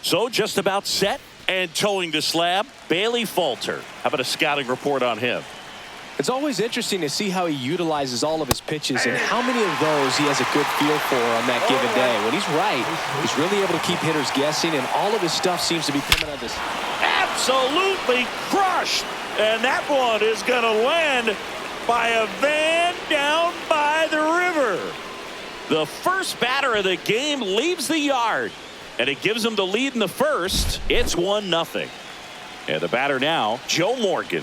So just about set and towing the slab, Bailey Falter. How about a scouting report on him? It's always interesting to see how he utilizes all of his pitches and how many of those he has a good feel for on that given day. When he's right, he's really able to keep hitters guessing, and all of his stuff seems to be coming out of this. Absolutely crushed. And that one is going to land by a van down by the river. The first batter of the game leaves the yard, and it gives him the lead in the first. It's 1-0. And the batter now, Joe Morgan.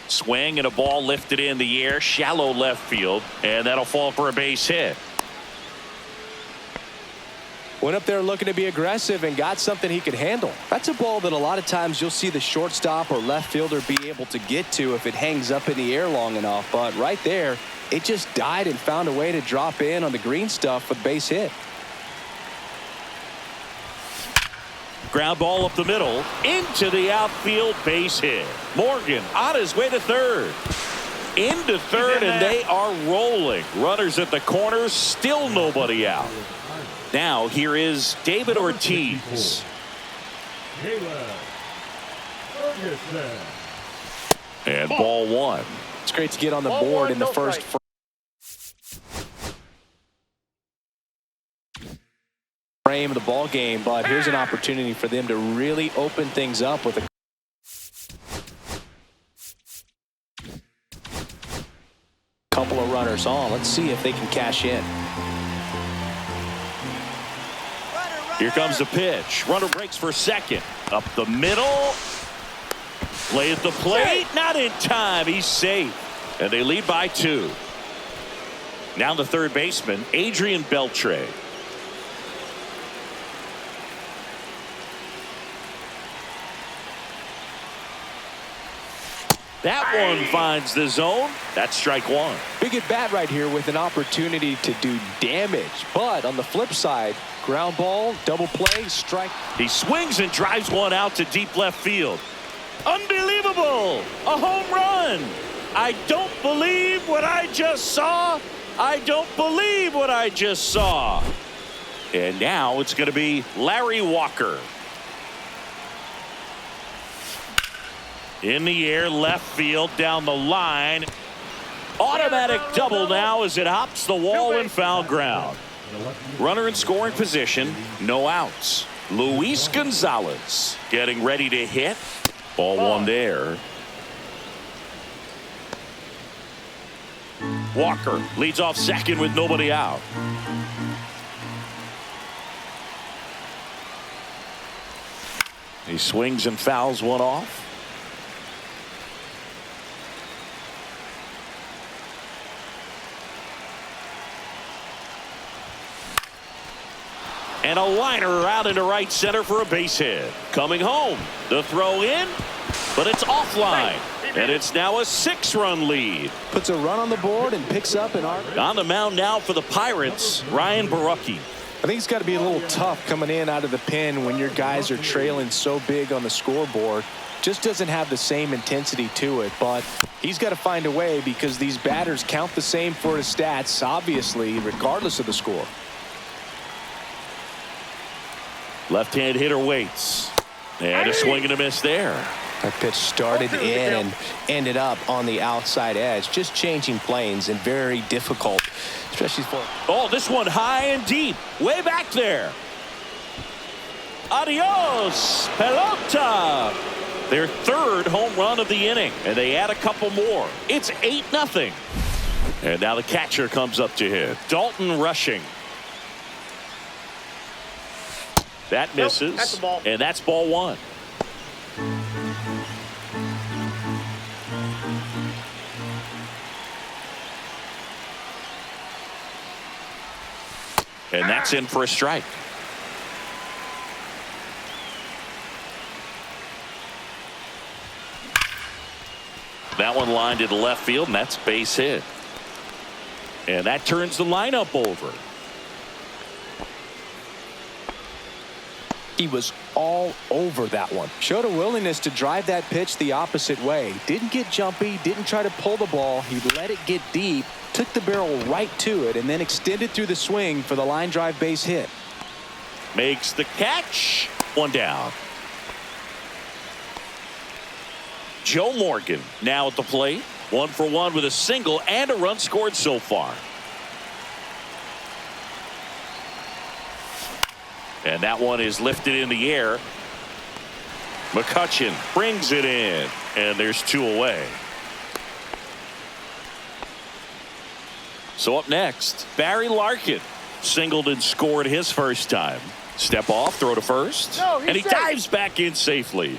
Swing and a ball lifted in the air, shallow left field, and that'll fall for a base hit. Went up there looking to be aggressive and got something he could handle. That's a ball that a lot of times you'll see the shortstop or left fielder be able to get to if it hangs up in the air long enough. But right there, it just died and found a way to drop in on the green stuff with base hit. Ground ball up the middle into the outfield, base hit. Morgan on his way to third. Into third, and they are rolling. Runners at the corners, still nobody out. Now here is David Ortiz. And ball one. It's great to get on the board in the first frame. Of the ball game, but here's an opportunity for them to really open things up with a couple of runners on. Let's see if they can cash in. Here comes the pitch. Runner breaks for second. Up the middle. Play at the plate. Not in time. He's safe. And they lead by 2. Now the third baseman, Adrian Beltre. That one finds the zone. That's strike one. Big at bat right here with an opportunity to do damage. But on the flip side, ground ball, double play, strike. He swings and drives one out to deep left field. Unbelievable! A home run! I don't believe what I just saw. I don't believe what I just saw. And now it's going to be Larry Walker. In the air, left field, down the line. Automatic double now as it hops the wall and foul ground. Runner in scoring position, no outs. Luis Gonzalez getting ready to hit. Ball one there. Walker leads off second with nobody out. He swings and fouls one off. And a liner out into right center for a base hit. Coming home, the throw in, but it's offline. And it's now a 6-run lead. Puts a run on the board and picks up an arm. On the mound now for the Pirates, Ryan Borucki. I think it's got to be a little tough coming in out of the pen when your guys are trailing so big on the scoreboard. Just doesn't have the same intensity to it, but he's got to find a way because these batters count the same for his stats, obviously, regardless of the score. Left-hand hitter waits. And a swing and a miss there. That pitch started in and ended up on the outside edge. Just changing planes and very difficult, especially for... Oh, this one high and deep. Way back there. Adios, pelota. Their third home run of the inning. And they add a couple more. It's 8-0. And now the catcher comes up to hit. Dalton Rushing. That misses. That's a ball. And that's ball one. And that's in for a strike. That one lined to the left field, and that's base hit. And that turns the lineup over. He was all over that one. Showed a willingness to drive that pitch the opposite way. Didn't get jumpy, didn't try to pull the ball. He let it get deep, took the barrel right to it, and then extended through the swing for the line drive base hit. Makes the catch. One down. Joe Morgan now at the plate. 1 for 1 with a single and a run scored so far. And that one is lifted in the air. McCutchen brings it in. And there's 2 away. So up next, Barry Larkin. Singled and scored his first time. Step off, throw to first. And he dives back in safely.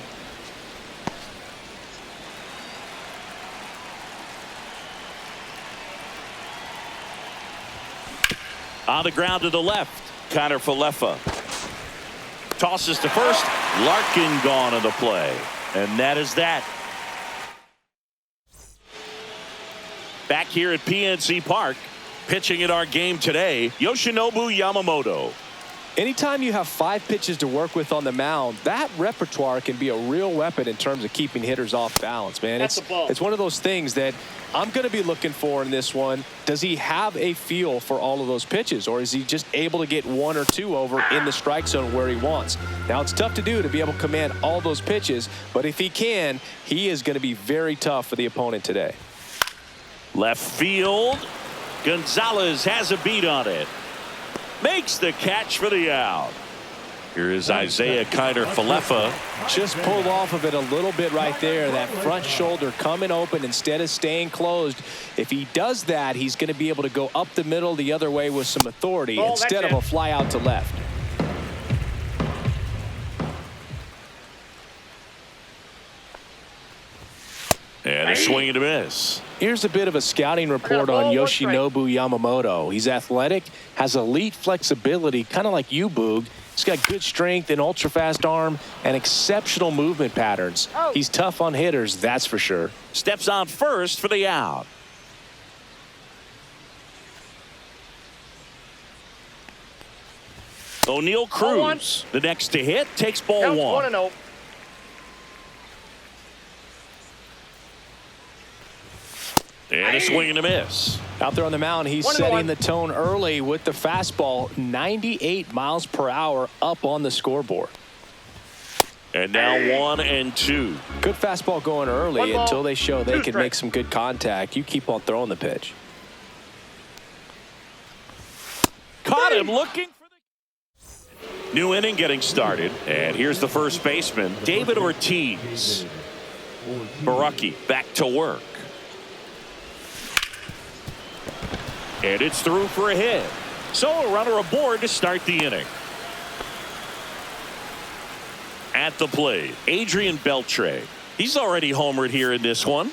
On the ground to the left, Connor Falefa. Tosses to first. Larkin gone on the play. And that is that. Back here at PNC Park, pitching in our game today, Yoshinobu Yamamoto. Anytime you have 5 pitches to work with on the mound, that repertoire can be a real weapon in terms of keeping hitters off balance, man. It's one of those things that I'm going to be looking for in this one. Does he have a feel for all of those pitches, or is he just able to get 1 or 2 over in the strike zone where he wants? Now, it's tough to do to be able to command all those pitches, but if he can, he is going to be very tough for the opponent today. Left field. Gonzalez has a beat on it. Makes the catch for the out. Here is Isaiah Kiner Falefa. Just pulled off of it a little bit right there. That front shoulder coming open instead of staying closed. If he does that, he's going to be able to go up the middle the other way with some authority instead of a fly out to left. And a swing and a miss. Here's a bit of a scouting report on Yoshinobu Yamamoto. He's athletic, has elite flexibility, kind of like you, Boog. He's got good strength, an ultra-fast arm, and exceptional movement patterns. He's tough on hitters, that's for sure. Steps on first for the out. O'Neal Cruz, the next to hit, takes ball 1. 1-0. And a swing and a miss. Out there on the mound, he's setting the tone early with the fastball, 98 miles per hour up on the scoreboard. And now 1-2. Good fastball going early until they show they can make some good contact. You keep on throwing the pitch. Caught him looking for the new inning getting started. And here's the first baseman, David Ortiz. Baraki back to work. And it's through for a hit. So a runner aboard to start the inning. At the plate, Adrian Beltre. He's already homered here in this one.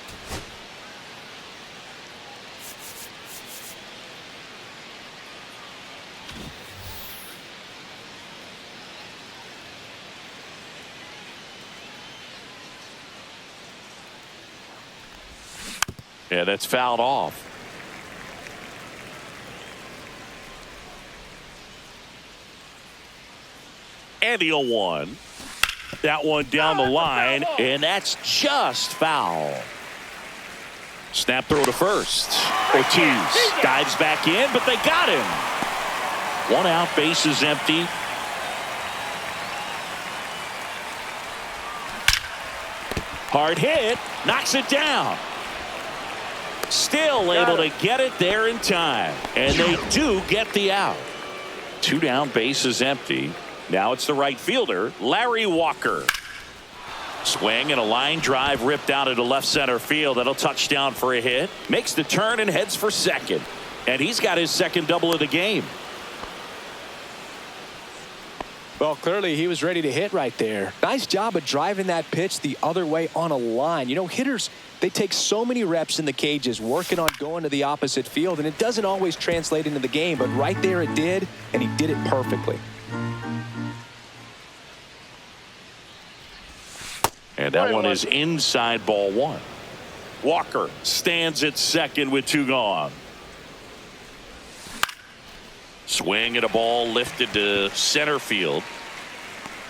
Yeah, that's fouled off. And the 0-1. That one down the line, and that's just foul. Snap throw to first. Ortiz dives back in, but they got him. 1 out, base is empty. Hard hit, knocks it down. Still able to get it there in time. And they do get the out. 2 down, base is empty. Now it's the right fielder, Larry Walker. Swing and a line drive ripped out into left center field. That'll touch down for a hit. Makes the turn and heads for second. And he's got his second double of the game. Well, clearly he was ready to hit right there. Nice job of driving that pitch the other way on a line. You know, hitters, they take so many reps in the cages working on going to the opposite field, and it doesn't always translate into the game, but right there it did, and he did it perfectly. And that one is inside ball 1. Walker stands at second with 2 gone. Swing at a ball lifted to center field.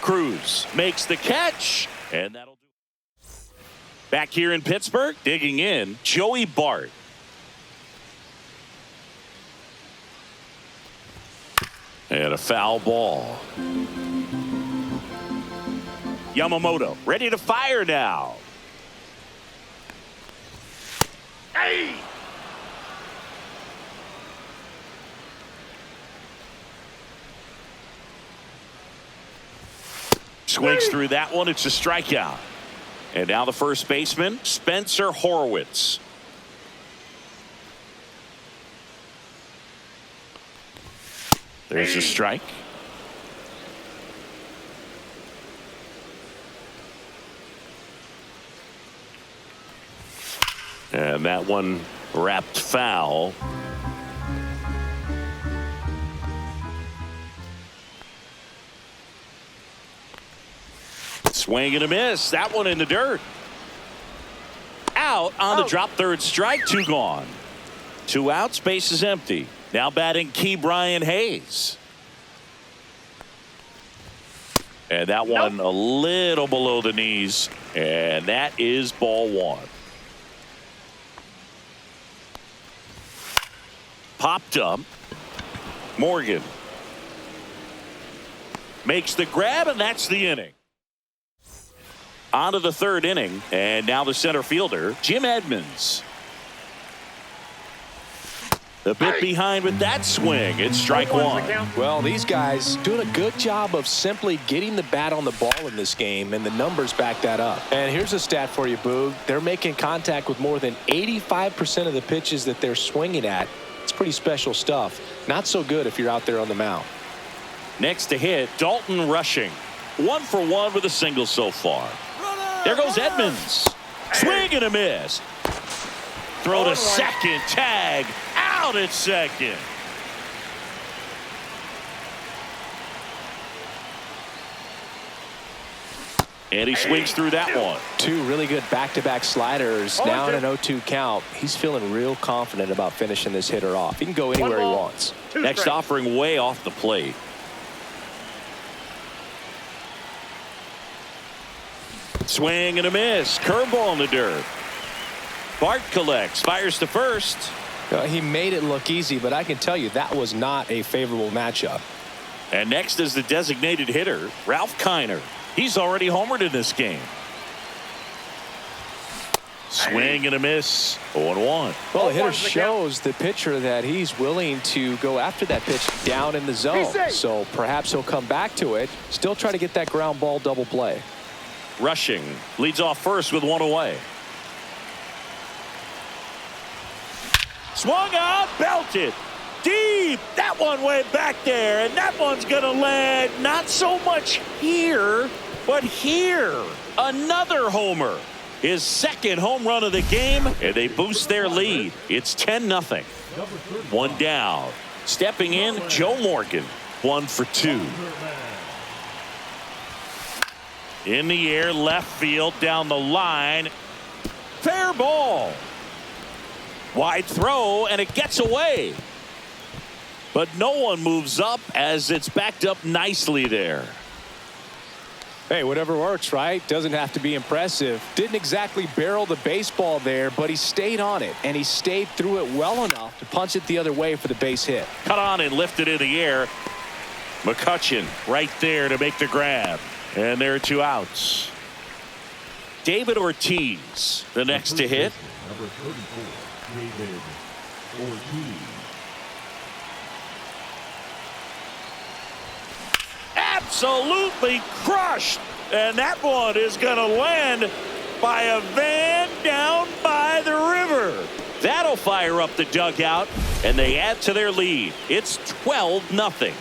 Cruz makes the catch, and that'll do it. Back here in Pittsburgh, digging in, Joey Bart. And a foul ball. Yamamoto ready to fire now. Hey! Swings through that one. It's a strikeout. And now the first baseman, Spencer Horwitz. There's a strike. And that one wrapped foul. Swing and a miss. That one in the dirt. Out on the drop, third strike, 2 gone. 2 outs, base is empty. Now batting Key Brian Hayes. And that one a little below the knees. And that is ball 1. Popped up. Morgan makes the grab, and that's the inning. On to the 3rd inning, and now the center fielder, Jim Edmonds. A bit behind with that swing. It's strike 1. Well, these guys doing a good job of simply getting the bat on the ball in this game, and the numbers back that up. And here's a stat for you, Boog. They're making contact with more than 85% of the pitches that they're swinging at. It's pretty special stuff. Not so good if you're out there on the mound. Next to hit, Dalton Rushing. 1 for 1 with a single so far. There goes Edmonds. Swing and a miss. Throw to second. Tag. Out at second. And he swings through that one. 2 really good back-to-back sliders. Now in an 0-2 count. He's feeling real confident about finishing this hitter off. He can go anywhere he wants. Next offering way off the plate. Swing and a miss. Curveball in the dirt. Bart collects. Fires to first. He made it look easy, but I can tell you that was not a favorable matchup. And next is the designated hitter, Ralph Kiner. He's already homered in this game. Swing and a miss. 0-1. Well, the hitter shows the pitcher that he's willing to go after that pitch down in the zone. So perhaps he'll come back to it. Still try to get that ground ball double play. Rushing leads off first with 1 away. Swung out, belted deep. That one way back there, and that one's going to land not so much here, but here. Another homer. His 2nd home run of the game, and they boost their lead. It's 10-0. 1 down. Stepping in, Joe Morgan. 1 for 2. In the air, left field, down the line. Fair ball. Wide throw, and it gets away. But no one moves up as it's backed up nicely there. Hey, whatever works, right? Doesn't have to be impressive. Didn't exactly barrel the baseball there, but he stayed on it, and he stayed through it well enough to punch it the other way for the base hit. Cut on and lifted in the air. McCutchen right there to make the grab. And there are 2 outs. David Ortiz, the next to hit. Number 34, David Ortiz. Absolutely crushed. And that one is going to land by a van down by the river. That'll fire up the dugout, and they add to their lead. It's 12-0.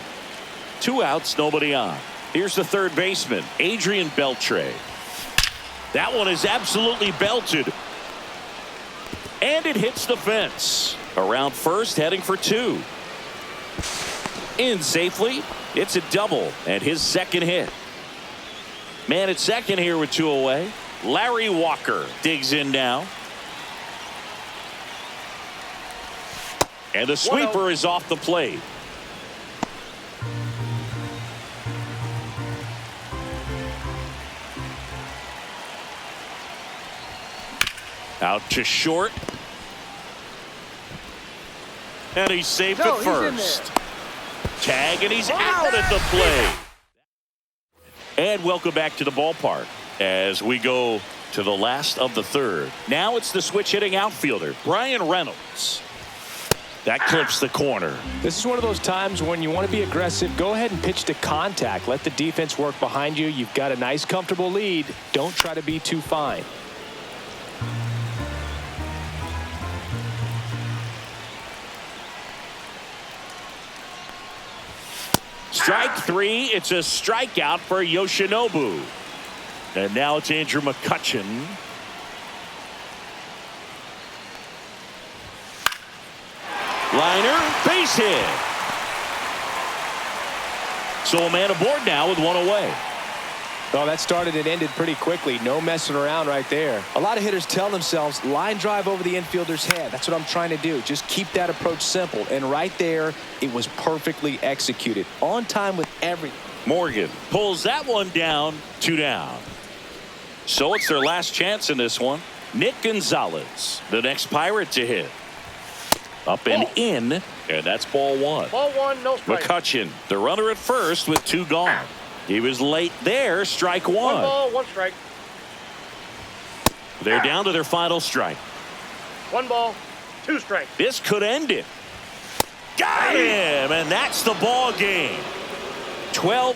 2 outs, nobody on. Here's the 3rd baseman, Adrian Beltre. That one is absolutely belted. And it hits the fence. Around first, heading for 2. In safely. It's a double and his 2nd hit. Man at second here with 2 away. Larry Walker digs in now. And the sweeper is off the plate. Out to short. And he's safe at first. Tag, and he's out at the plate. And welcome back to the ballpark as we go to the last of the third. Now it's the switch hitting outfielder, Brian Reynolds. That clips the corner. This is one of those times when you want to be aggressive. Go ahead and pitch to contact. Let the defense work behind you. You've got a nice, comfortable lead. Don't try to be too fine. Strike three. It's a strikeout for Yoshinobu. And now it's Andrew McCutchen. Liner, base hit. So a man aboard now with one away. Oh, that started and ended pretty quickly. No messing around right there. A lot of hitters tell themselves, line drive over the infielder's head. That's what I'm trying to do. Just keep that approach simple. And right there, it was perfectly executed. On time with everything. Morgan pulls that one down, 2 down. So it's their last chance in this one. Nick Gonzalez, the next Pirate to hit. Up and in, and that's ball one. Ball one, no strike. McCutchen, the runner at first with 2 gone. He was late there, strike one. 1 ball, 1 strike. They're down to their final strike. 1 ball, 2 strikes. This could end it. Got him, and that's the ball game. 12-0.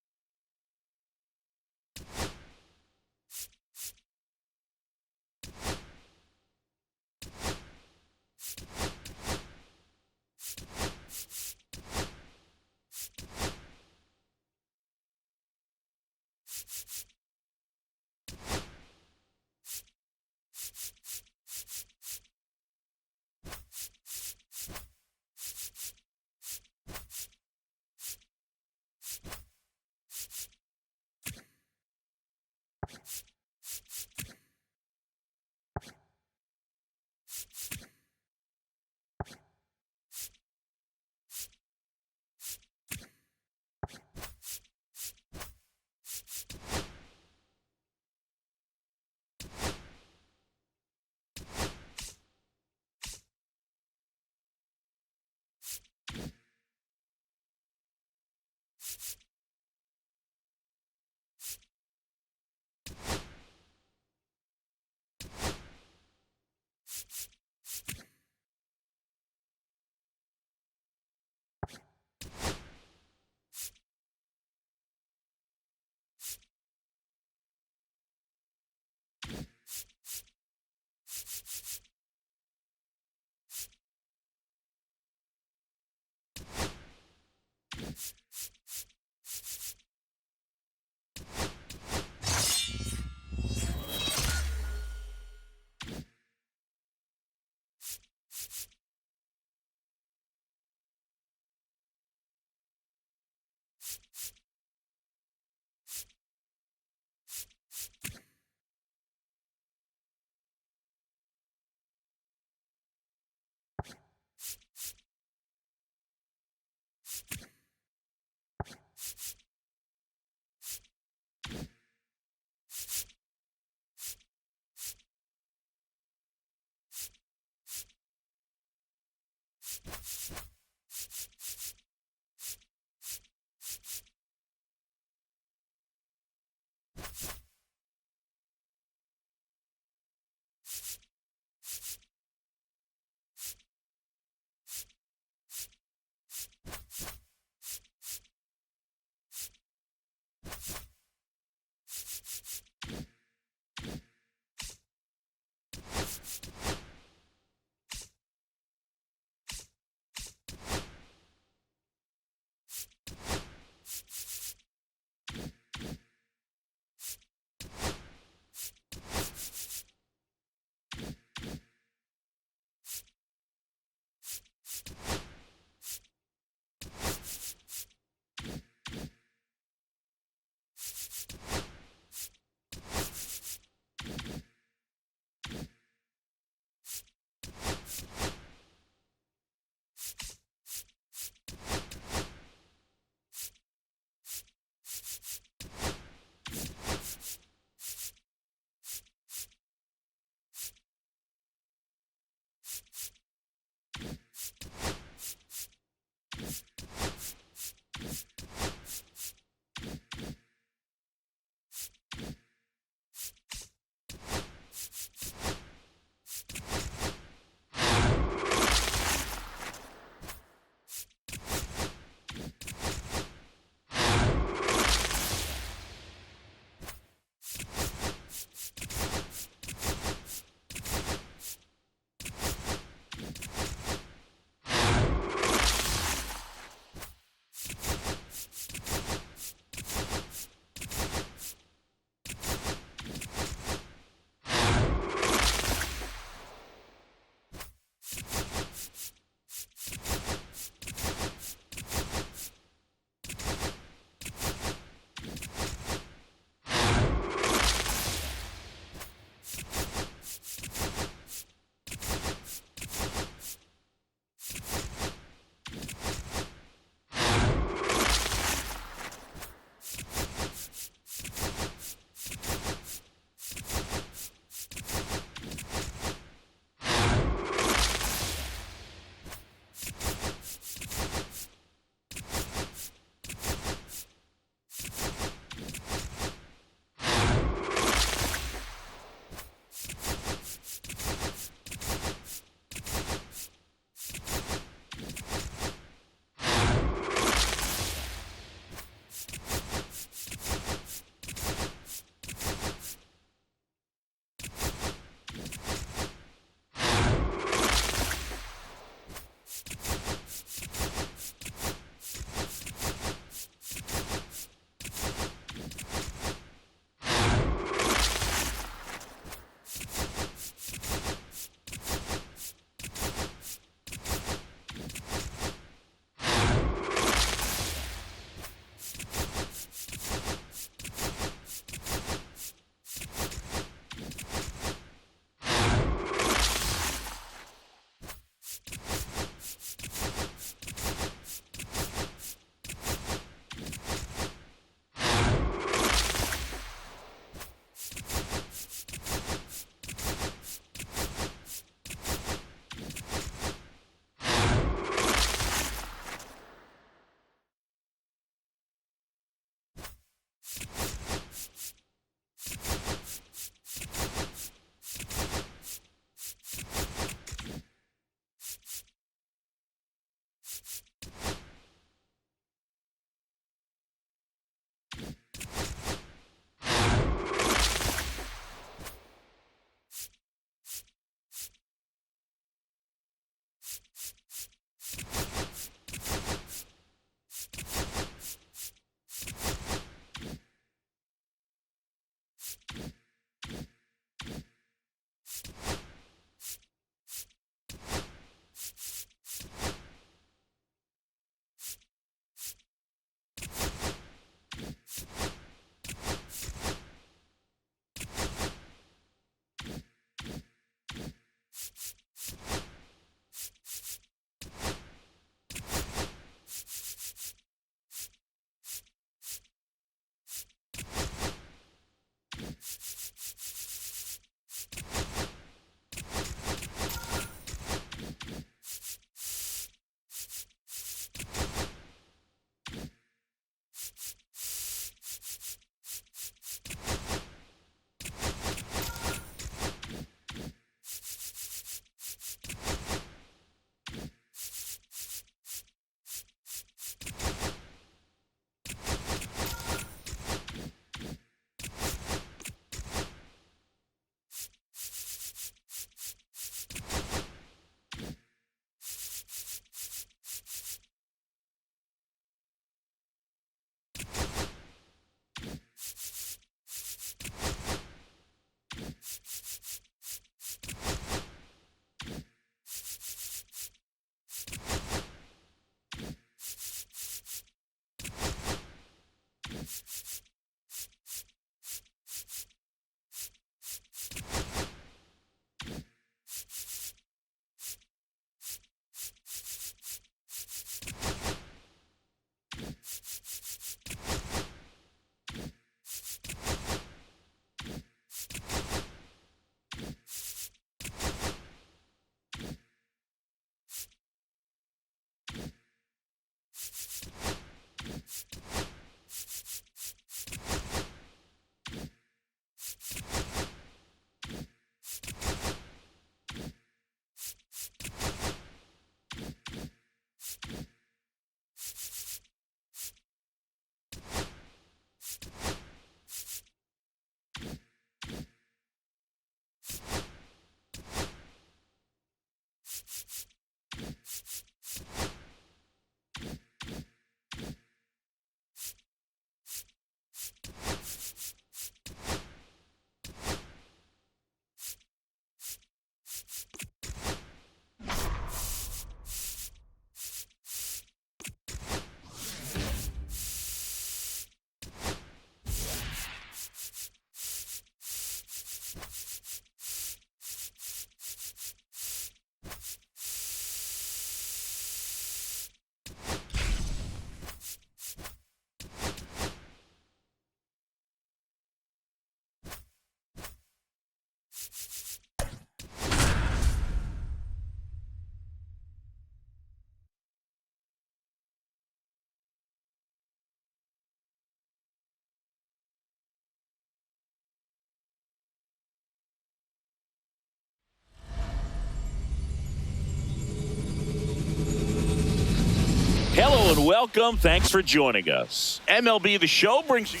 Hello and welcome. Thanks for joining us. MLB The Show brings you...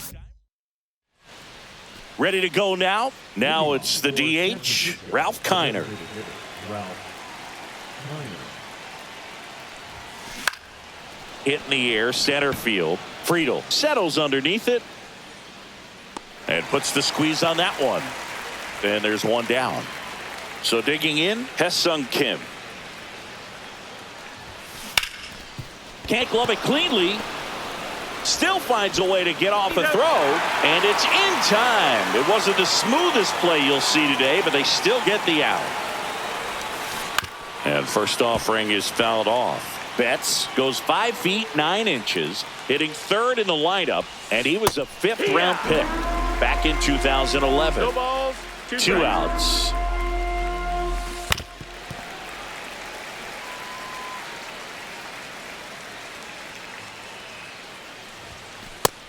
Ready to go now? Now it's the DH, Ralph Kiner. Hit in the air, center field. Friedel settles underneath it and puts the squeeze on that one. And there's one down. So digging in, Hesung Kim. Can't glove it cleanly. Still finds a way to get off a throw, and it's in time. It wasn't the smoothest play you'll see today, but they still get the out. And first offering is fouled off. Betts goes 5 feet 9 inches, hitting third in the lineup, and he was a 5th round pick back in 2011. No balls, 2 outs.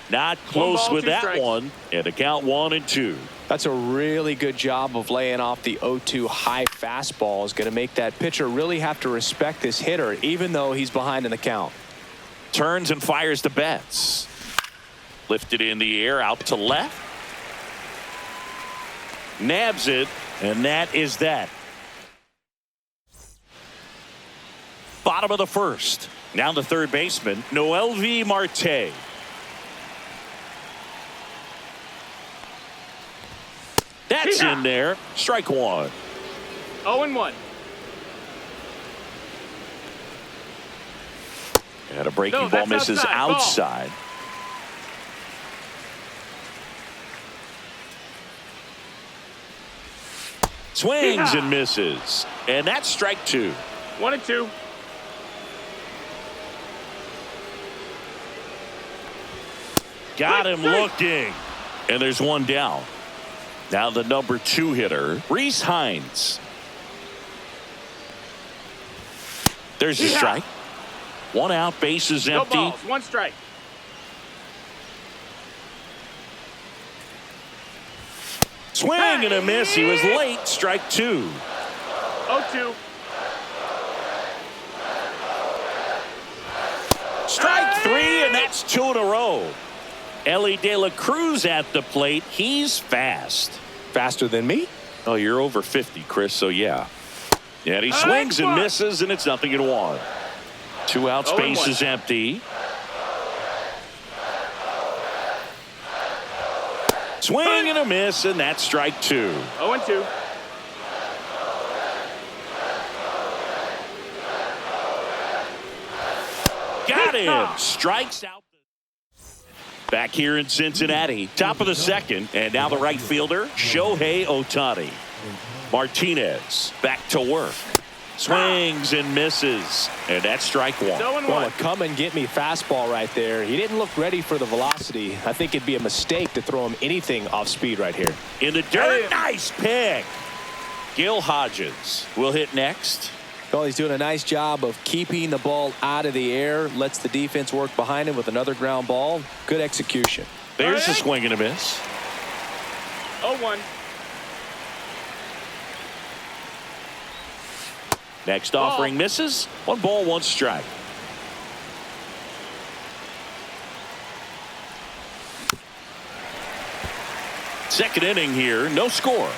Not close with that one, and the count 1-2. That's a really good job of laying off the 0-2 high fastball. Is going to make that pitcher really have to respect this hitter, even though he's behind in the count. Turns and fires the Betts. Lifted in the air, out to left. Nabs it, and that is that. Bottom of the first. Now the third baseman, Noelvi Marte. That's in there. Strike one. 0-1. And a breaking ball misses outside. Swings and misses. And that's strike 2. 1-2. Got him looking. And there's one down. Now the number 2 hitter, Reese Hines. There's a strike. 1 out, bases No empty. balls, 1 strike. Swing and a miss. He was late. Strike 2. 0-2. Strike 3, and that's 2 in a row. Ellie De La Cruz at the plate. He's fast. Faster than me? Oh, you're over 50, Chris, so yeah. And he swings and misses, and it's 0-1. 2 out, space is empty. Swing and a miss, and that's strike 2. 0-2. Got him. Strikes out. Back here in Cincinnati, top of the second, and now the right fielder, Shohei Ohtani. Martinez back to work. Swings and misses, and that's strike 1. Well, a come and get me fastball right there. He didn't look ready for the velocity. I think it'd be a mistake to throw him anything off speed right here. In the dirt, nice pick. Gil Hodges will hit next. Well, he's doing a nice job of keeping the ball out of the air. Lets the defense work behind him with another ground ball. Good execution. There's a swing and a miss. 0-1. Next offering misses. 1 ball, 1 strike. Second inning here, no score.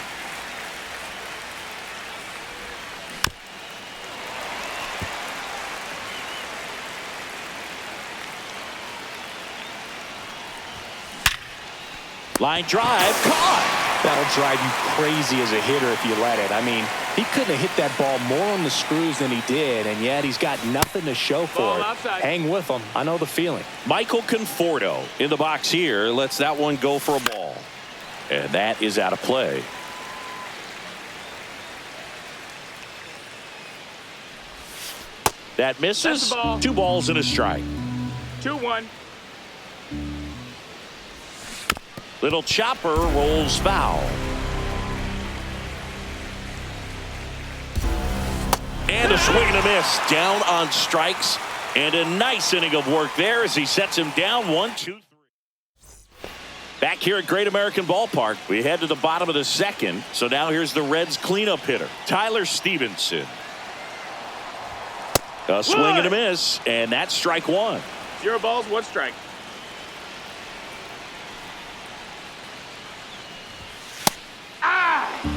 Line drive, caught. That'll drive you crazy as a hitter if you let it. I mean, he couldn't have hit that ball more on the screws than he did, and yet he's got nothing to show for it. Outside. Hang with him. I know the feeling. Michael Conforto in the box here lets that one go for a ball. And that is out of play. That misses. 2 balls and a strike. 2-1. Little chopper rolls foul. And a swing and a miss. Down on strikes. And a nice inning of work there as he sets him down 1, 2, 3. Back here at Great American Ballpark, we head to the bottom of the second. So now here's the Reds cleanup hitter, Tyler Stevenson. A swing and a miss, and that's strike 1. 0 balls, 1 strike.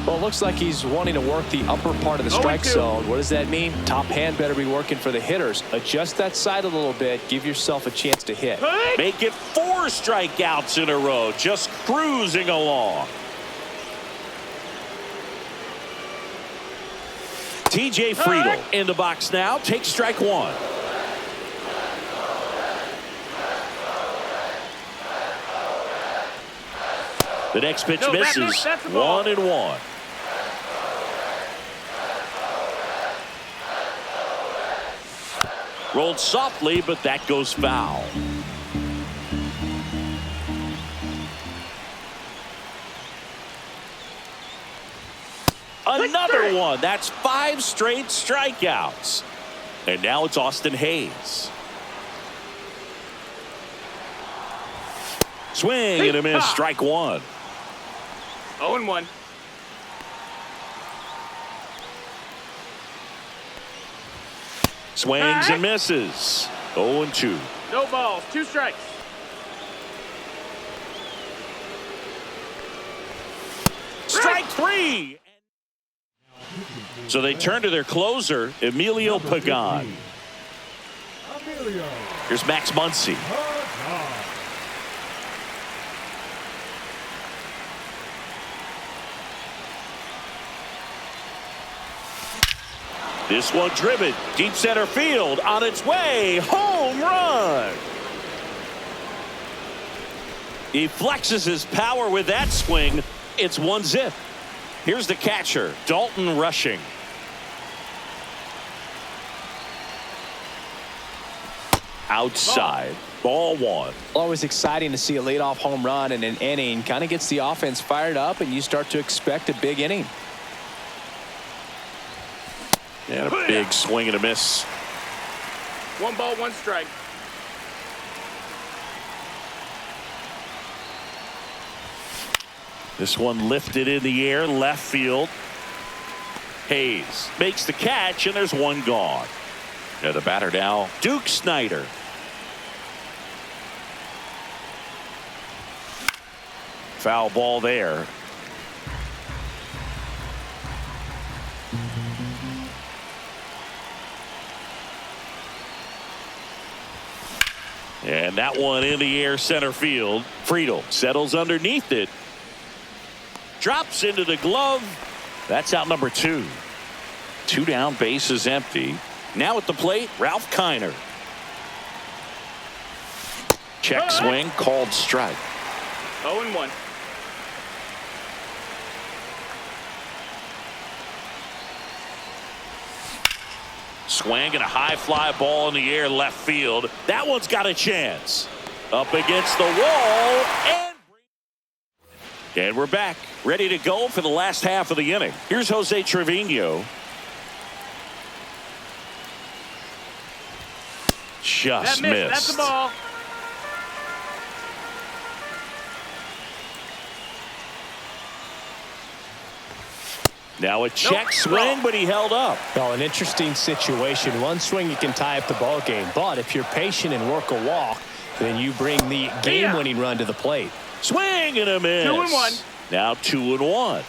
Well, it looks like he's wanting to work the upper part of the strike zone. What does that mean? Top hand better be working for the hitters. Adjust that side a little bit. Give yourself a chance to hit. Make it 4 strikeouts in a row. Just cruising along. TJ Friedel in the box now. Takes strike 1. The next pitch misses. 1-1. Rolled softly, but that goes foul. Another one. That's 5 straight strikeouts. And now it's Austin Hayes. Swing and a miss. Strike 1. 0-1. Swings and misses. 0-2. No balls, 2 strikes. Strike 3. So they turn to their closer, Emilio Pagan. Here's Max Muncy. This one driven deep center field, on its way, home run. He flexes his power with that swing. It's 1-0. Here's the catcher, Dalton Rushing. Outside. Ball one. Always exciting to see a leadoff home run in an inning. Kind of gets the offense fired up, and you start to expect a big inning. And a big swing and a miss. 1 ball, 1 strike. This one lifted in the air, left field. Hayes makes the catch, and there's one gone. The batter now, Duke Snyder. Foul ball there. And that one in the air, center field. Friedel settles underneath it. Drops into the glove. That's out number 2. 2 down, base is empty. Now at the plate, Ralph Kiner. Check swing, called strike. 0-1. Swing and a high fly ball in the air, left field. That one's got a chance. Up against the wall, and we're back, ready to go for the last half of the inning. Here's Jose Trevino. Just missed. That's the ball. Now a check swing, but he held up. Well, an interesting situation. One swing you can tie up the ball game, but if you're patient and work a walk, then you bring the game-winning run to the plate. Swing and a miss. 2-1. Now 2-1.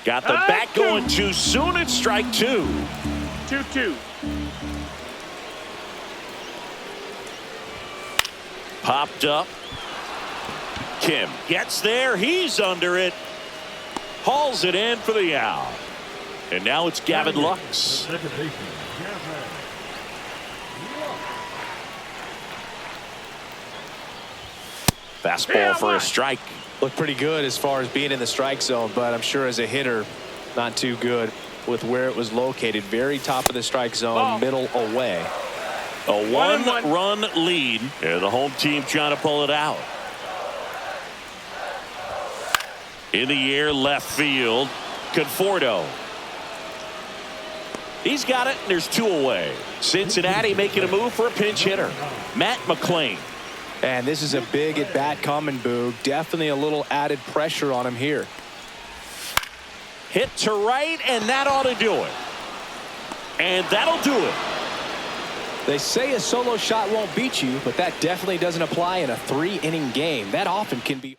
Got the bat going too soon. It's strike 2. 2-2. Popped up. Kim gets there. He's under it. Hauls it in for the out. And now it's Gavin Lux. Second baseman, Gavin. Fastball for a strike. Looked pretty good as far as being in the strike zone, but I'm sure as a hitter, not too good with where it was located. Very top of the strike zone, middle away. A one-run lead, and the home team trying to pull it out. In the air, left field, Conforto. He's got it, and there's 2 away. Cincinnati making a move for a pinch hitter, Matt McClain. And this is a big at-bat coming, Boog. Definitely a little added pressure on him here. Hit to right, and that ought to do it. And that'll do it. They say a solo shot won't beat you, but that definitely doesn't apply in a 3-inning game. That often can be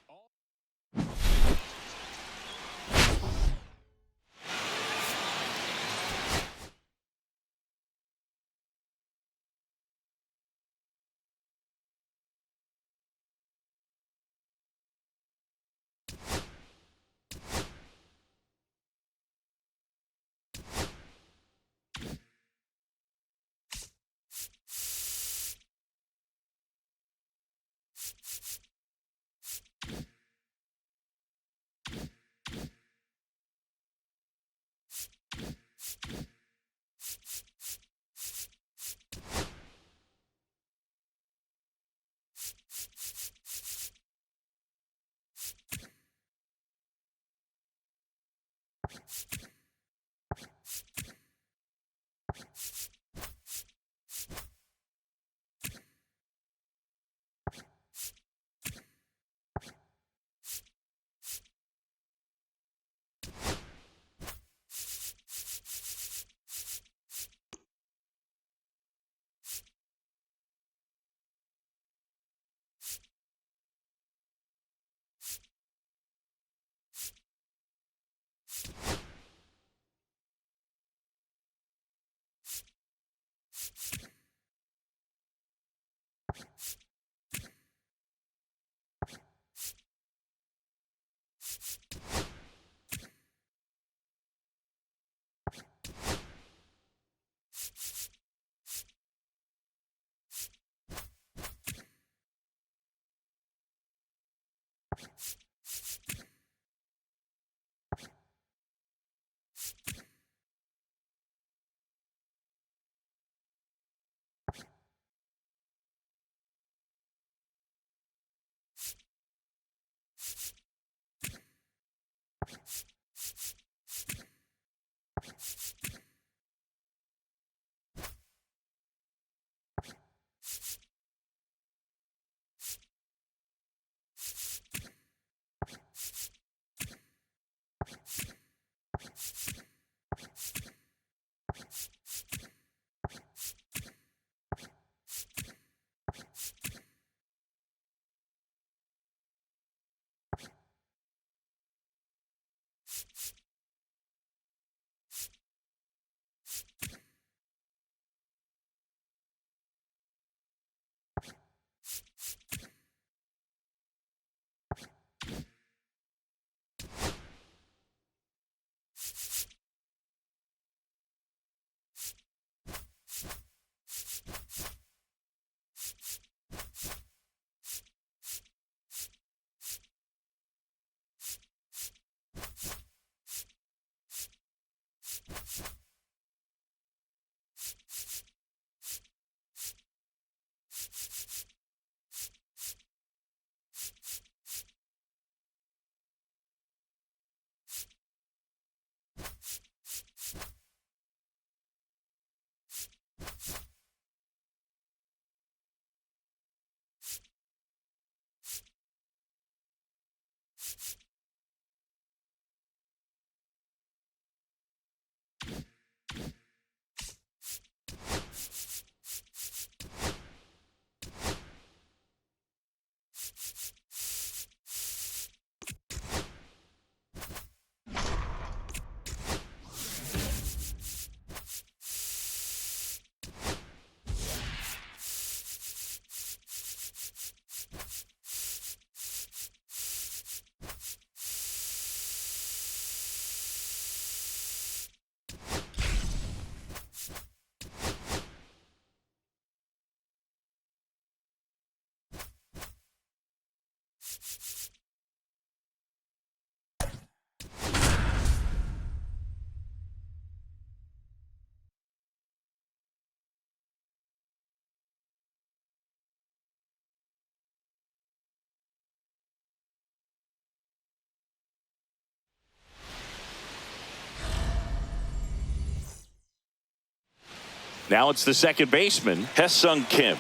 Now it's the second baseman, Hae-Sung Kim.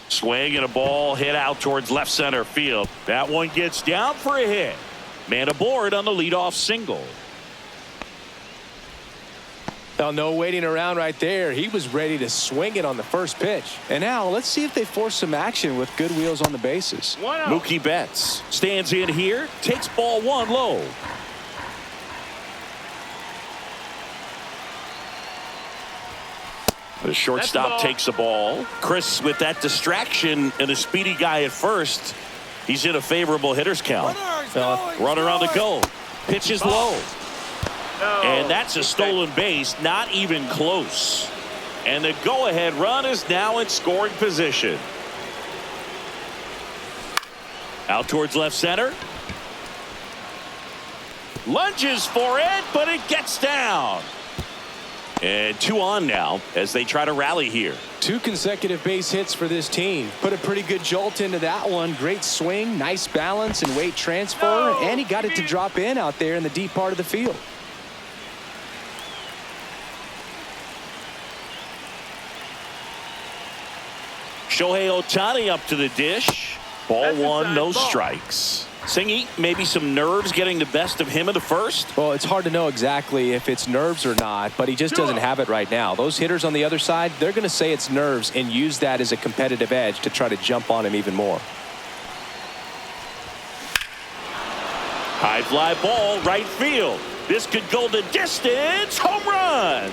Swing and a ball hit out towards left center field. That one gets down for a hit. Man aboard on the leadoff single. Well, no waiting around right there. He was ready to swing it on the first pitch. And now let's see if they force some action with good wheels on the bases. Mookie Betts stands in here, takes ball one low. The shortstop takes the ball. Chris with that distraction and a speedy guy at first. He's in a favorable hitter's count. Runner on the go. Pitch is low. And that's a stolen base. Not even close. And the go-ahead run is now in scoring position. Out towards left center. Lunges for it, but it gets down. And 2 on now as they try to rally here. 2 consecutive base hits for this team. Put a pretty good jolt into that one. Great swing, nice balance and weight transfer. And he got it to drop in out there in the deep part of the field. Shohei Ohtani up to the dish. Ball 1, no strikes. Singy, maybe some nerves getting the best of him in the first. Well, it's hard to know exactly if it's nerves or not, but he just doesn't have it right now. Those hitters on the other side, they're going to say it's nerves and use that as a competitive edge to try to jump on him even more. High fly ball, right field. This could go the distance. Home run.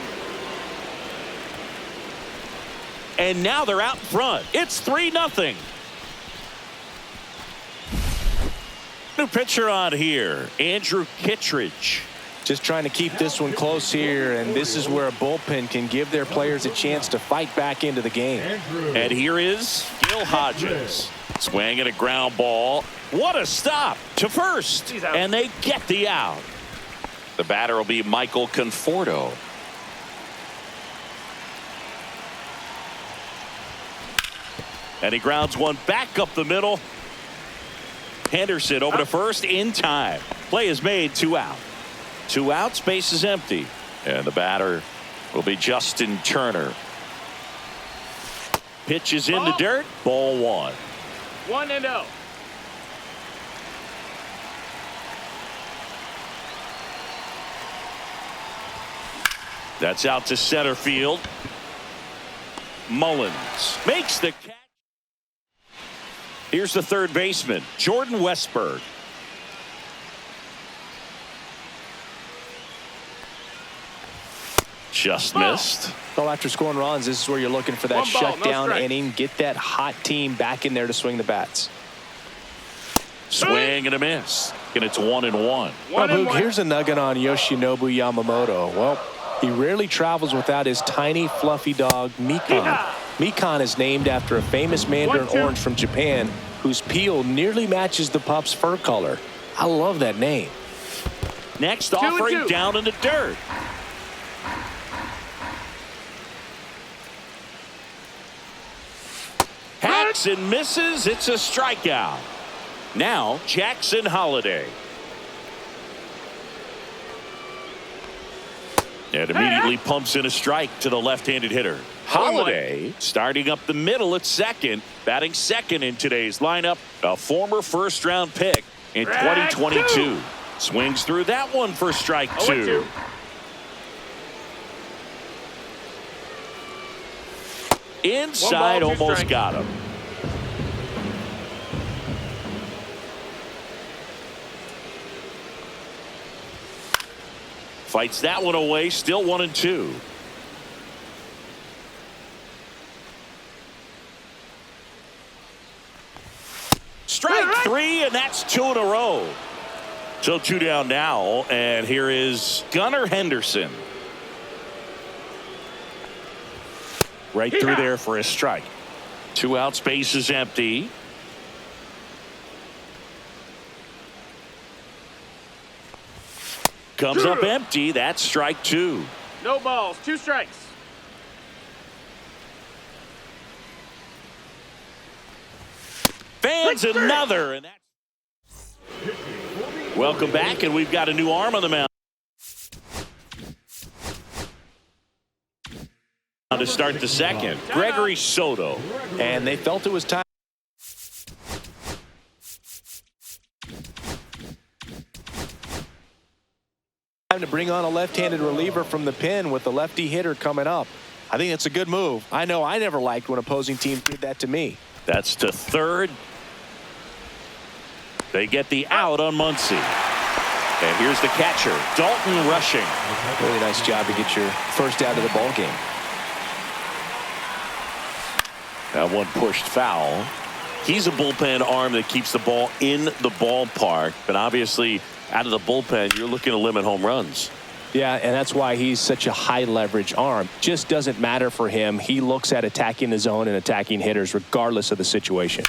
And now they're out in front. It's 3-0. New pitcher on here, Andrew Kittredge. Just trying to keep this one close here, and this is where a bullpen can give their players a chance to fight back into the game. And here is Gil Hodges. Swing and a ground ball. What a stop to first. And they get the out. The batter will be Michael Conforto. And he grounds one back up the middle. Henderson over to first in time. Play is made, 2 out. 2 outs, base is empty. And the batter will be Justin Turner. Pitch is in the dirt. Ball 1. 1-0. That's out to center field. Mullins makes the catch. Here's the third baseman, Jordan Westberg. Just missed. Well, after scoring runs, this is where you're looking for that 1 ball, no shutdown strike. inning. Get that hot team back in there to swing the bats. Swing and a miss. And it's 1-1. Well, 1-1. Boog, here's a nugget on Yoshinobu Yamamoto. Well, he rarely travels without his tiny, fluffy dog, Mikan. Mikan is named after a famous mandarin 1-2. orange from Japan whose peel nearly matches the pup's fur color. I love that name. Next 2-2. offering down in the dirt. Hacks and misses. It's a strikeout. Now Jackson Holiday. And immediately pumps in a strike to the left-handed hitter. Holiday starting up the middle at second, batting second in today's lineup. A former first-round pick in 2022. Swings through that one for strike 2. 0-2. Inside, 1 ball, 2 almost strikes. got him. Fights that one away, still 1-2. Strike 3, and that's 2 in a row. So 2 down now, and here is Gunnar Henderson. Right through there for a strike. 2 outs, base is empty. Comes up empty. That's strike 2. No balls, 2 strikes. Fans another, and that's welcome back, and we've got a new arm on the mound to start the second. Gregory Soto. And they felt it was time to bring on a left-handed reliever from the pen with the lefty hitter coming up. I think it's a good move. I know I never liked when opposing teams did that to me. That's to third. They get the out on Muncy. And here's the catcher, Dalton Rushing. Really nice job to get your first out of the ball game. That one pushed foul. He's a bullpen arm that keeps the ball in the ballpark, but obviously out of the bullpen, you're looking to limit home runs. Yeah, and that's why he's such a high leverage arm. Just doesn't matter for him. He looks at attacking the zone and attacking hitters regardless of the situation.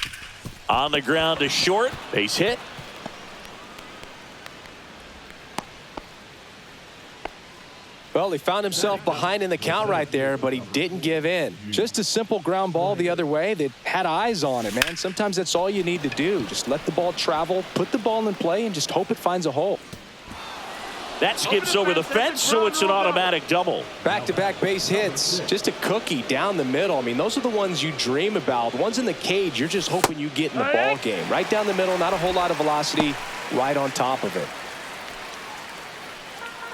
On the ground to short, base hit. Well, he found himself behind in the count right there, but he didn't give in. Just a simple ground ball the other way that had eyes on it, man. Sometimes that's all you need to do. Just let the ball travel, put the ball in play, and just hope it finds a hole. That skips over the fence, so it's an automatic double. Back-to-back base hits. Just a cookie down the middle. I mean, those are the ones you dream about. Ones in the cage, you're just hoping you get in the ball game. Right down the middle, not a whole lot of velocity, right on top of it.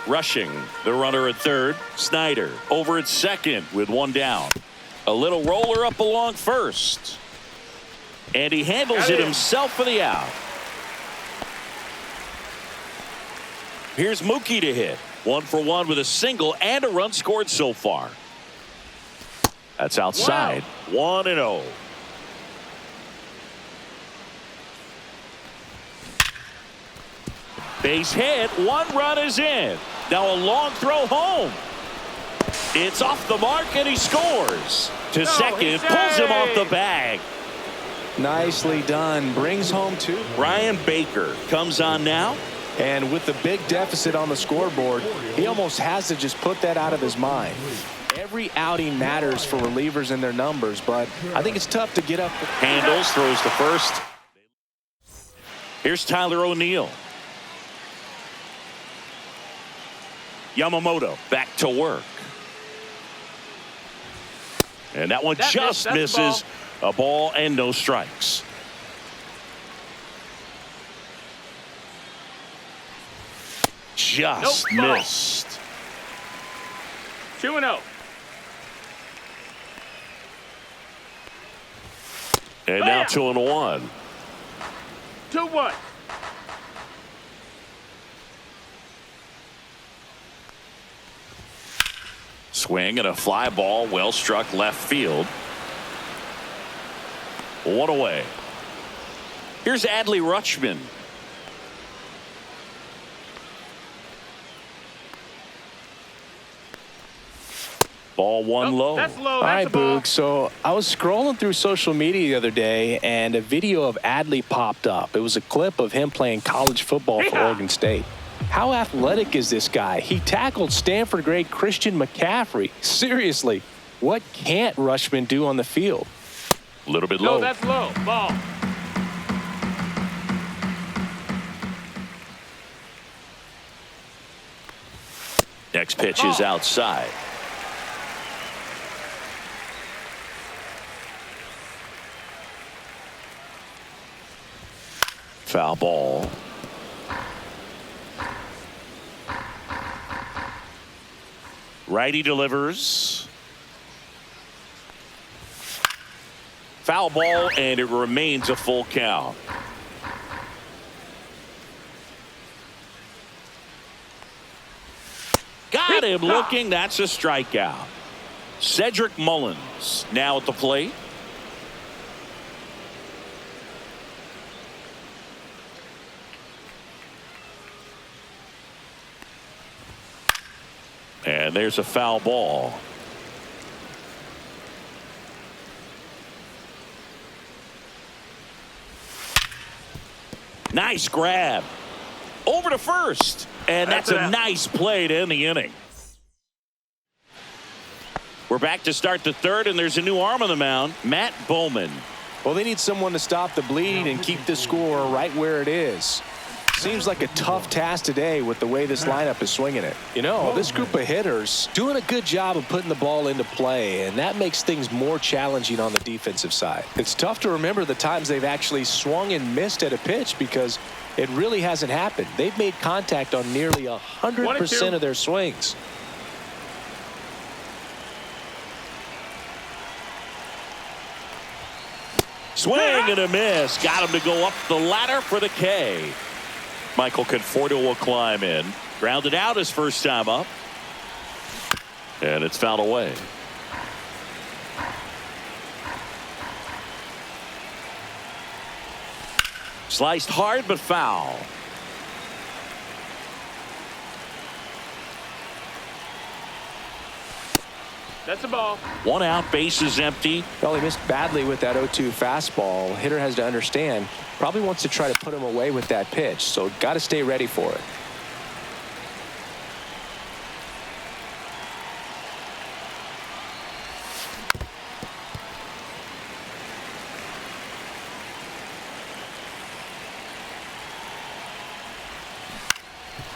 Rushing the runner at third. Snyder over at second with 1 down. A little roller up along first. And he handles it himself for the out. Here's Mookie to hit. 1 for 1 with a single and a run scored so far. That's outside. 1-0. Base hit. 1 run is in. Now a long throw home. It's off the mark and he scores. To second, pulls him off the bag. Nicely done. Brings home 2. Brian Baker comes on now. And with the big deficit on the scoreboard, he almost has to just put that out of his mind. Every outing matters for relievers and their numbers, but I think it's tough to get up. Handles, throws to first. Here's Tyler O'Neill. Yamamoto back to work. And that one just misses. A ball and no strikes. Just missed. 2-0. And now 2-1. 2-1. Swing and a fly ball, well struck left field. 1 away. Here's Adley Rutschman. Ball one low. That's low. All right, Boog. So I was scrolling through social media the other day, and a video of Adley popped up. It was a clip of him playing college football for Oregon State. How athletic is this guy? He tackled Stanford grade Christian McCaffrey. Seriously, what can't Rutschman do on the field? A little bit low. No, that's low. Ball. Next pitch is outside. Foul ball. Righty delivers. Foul ball, and it remains a full count. Got him looking. That's a strikeout. Cedric Mullins now at the plate. And there's a foul ball. Nice grab. Over to first. And that's a nice play to end the inning. We're back to start the third, and there's a new arm on the mound, Matt Bowman. Well, they need someone to stop the bleed and keep the score right where it is. Seems like a tough task today with the way this lineup is swinging it. You know, this group of hitters doing a good job of putting the ball into play, and that makes things more challenging on the defensive side. It's tough to remember the times they've actually swung and missed at a pitch because it really hasn't happened. They've made contact on nearly 100% of their swings. Swing and a miss. Got him to go up the ladder for the K. Michael Conforto will climb in. Grounded out his first time up. And it's fouled away. Sliced hard but foul. That's a ball. 1 out, base is empty. Well, he missed badly with that 0-2 fastball. Hitter has to understand, probably wants to try to put him away with that pitch, so got to stay ready for it.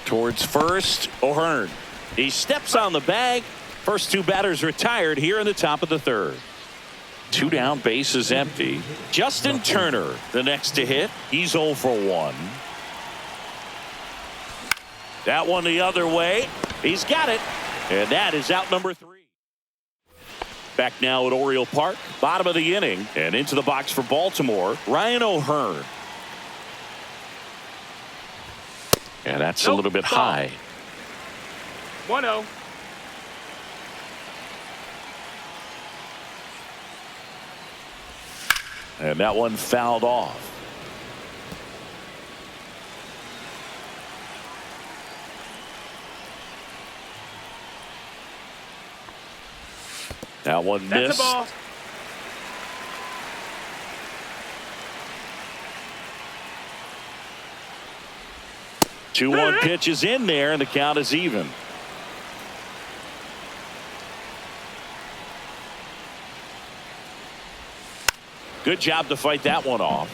Towards first, O'Hearn. He steps on the bag. First 2 batters retired here in the top of the third. 2 down, base is empty. Justin Turner, the next to hit. He's 0 for 1. That one the other way. He's got it. And that is out number 3. Back now at Oriole Park. Bottom of the inning. And into the box for Baltimore, Ryan O'Hearn. And that's a little bit high. 1-0. And that one fouled off. That one missed. That's a ball. Two 1 pitch is in there, and the count is even. Good job to fight that one off.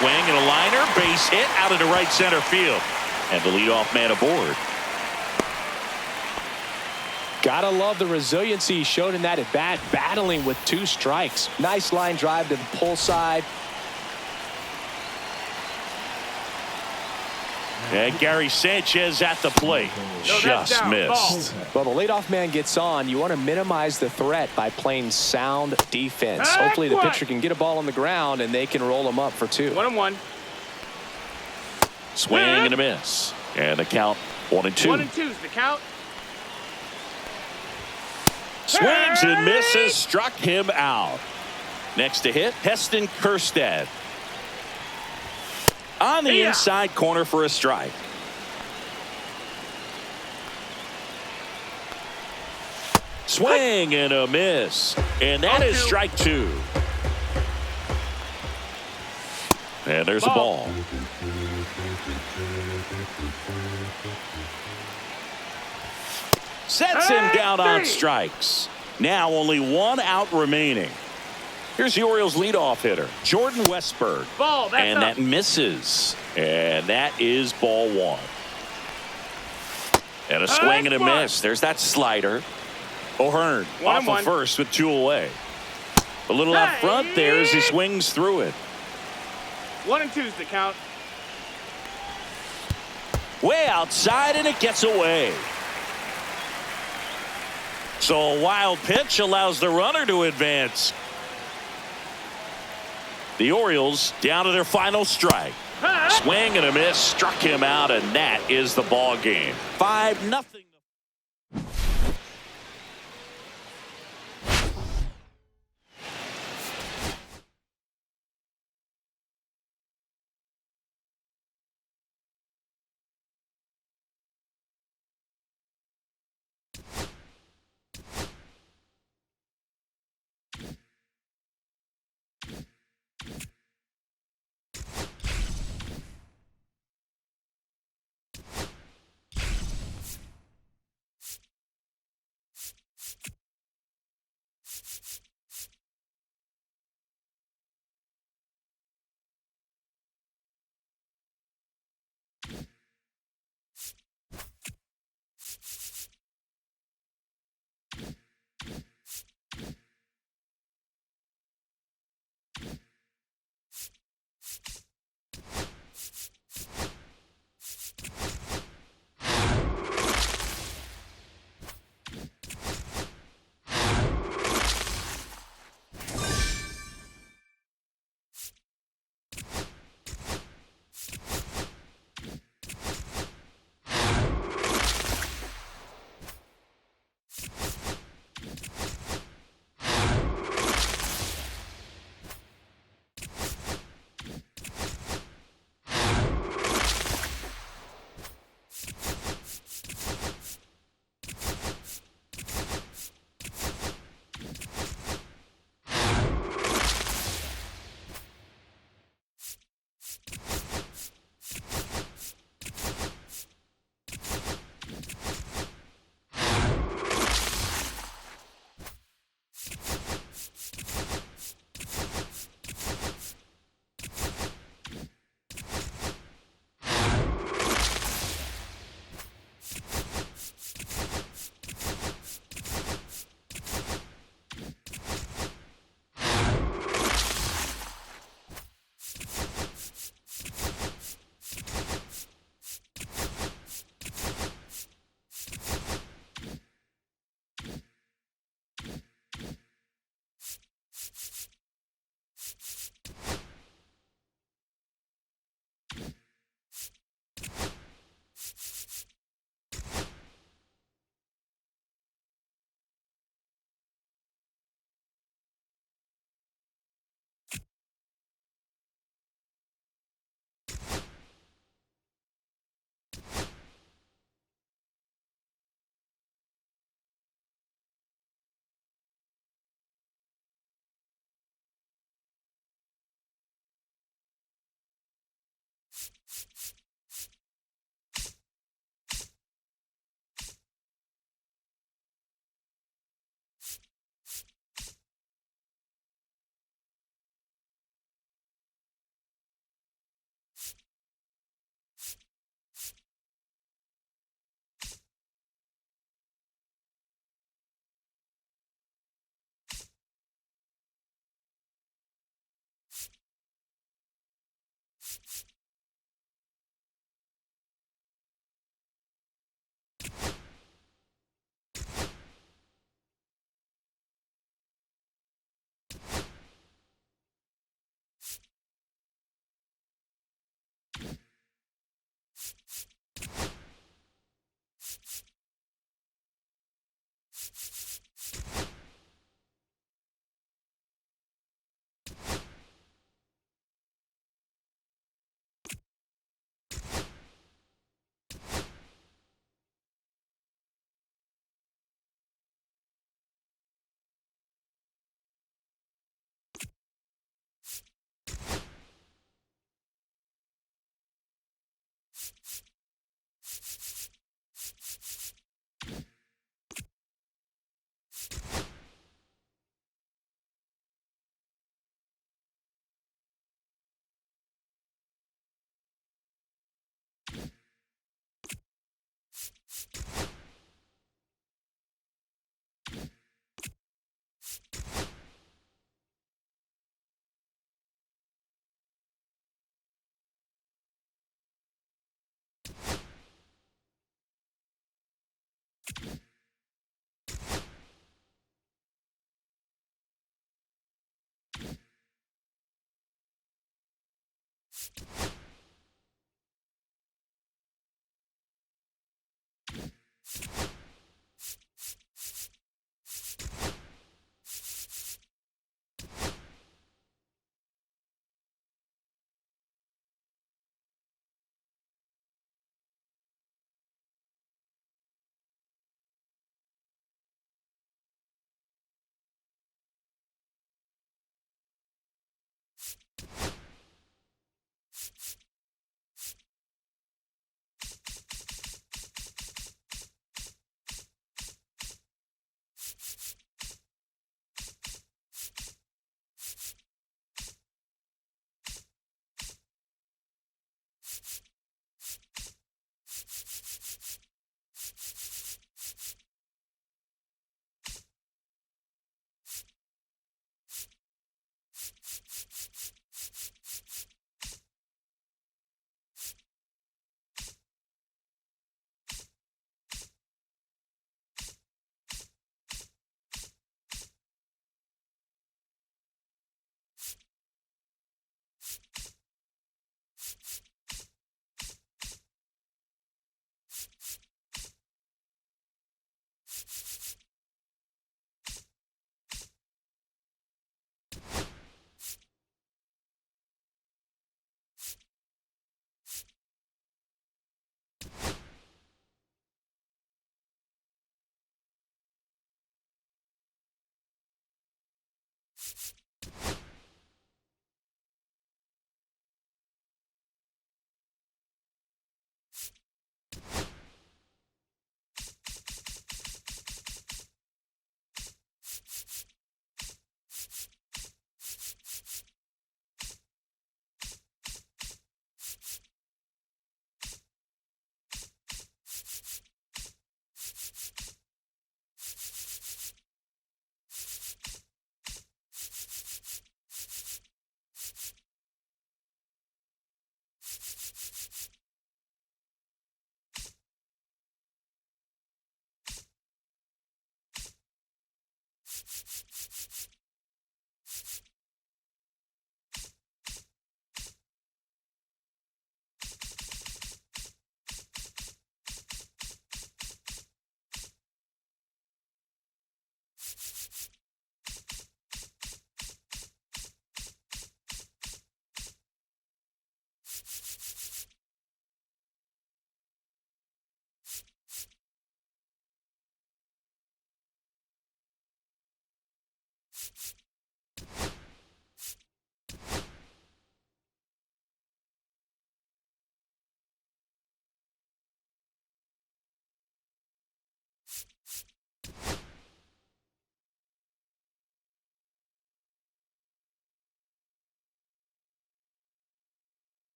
swing and a liner. Base hit out into right center field. And the leadoff man aboard. Gotta love the resiliency he showed in that at bat, battling with 2 strikes. Nice line drive to the pull side. And Gary Sanchez at the plate. No, that's Just down. missed. Well, the leadoff man gets on. You want to minimize the threat by playing sound defense. Heck, Hopefully the what? pitcher can get a ball on the ground and they can roll him up for 2. 1-1. Swing and a miss. And the count 1-2. 1-2's the count. Swings and misses. Struck him out. Next to hit, Heston Kjerstad. On the inside corner for a strike. Swing and a miss. And that is strike 2. And there's a ball. Sets him down on strikes. Now only 1 out remaining. Here's the Orioles leadoff hitter, Jordan Westburg. Ball, that's and up. that misses. And that is ball 1. And a swing and a miss. There's that slider. O'Hearn off of 1-1. first with 2 away. A little out front there as he swings through it. 1-2's the count. Way outside, and it gets away. So a wild pitch allows the runner to advance. The Orioles down to their final strike. Swing and a miss, struck him out, and that is the ball game. 5-0.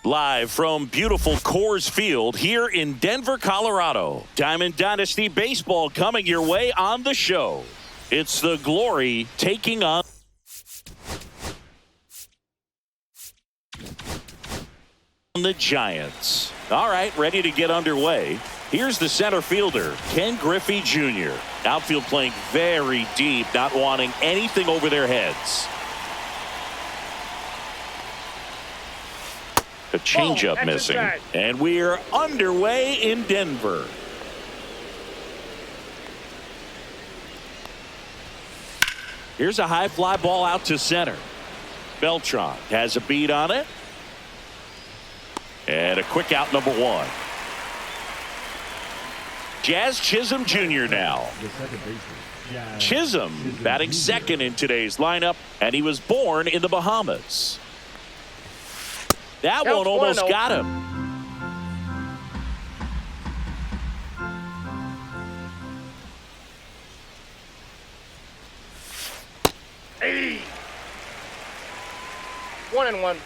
Live from beautiful Coors Field here in Denver, Colorado. Diamond Dynasty Baseball coming your way on the show. It's the Glory taking on the Giants. All right, ready to get underway. Here's the center fielder, Ken Griffey Jr. Outfield playing very deep, not wanting anything over their heads. A changeup missing, and we're underway in Denver. Here's a high fly ball out to center. Beltran has a beat on it. And a quick out, number one. Jazz Chisholm Jr. now. Chisholm batting second in today's lineup, and he was born in the Bahamas. That one almost got him. Hey. 1-1.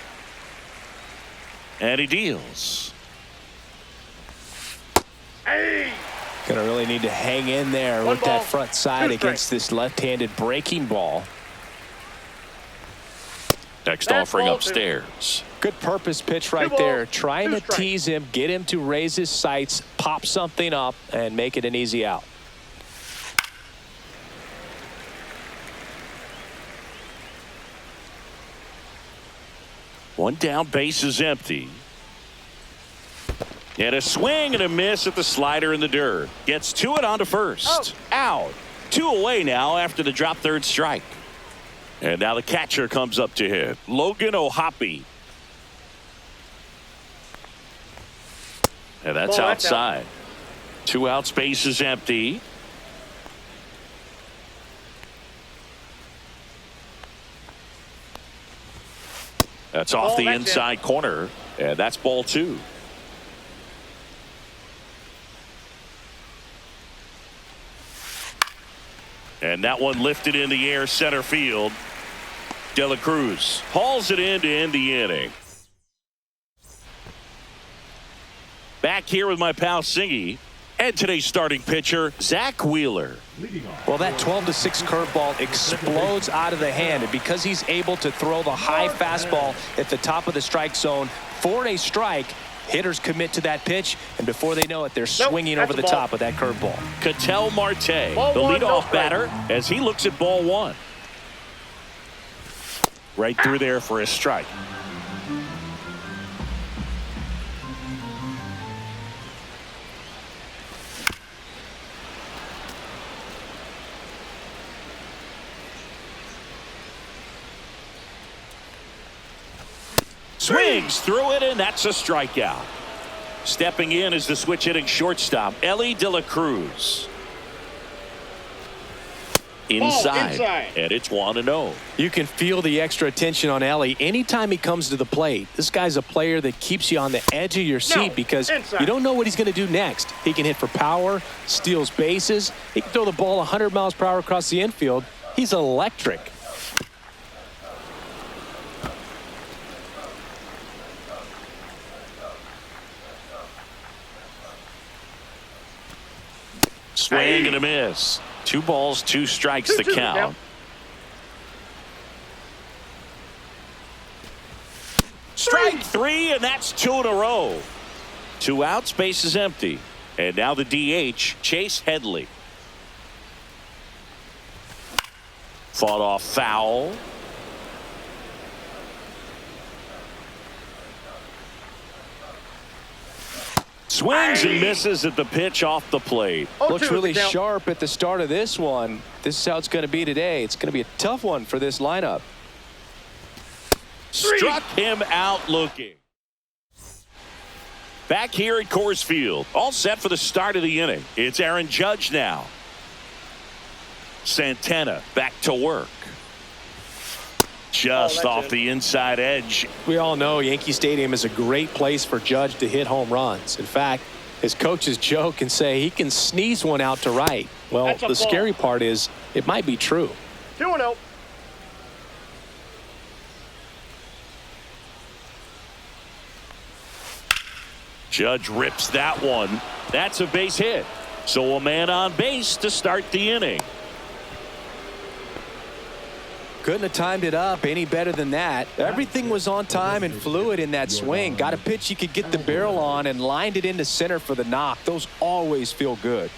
And he deals. Hey. Gonna really need to hang in there with that front side against this left-handed breaking ball. Next offering upstairs. Good purpose pitch right there. Trying to tease him, get him to raise his sights, pop something up, and make it an easy out. One down, base is empty. And a swing and a miss at the slider in the dirt. Gets to it on to first. Out. 2 away now after the drop third strike. And now the catcher comes up to hit. Logan O'Hoppe. And that's outside. 2 outs, base is empty. That's off the inside corner. And that's ball 2. And that one lifted in the air center field. De La Cruz hauls it in to end the inning. Back here with my pal Singy and today's starting pitcher, Zach Wheeler. Well, that 12-6 curveball explodes out of the hand, and because he's able to throw the high fastball at the top of the strike zone for a strike, hitters commit to that pitch, and before they know it, they're swinging over the top of that curveball. Ketel Marte, the leadoff batter, as he looks at ball 1. Right through there for a strike. Swings through it, and that's a strikeout. Stepping in is the switch hitting shortstop, Ellie De La Cruz. Inside. And it's 1-0. You can feel the extra attention on Ellie anytime he comes to the plate. This guy's a player that keeps you on the edge of your seat because you don't know what he's going to do next. He can hit for power, steals bases. He can throw the ball 100 miles per hour across the infield. He's electric. Swing and a miss. 2 balls, 2 strikes the count. Strike 3, and that's 2 in a row. 2 outs, base is empty. And now the DH, Chase Headley. Fought off foul. Swings and misses at the pitch off the plate. Looks really sharp at the start of this one. This is how it's going to be today. It's going to be a tough one for this lineup. Struck him out looking. Back here at Coors Field, all set for the start of the inning. It's Aaron Judge now. Santana back to work. Just off the inside edge. We all know Yankee Stadium is a great place for Judge to hit home runs. In fact, his coaches joke and say he can sneeze one out to right. Well, the scary part is it might be true. 2-0. Judge rips that one. That's a base hit. So a man on base to start the inning. Couldn't have timed it up any better than that. Everything was on time and fluid in that swing. Got a pitch he could get the barrel on and lined it into center for the knock. Those always feel good.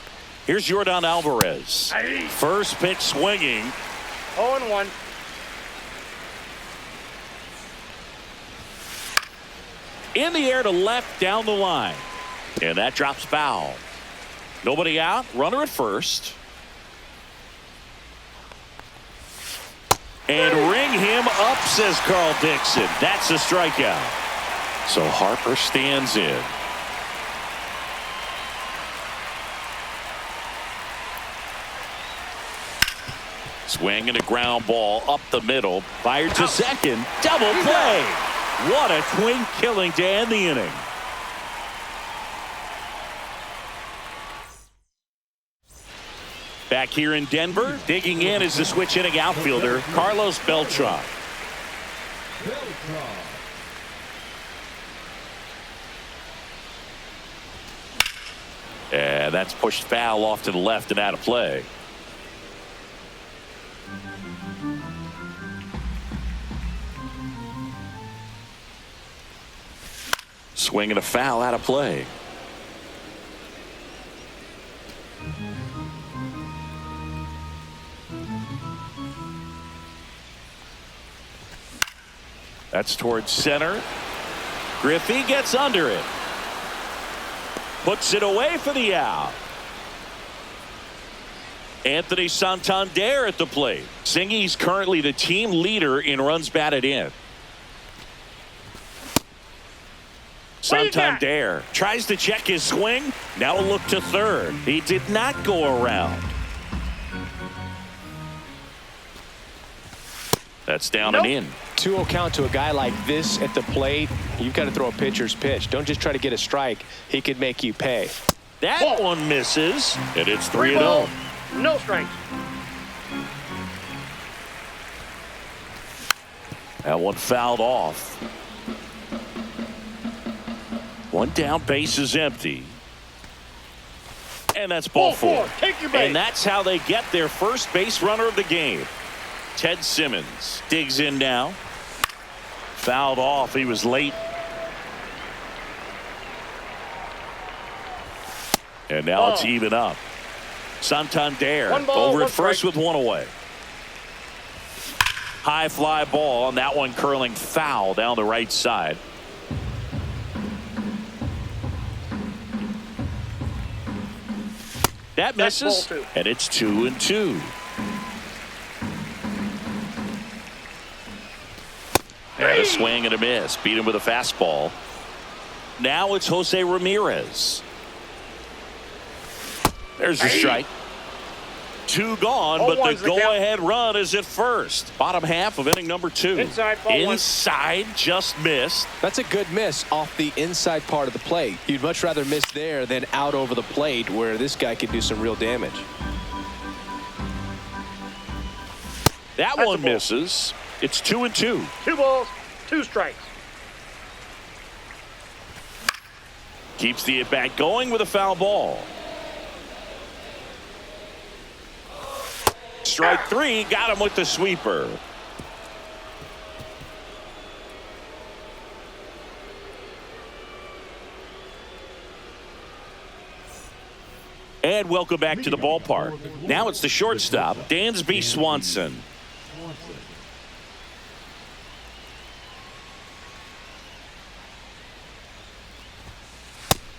Here's Yordan Alvarez. First pitch swinging. 0-1. In the air to left down the line. And that drops foul. Nobody out. Runner at first. And ring him up, says Carl Dixon. That's a strikeout. So Harper stands in. Swing and a ground ball up the middle. Fired to second. Double play. What a twin killing to end the inning. Back here in Denver, digging in is the switch hitting outfielder, Carlos Beltran. And that's pushed foul off to the left and out of play. Swing and a foul out of play. That's towards center. Griffey gets under it. Puts it away for the out. Anthony Santander at the plate. Singy's currently the team leader in runs batted in. Santander tries to check his swing. Now a look to third. He did not go around. That's down and in. 2-0 count to a guy like this at the plate. You've got to throw a pitcher's pitch. Don't just try to get a strike. He could make you pay. That one misses, and it's 3-0. 3-0. No strikes. That one fouled off. One down, base is empty. And that's ball four. Take your base. And that's how they get their first base runner of the game. Ted Simmons digs in now. Fouled off. He was late. And now it's even up. Santander over at first with one away. High fly ball, and that one curling foul down the right side. That misses, and it's 2-2. And a swing and a miss. Beat him with a fastball. Now it's Jose Ramirez. There's a strike. 2 gone, but the go-ahead run is at first. Bottom half of inning number 2. Inside, just missed. That's a good miss off the inside part of the plate. You'd much rather miss there than out over the plate where this guy could do some real damage. That one misses. It's 2-2. 2 balls, 2 strikes. Keeps the at-bat going with a foul ball. Strike 3, got him with the sweeper. And welcome back to the ballpark. Now it's the shortstop, Dansby Swanson.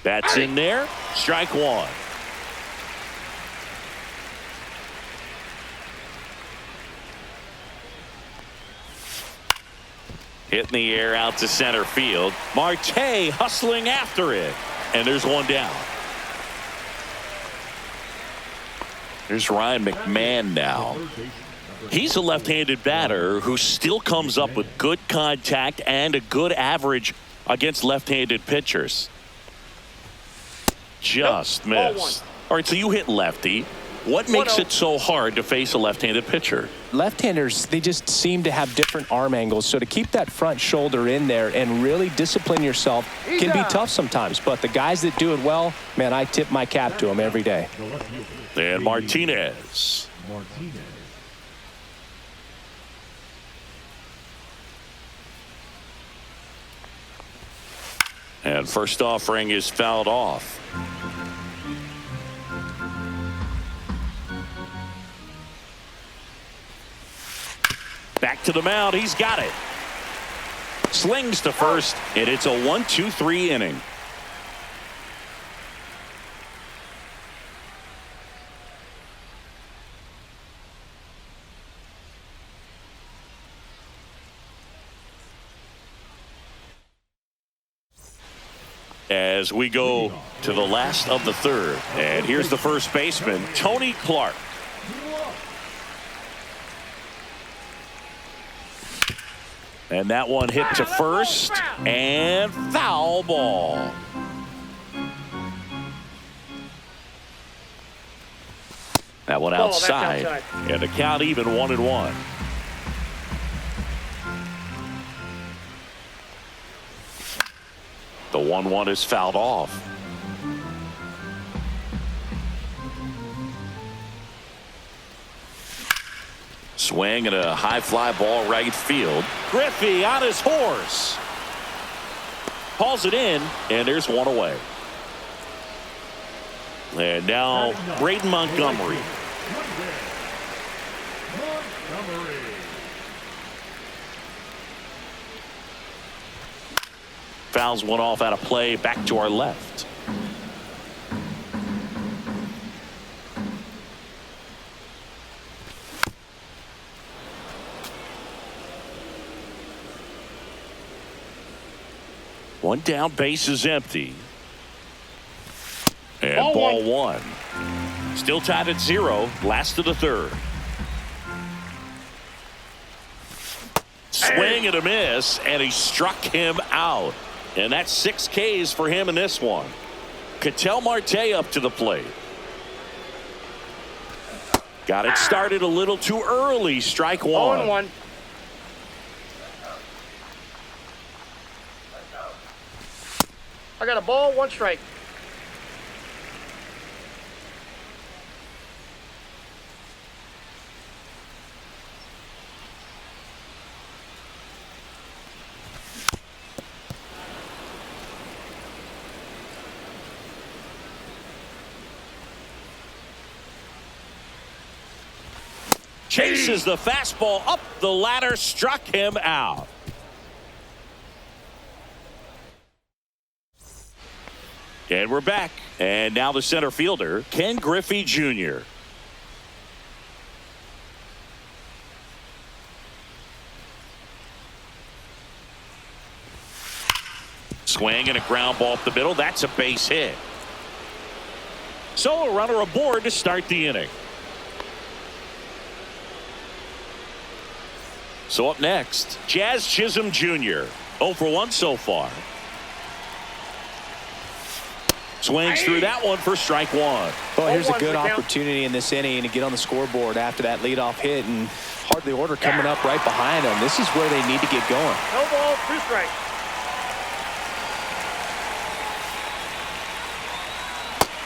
That's in there. Strike 1. Hit in the air out to center field. Marte hustling after it. And there's one down. Here's Ryan McMahon now. He's a left-handed batter who still comes up with good contact and a good average against left-handed pitchers. Just missed. All right, so you hit lefty. What makes it so hard to face a left-handed pitcher? Left-handers, they just seem to have different arm angles. So to keep that front shoulder in there and really discipline yourself can be tough sometimes. But the guys that do it well, man, I tip my cap to them every day. And Martinez. And first offering is fouled off. Back to the mound. He's got it. Slings to first, and it's a 1-2-3 inning. As we go to the last of the third, and here's the first baseman, Tony Clark. And that one hit to first, and foul ball. That one outside, and the count even 1-1. The 1-1 is fouled off. Swing and a high fly ball right field. Griffey on his horse. Calls it in, and there's one away. And now Braden Montgomery. Fouls one off out of play, back to our left. One down, base is empty. And ball one. Still tied at 0, last of the third. Swing and a miss, and he struck him out. And that's 6 Ks for him in this one. Ketel Marte up to the plate. Got it started a little too early. Strike one. 0-1. I got a ball, 1 strike. Chases the fastball up the ladder, struck him out. And we're back. And now the center fielder, Ken Griffey Jr. Swing and a ground ball up the middle. That's a base hit. So a runner aboard to start the inning. So up next, Jazz Chisholm Jr. 0 for 1 so far. Swings through that one for strike one. Well, here's a good opportunity in this inning to get on the scoreboard after that leadoff hit, and hardly order coming up right behind them. This is where they need to get going. No ball, 2 strikes.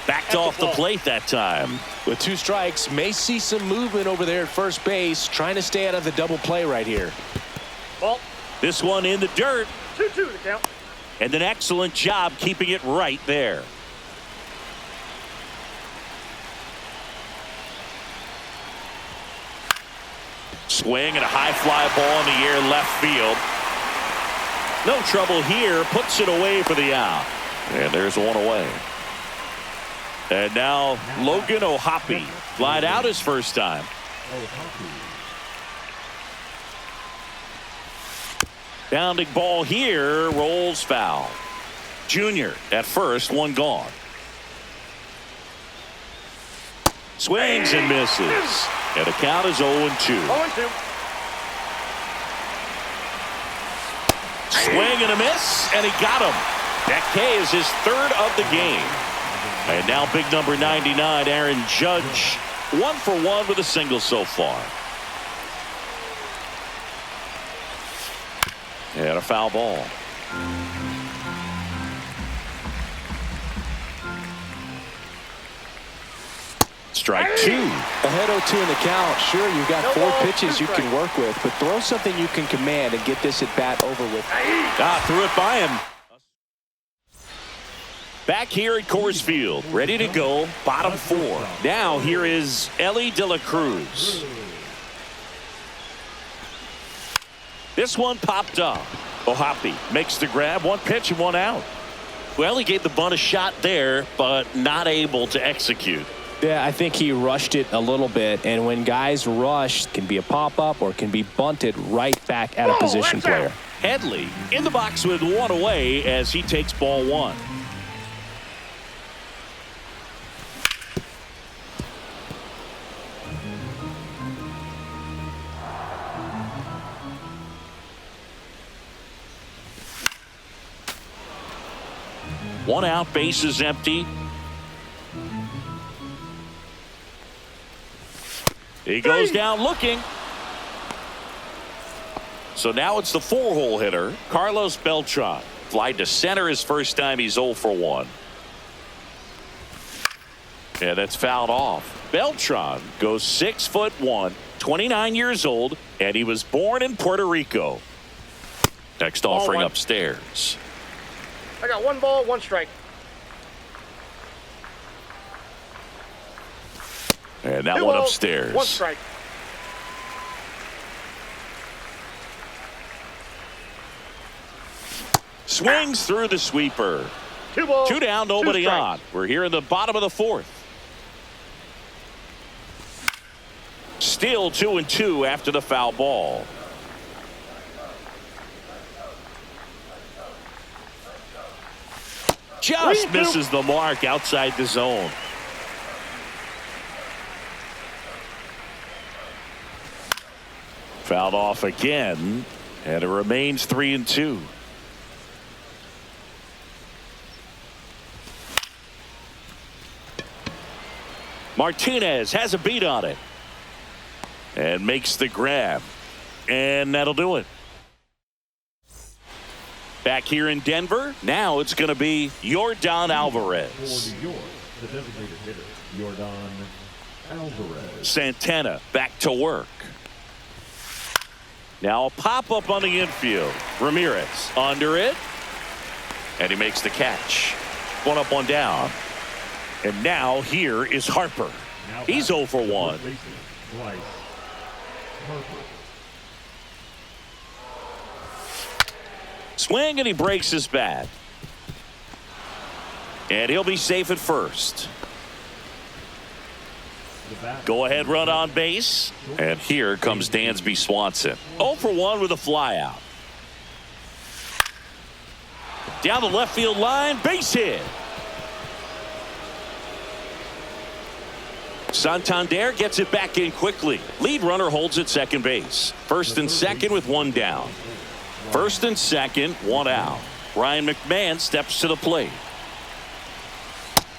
Backed off the plate that time. With 2 strikes, may see some movement over there at first base, trying to stay out of the double play right here. Ball. This one in the dirt. 2-2 to count. And an excellent job keeping it right there. Swing and a high fly ball in the air left field. No trouble here. Puts it away for the out. And there's one away. And now Logan O'Hoppe flied out his first time. Bounding ball here, rolls foul. Junior at first, one gone. Swings and misses. And the count is 0-2. 0-2. Swing and a miss, and he got him. That K is his 3rd of the game. And now big number 99, Aaron Judge, 1 for 1 with a single so far. And a foul ball. Strike 2. Ahead 0-2 in the count. Sure, you've got 4 pitches you can work with, but throw something you can command and get this at bat over with. Threw it by him. Back here at Coors Field, ready to go, bottom 4. Now here is Ellie De La Cruz. This one popped up. Ohapi makes the grab, 1 pitch and 1 out. Well, he gave the bunt a shot there, but not able to execute. Yeah, I think he rushed it a little bit, and when guys rush, it can be a pop-up or it can be bunted right back at a position player. Headley in the box with 1 away as he takes ball 1. One out, base is empty. He goes down looking. So now it's the 4-hole hitter, Carlos Beltran. Fly to center his first time. He's 0 for 1. Yeah, that's fouled off. Beltran goes 6'1", 29 years old, and he was born in Puerto Rico. Next offering upstairs. I got 1 ball, 1 strike. And that 2 one balls, upstairs. 1 strike. Swings through the sweeper. 2 balls. 2 down, nobody 2 strikes. on. We're here in the bottom of the 4th. Still 2-2 after the foul ball. Just misses the mark outside the zone. Fouled off again, and it remains 3-2. Martinez has a beat on it and makes the grab, and that'll do it. Back here in Denver, now it's going to be Yordan Alvarez. For New York, the designated hitter, Yordan Alvarez. Santana back to work. Now a pop-up on the infield. Ramirez under it, and he makes the catch. 1 up, 1 down. And now here is Harper. He's 0 for 1. Bryce Harper. Swing, and he breaks his bat. And he'll be safe at first. Go ahead run on base. And here comes Dansby Swanson. 0 for 1 with a flyout. Down the left field line, base hit. Santander gets it back in quickly. Lead runner holds at second base. First and second with 1 down. First and second, 1 out. Ryan McMahon steps to the plate.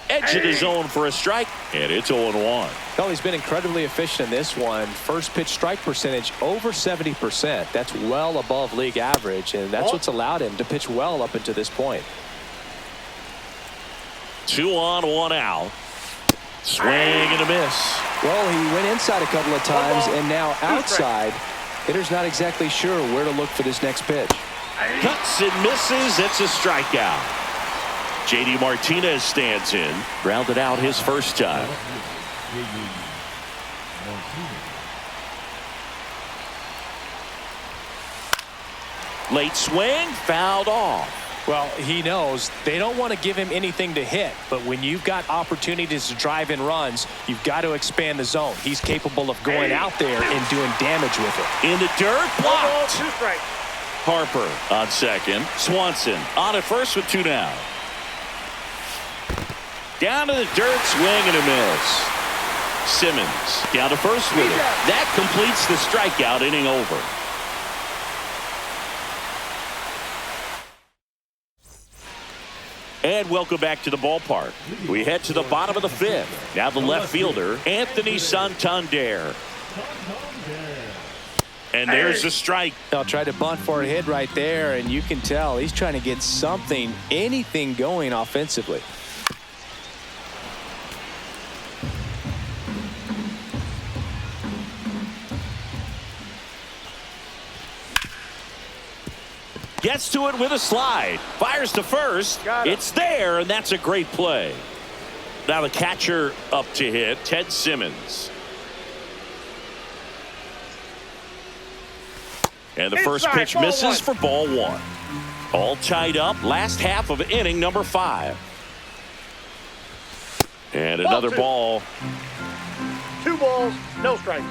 Edge of the zone for a strike, and it's 0-1. Well, he's been incredibly efficient in this one. First pitch strike percentage over 70%. That's well above league average, and that's what's allowed him to pitch well up until this point. 2 on, 1 out. Swing and a miss. Well, he went inside a couple of times, and now outside. Hitter's not exactly sure where to look for this next pitch. Cuts and misses. It's a strikeout. J.D. Martinez stands in. Grounded out his first time. Late swing, fouled off. Well, he knows they don't want to give him anything to hit, but when you've got opportunities to drive in runs, you've got to expand the zone. He's capable of going out there and doing damage with it. In the dirt, 1 ball, blocked. 2 strikes. Harper on second. Swanson on at first with 2 down. Down to the dirt, swing and a miss. Simmons down to first with it. That completes the strikeout, inning over. And welcome back to the ballpark. We head to the bottom of the fifth. Now the left fielder, Anthony Santander. And there's the strike. They'll try to bunt for a hit right there, and you can tell he's trying to get something, anything going offensively. Gets to it with a slide. Fires to first. It's there, and that's a great play. Now the catcher up to hit, Ted Simmons. And the first pitch misses for ball one. All tied up. Last half of inning number 5. And another ball. 2 balls, no strikes.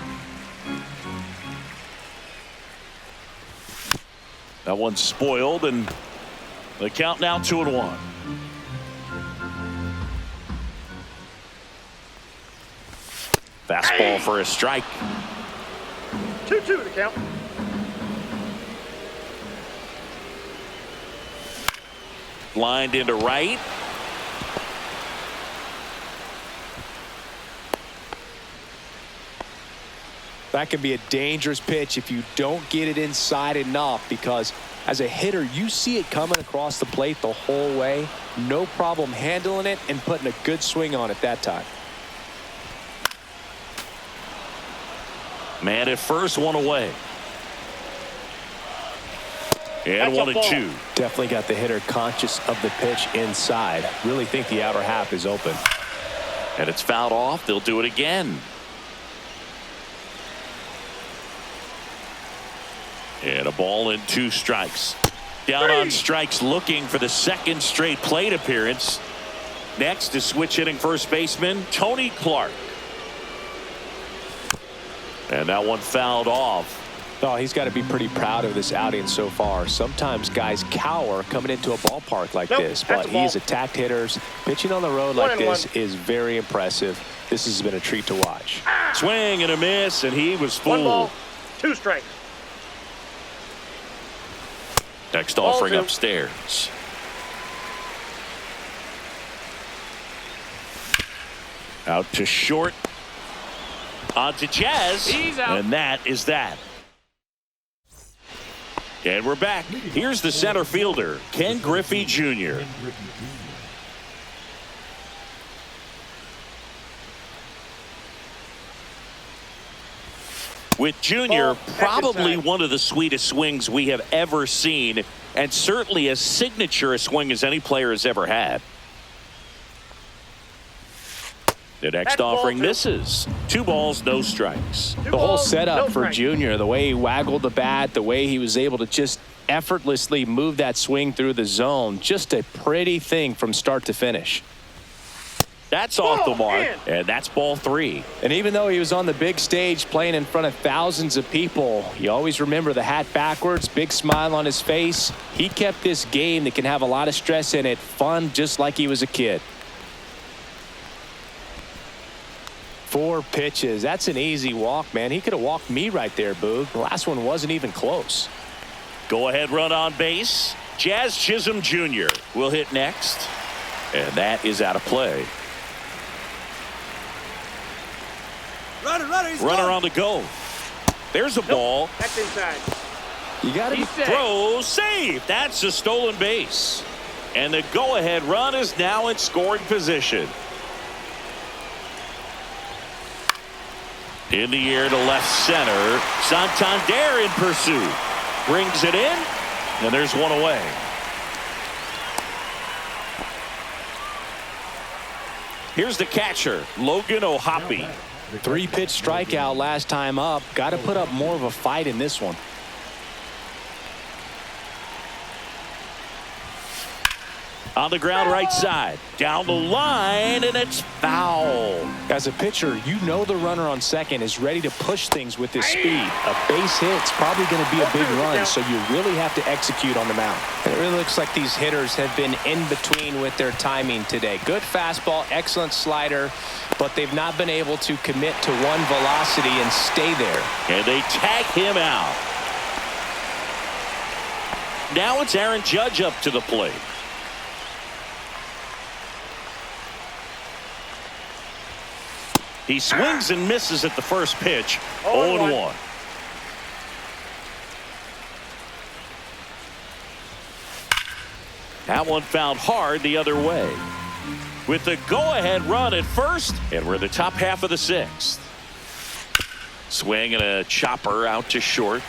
That one's spoiled, and the count now 2-1. Fastball for a strike. 2-2 the count. Lined into right. That could be a dangerous pitch if you don't get it inside enough, because as a hitter, you see it coming across the plate the whole way. No problem handling it and putting a good swing on it that time. Man at first, one away. And 1-2. Definitely got the hitter conscious of the pitch inside. Really think the outer half is open. And it's fouled off. They'll do it again. And a ball and 2 strikes. Down on strikes, looking for the second straight plate appearance. Next is switch hitting first baseman Tony Clark. And that one fouled off. Oh, he's got to be pretty proud of this outing so far. Sometimes guys cower coming into a ballpark like this, but he's attacked hitters. Pitching on the road like this is very impressive. This has been a treat to watch. Swing and a miss, and he was fooled. 1 ball, 2 strikes. Next offering upstairs. Out to short. On to Jazz. He's out. And that is that. And we're back. Here's the center fielder, Ken Griffey Jr. With Jr. probably one of the sweetest swings we have ever seen, and certainly as signature a swing as any player has ever had. The next offering misses. 2 balls, no strikes. The whole setup for Junior, the way he waggled the bat, the way he was able to just effortlessly move that swing through the zone, just a pretty thing from start to finish. That's off the mark, and that's ball 3. And even though he was on the big stage playing in front of thousands of people, you always remember the hat backwards, big smile on his face. He kept this game that can have a lot of stress in it fun, just like he was a kid. 4 pitches. That's an easy walk, man. He could have walked me right there, Boog. The last one wasn't even close. Go ahead run on base. Jazz Chisholm Jr. will hit next. And that is out of play. Runner on the go. There's a ball. That's inside. You got to throw safe. That's a stolen base. And the go-ahead run is now in scoring position. In the air to left center. Santander in pursuit. Brings it in. And there's one away. Here's the catcher, Logan O'Hoppe. 3-pitch strikeout last time up. Got to put up more of a fight in this one. On the ground right side. Down the line, and it's foul. As a pitcher, you know the runner on second is ready to push things with his speed. A base hit's probably going to be a big run, so you really have to execute on the mound. And it really looks like these hitters have been in between with their timing today. Good fastball, excellent slider, but they've not been able to commit to one velocity and stay there. And they tag him out. Now it's Aaron Judge up to the plate. He swings and misses at the first pitch. 0-1. That one fouled hard the other way. With the go-ahead run at first, and we're in the top half of the sixth. Swing and a chopper out to short.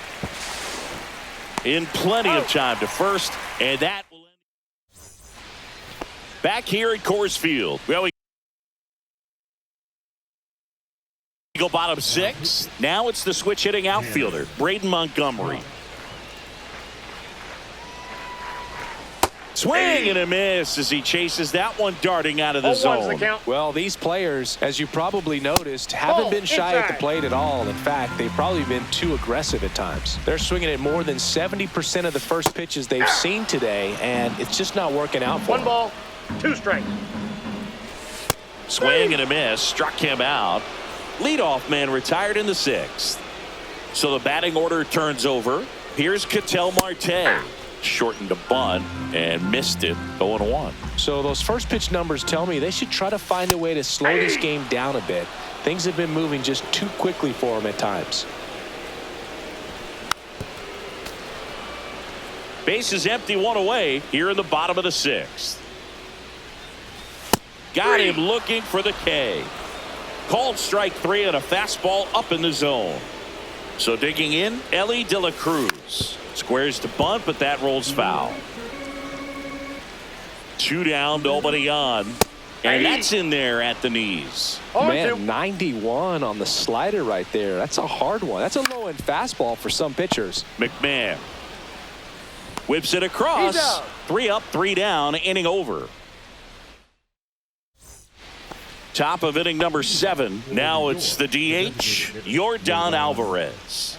In plenty of time to first, and that will end. Back here at Coors Field. Well, we go bottom six. Now it's the switch hitting outfielder, Braden Montgomery. Swing and a miss as he chases that one darting out of the zone. Well, these players, as you probably noticed, haven't been shy at the plate at all. In fact, they've probably been too aggressive at times. They're swinging at more than 70% of the first pitches they've seen today, and it's just not working out for them. 1 ball, 2 strikes. Swing and a miss, struck him out. Leadoff man retired in the sixth. So the batting order turns over. Here's Ketel Marte. Shortened a bunt and missed it. 0-1. So those first pitch numbers tell me they should try to find a way to slow this game down a bit. Things have been moving just too quickly for them at times. Base is empty, 1 away here in the bottom of the sixth. Got him looking for the K. Called strike 3 and a fastball up in the zone. So digging in, Ellie De La Cruz. Squares to bunt, but that rolls foul. 2 down, nobody on. And that's in there at the knees. Man, 91 on the slider right there. That's a hard one. That's a low-end fastball for some pitchers. McMahon whips it across. 3 up, 3 down, inning over. Top of inning number 7. Now it's the DH, Yordan Alvarez.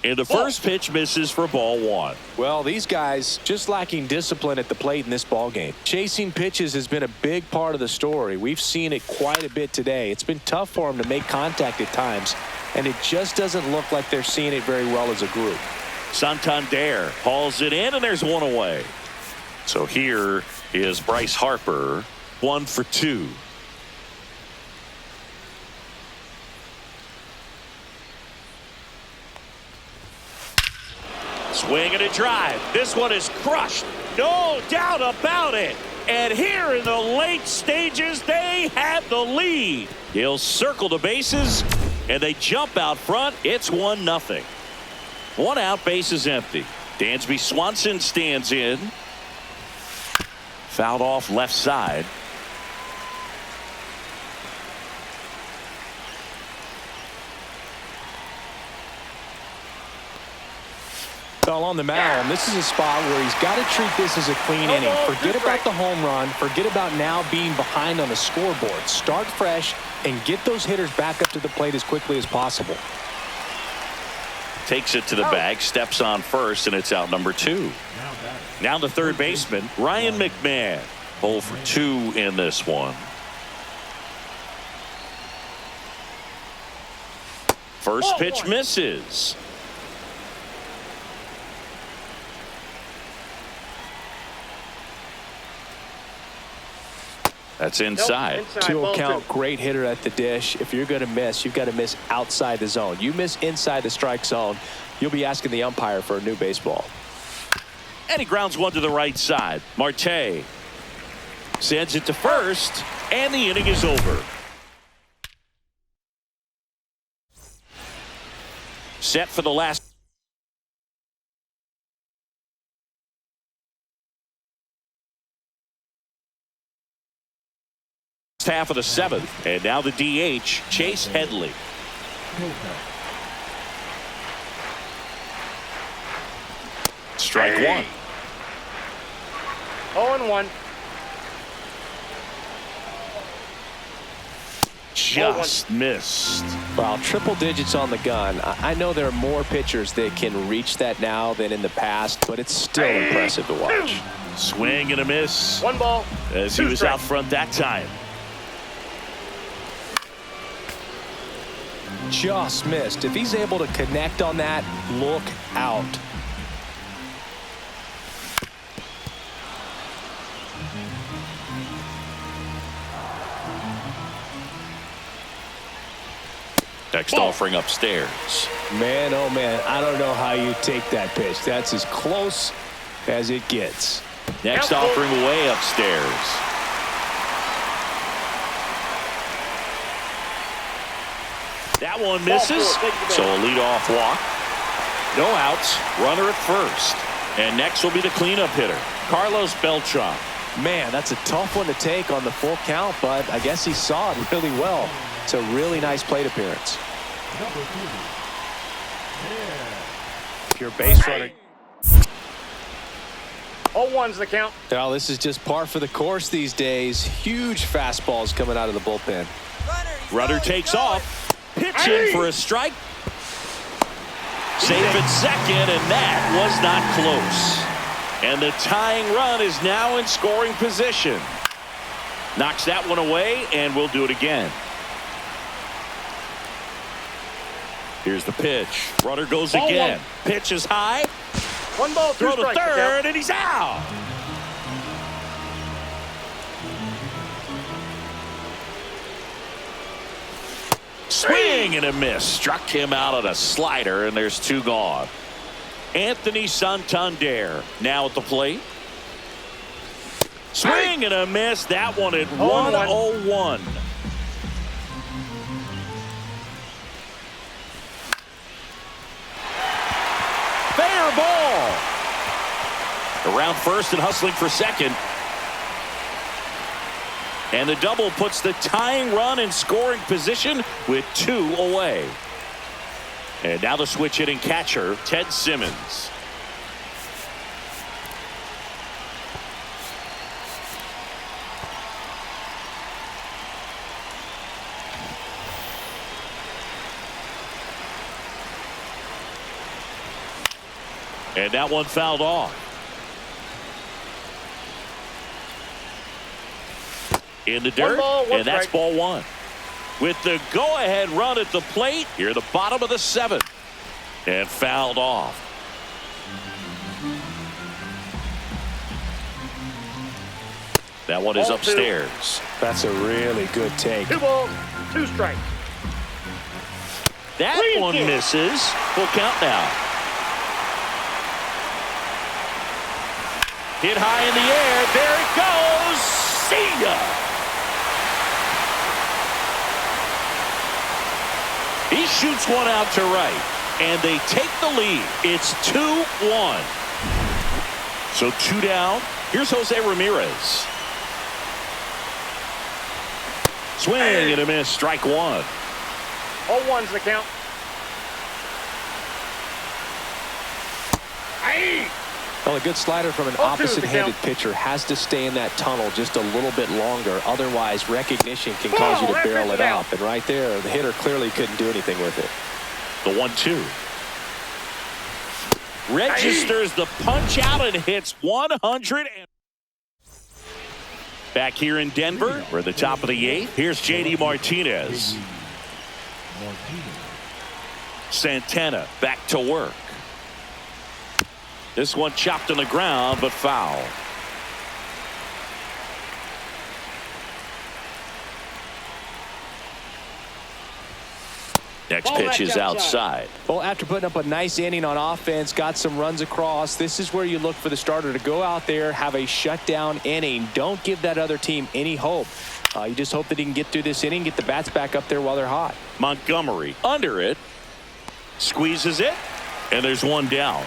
And the first pitch misses for ball 1. Well, these guys just lacking discipline at the plate in this ball game. Chasing pitches has been a big part of the story. We've seen it quite a bit today. It's been tough for them to make contact at times, and it just doesn't look like they're seeing it very well as a group. Santander hauls it in, and there's 1 away. So here is Bryce Harper, 1 for 2. Swing and a drive. This one is crushed. No doubt about it. And here in the late stages, they have the lead. He'll circle the bases, and they jump out front. It's 1-0. 1 out, base is empty. Dansby Swanson stands in. Fouled off left side. Fell on the mound. This is a spot where he's got to treat this as a clean inning. Forget about the home run. Forget about now being behind on the scoreboard. Start fresh and get those hitters back up to the plate as quickly as possible. Takes it to the bag, steps on first, and it's out number 2. Now the third baseman, Ryan McMahon. 0 for 2 in this one. First pitch misses. That's inside. 2 count, great hitter at the dish. If you're going to miss, you've got to miss outside the zone. You miss inside the strike zone, you'll be asking the umpire for a new baseball. And he grounds one to the right side. Marte sends it to first, and the inning is over. Set for the last half of the 7th, and now the DH, Chase Headley. Strike 1. 0-1. Just missed. Well, triple digits on the gun. I know there are more pitchers that can reach that now than in the past, but it's still impressive to watch. Swing and a miss. 1 ball. As he was out front that time. Just missed. If he's able to connect on that, look out. Next offering upstairs. Man, oh man, I don't know how you take that pitch. That's as close as it gets. Next offering way upstairs. That one misses, so a leadoff walk. No outs, runner at first. And next will be the cleanup hitter, Carlos Beltran. Man, that's a tough one to take on the full count, but I guess he saw it really well. It's a really nice plate appearance. Pure base runner. 0-1's the count. Well, this is just par for the course these days. Huge fastballs coming out of the bullpen. Runner takes off. Pitching for a strike. Safe at second, and that was not close. And the tying run is now in scoring position. Knocks that one away, and we'll do it again. Here's the pitch. Runner goes Ball again. one. Pitch is high. 1 ball, 2 Throw to strikes. third, and he's out. Swing and a miss. Struck him out on a slider, and there's 2 gone. Anthony Santander now at the plate. Swing and a miss. That one at 1-0-1. Fair ball. Around first and hustling for second. And the double puts the tying run in scoring position with 2 away. And now the switch hitting catcher, Ted Simmons. And that one fouled off. In the dirt, and that's ball 1. With the go-ahead run at the plate, here at the bottom of the 7th. And fouled off. That one is upstairs. That's a really good take. 2 balls, 2 strikes. That one misses. Full count now. Hit high in the air. There it goes. See ya. He shoots one out to right, and they take the lead. It's 2-1. So 2 down. Here's Jose Ramirez. Swing and a miss. Strike 1. 0-1's the count. Well, a good slider from an opposite-handed pitcher has to stay in that tunnel just a little bit longer. Otherwise, recognition can cause you to barrel it up. And right there, the hitter clearly couldn't do anything with it. The 1-2. Registers the punch out and hits 100. Back here in Denver, we're at the top of the 8th. Here's J.D. Martinez. Santana back to work. This one chopped on the ground, but foul. Next pitch is outside. Well, after putting up a nice inning on offense, got some runs across, this is where you look for the starter to go out there, have a shutdown inning. Don't give that other team any hope. You just hope that he can get through this inning, get the bats back up there while they're hot. Montgomery under it. Squeezes it. And there's 1 down.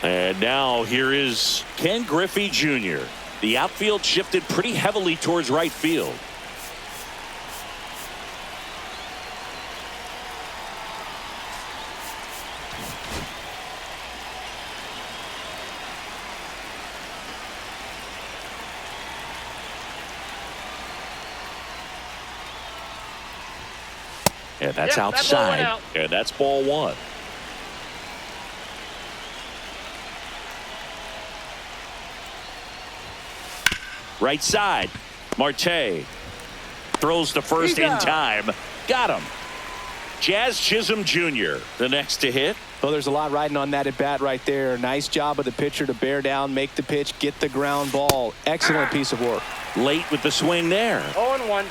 And now here is Ken Griffey Jr. The outfield shifted pretty heavily towards right field. And that's outside. And that's ball 1. Right side. Marte throws to first in time. Got him. Jazz Chisholm Jr., the next to hit. Well, there's a lot riding on that at bat right there. Nice job of the pitcher to bear down, make the pitch, get the ground ball. Excellent piece of work. Late with the swing there. 0-1.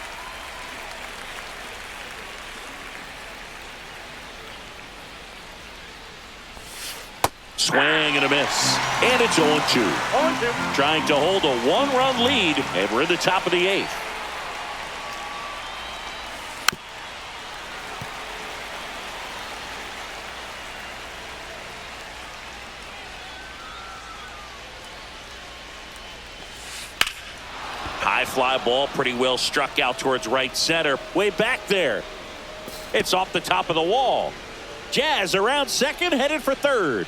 Swing and a miss. And it's 0-2. 0-2. Trying to hold a one-run lead, and we're in the top of the 8th. High fly ball, pretty well struck out towards right center. Way back there. It's off the top of the wall. Jazz around second, headed for third.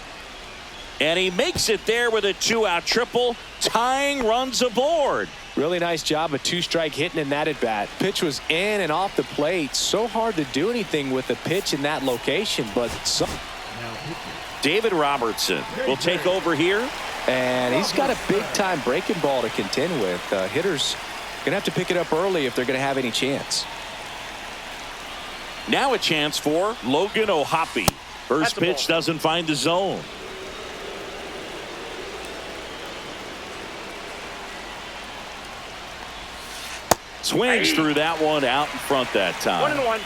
And he makes it there with a 2-out triple, tying runs aboard. Really nice job of 2-strike hitting in that at bat. Pitch was in and off the plate. So hard to do anything with the pitch in that location, but David Robertson will take over here. And he's got a big-time breaking ball to contend with. Hitters going to have to pick it up early if they're going to have any chance. Now a chance for Logan O'Hoppe. First pitch doesn't find the zone. Swings through that one out in front that time. 1-1.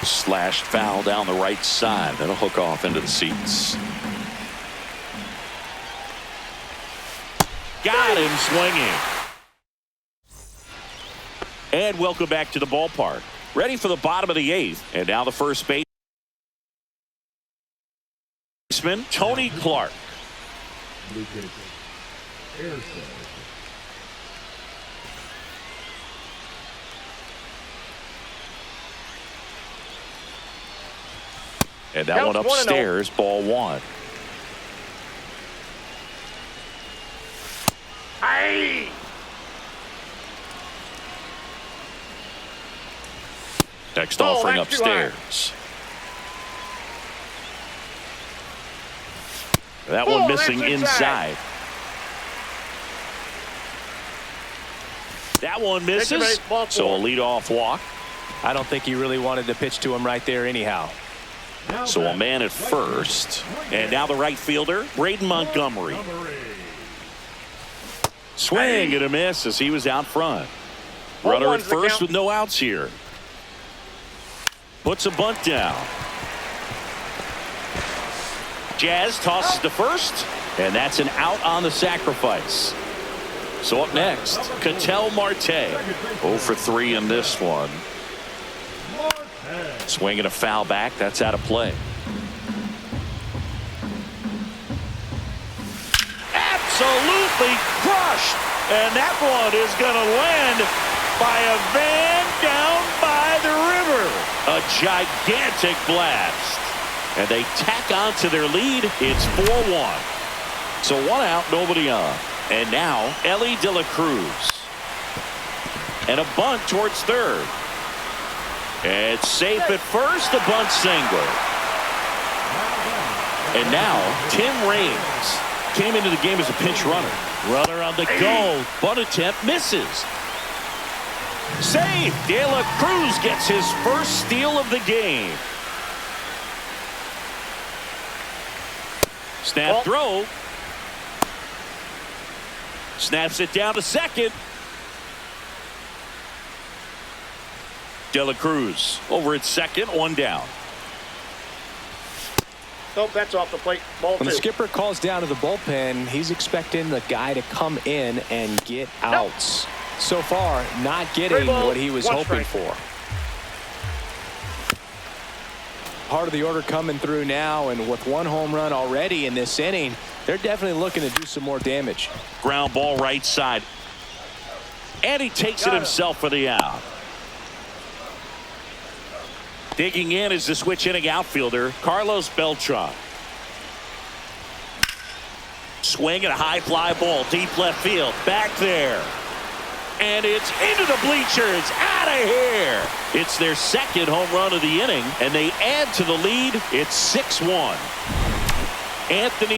Slashed foul down the right side. That'll hook off into the seats. Got him swinging. And welcome back to the ballpark. Ready for the bottom of the 8th. And now the first baseman, Tony Clark. Lucas Airson. And that one upstairs, ball 1. Aye. Next offering upstairs. That one missing inside. That one misses. So a leadoff walk. I don't think he really wanted to pitch to him right there anyhow. So a man at first. And now the right fielder, Braden Montgomery. Swing and a miss as he was out front. Runner at first with no outs here. Puts a bunt down. Jazz tosses to first, and that's an out on the sacrifice. So up next, Ketel Marte. 0 for 3 in this one. Swinging a foul back. That's out of play. Absolutely crushed. And that one is going to land by a van down by the river. A gigantic blast. And they tack on to their lead. It's 4-1. So 1 out, nobody on. And now Ellie De La Cruz. And a bunt towards third. It's safe at first, a bunt single. And now Tim Raines came into the game as a pinch runner. Runner on the go. Bunt attempt misses. Save. De La Cruz gets his first steal of the game. Snap throw. Snaps it down to second. De La Cruz over at second, 1 down. Nope, that's off the plate. Ball 2. When the skipper calls down to the bullpen, he's expecting the guy to come in and get outs. So far, not getting what he was hoping for. Part of the order coming through now, and with 1 home run already in this inning, they're definitely looking to do some more damage. Ground ball right side. And he takes it himself for the out. Digging in is the switch inning outfielder, Carlos Beltran. Swing and a high fly ball, deep left field, back there. And it's into the bleachers, out of here. It's their second home run of the inning, and they add to the lead. It's 6-1. Anthony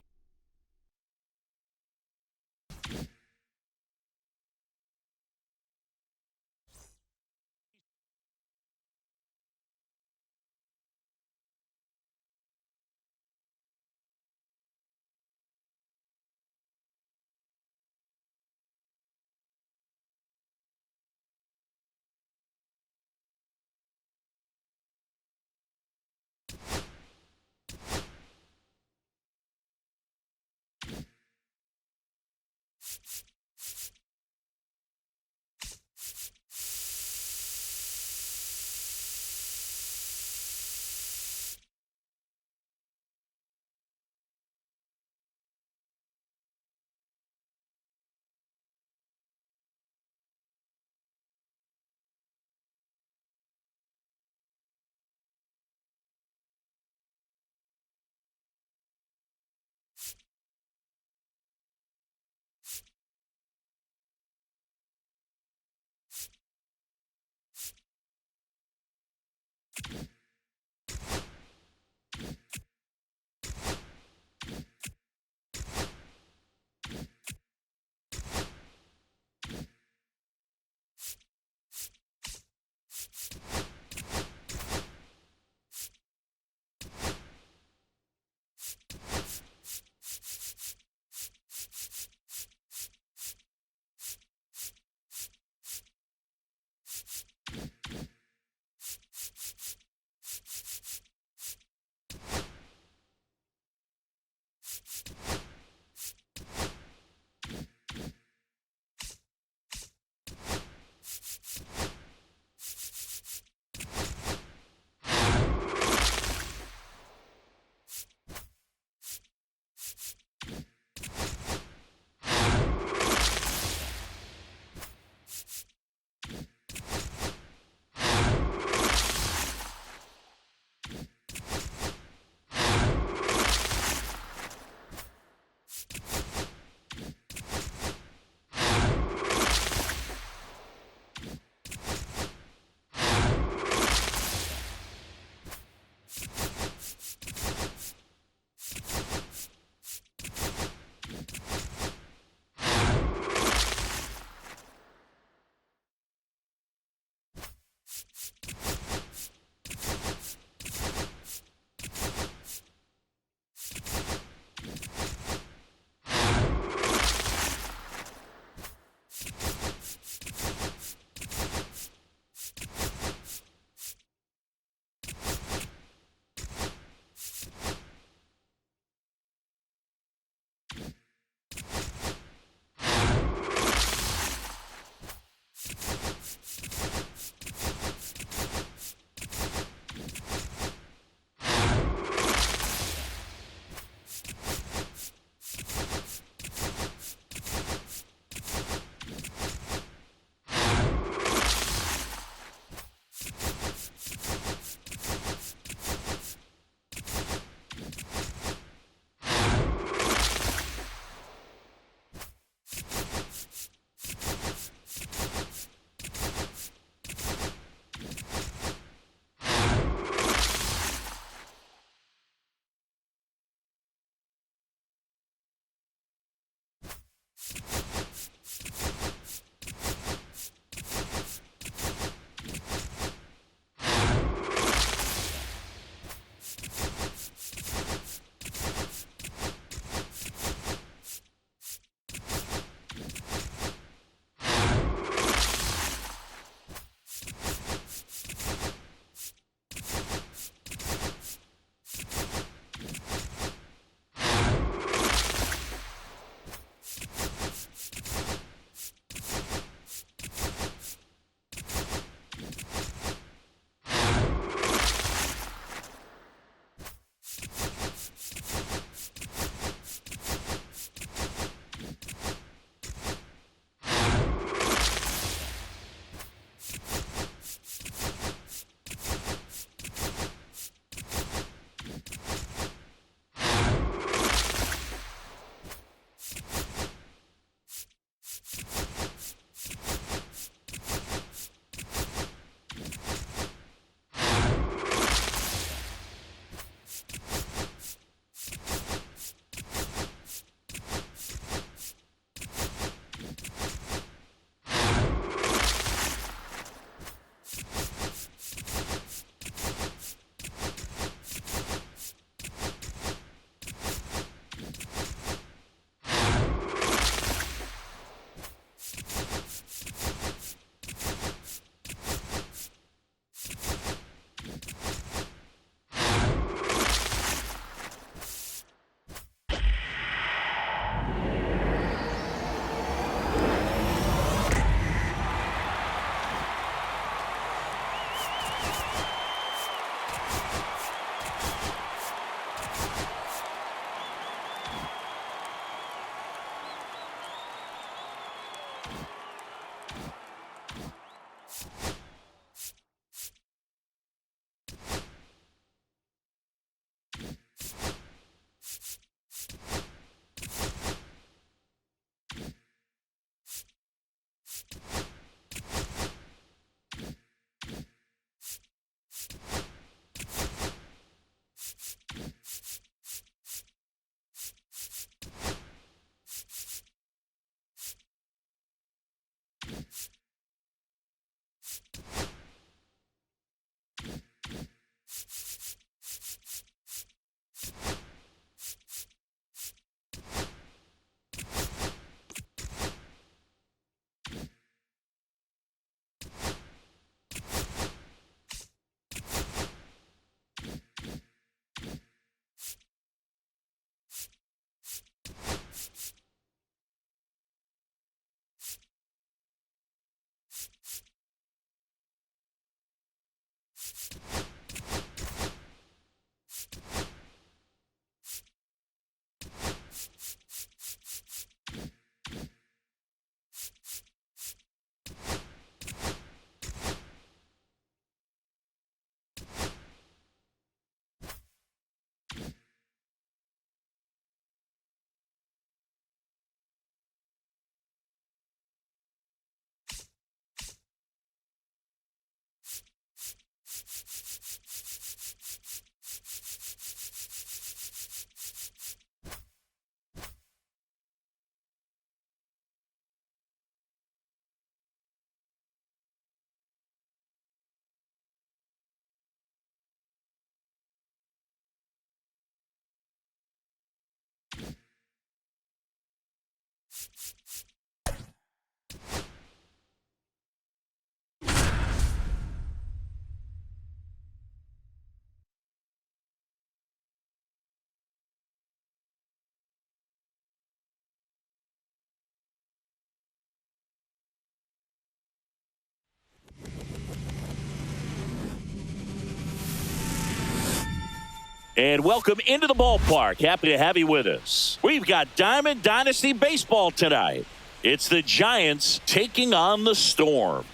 And welcome into the ballpark. Happy to have you with us. We've got Diamond Dynasty Baseball tonight. It's the Giants taking on the Storm.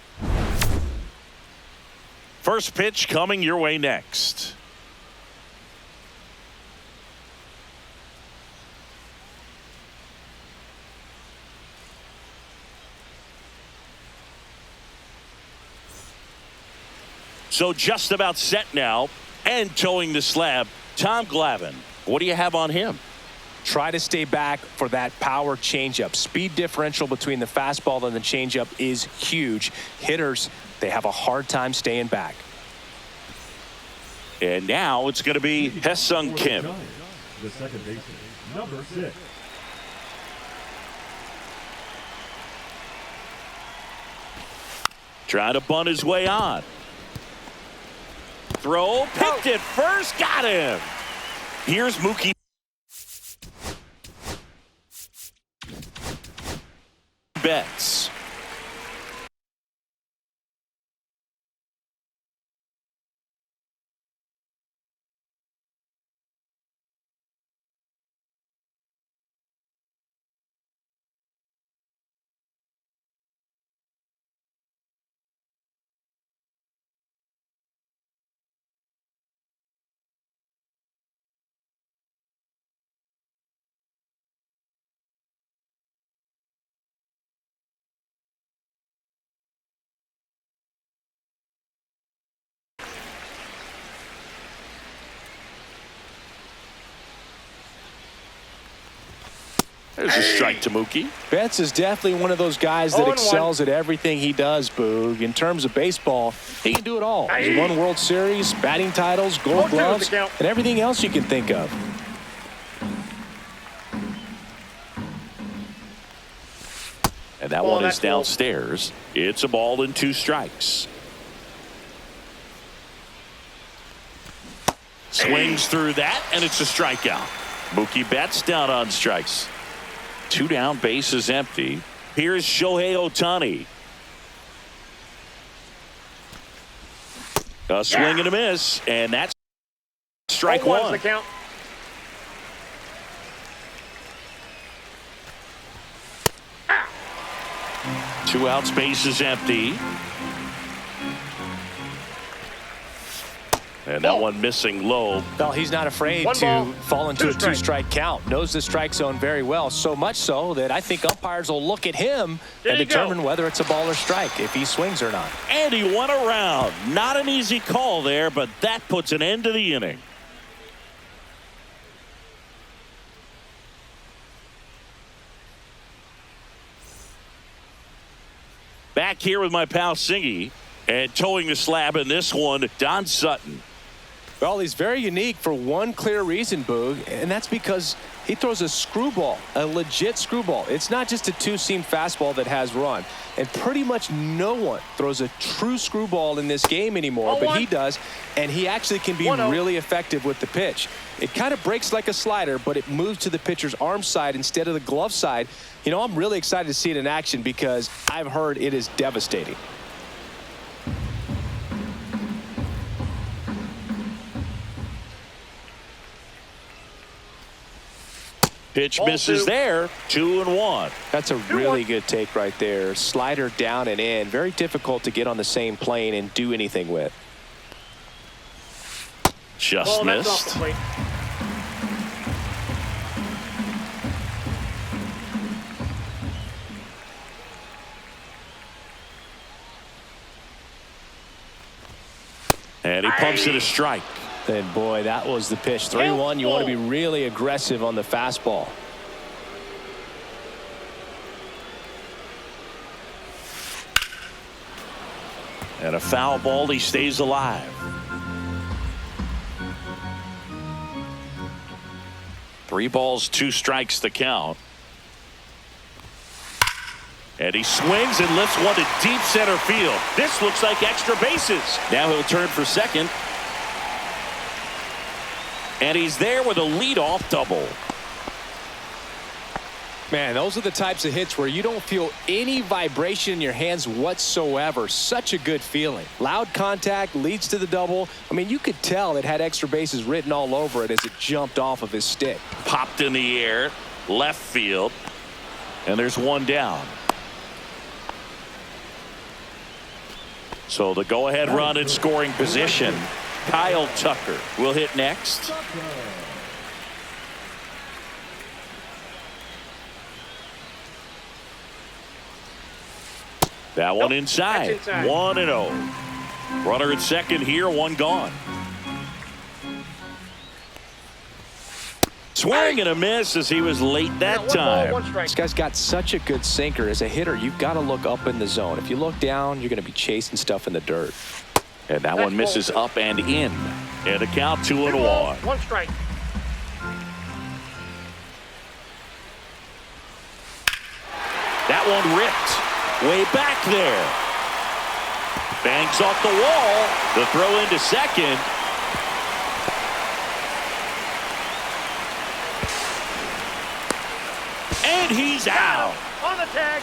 First pitch coming your way next. So just about set now and towing the slab, Tom Glavine. What do you have on him? Try to stay back for that power changeup. Speed differential between the fastball and the changeup is huge. Hitters, they have a hard time staying back. And now it's going to be Hye-Sung Kim. The second baseman, number 6. Trying to bunt his way on. Throw, picked it first, got him. Here's Mookie Betts. There's a strike to Mookie. Betts is definitely one of those guys that excels at everything he does, Boog. In terms of baseball, he can do it all. He's won World Series, batting titles, gold gloves, and everything else you can think of. And that one is downstairs. It's a ball and 2 strikes. Swings through that, and it's a strikeout. Mookie Betts down on strikes. 2 down, base is empty. Here's Shohei Ohtani. A swing and a miss, and that's strike 1. The count. Two outs, base is empty. And that one missing low. Well, he's not afraid to fall into a 2-strike count. Knows the strike zone very well, so much so that I think umpires will look at him and determine whether it's a ball or strike, if he swings or not. And he went around. Not an easy call there, but that puts an end to the inning. Back here with my pal Singy, and towing the slab in this one, Don Sutton. Well, he's very unique for one clear reason, Boog, and that's because he throws a screwball, a legit screwball. It's not just a 2-seam fastball that has run. And pretty much no one throws a true screwball in this game anymore, but he does, and he actually can be really effective with the pitch. It kind of breaks like a slider, but it moves to the pitcher's arm side instead of the glove side. You know, I'm really excited to see it in action because I've heard it is devastating. Pitch misses there. 2-1. That's a really good take right there. Slider down and in. Very difficult to get on the same plane and do anything with. Just missed. And he pumps it a strike. And boy, that was the pitch. 3-1. You want to be really aggressive on the fastball. And a foul ball. He stays alive. 3 balls, 2 strikes the count. And he swings and lifts one to deep center field. This looks like extra bases. Now he'll turn for second. And he's there with a leadoff double. Man, those are the types of hits where you don't feel any vibration in your hands whatsoever. Such a good feeling. Loud contact leads to the double. I mean, you could tell it had extra bases written all over it as it jumped off of his stick. Popped in the air, left field, and there's one down. So the go-ahead run in scoring position. Kyle Tucker will hit next. That one inside. 1-0. Runner at second here, one gone. Swing and a miss as he was late that time. This guy's got such a good sinker. As a hitter, you've got to look up in the zone. If you look down, you're going to be chasing stuff in the dirt. And that one misses up and in. And a count 2-1. 1 strike. That one ripped. Way back there. Bangs off the wall. The throw into second. And he's out. On the tag.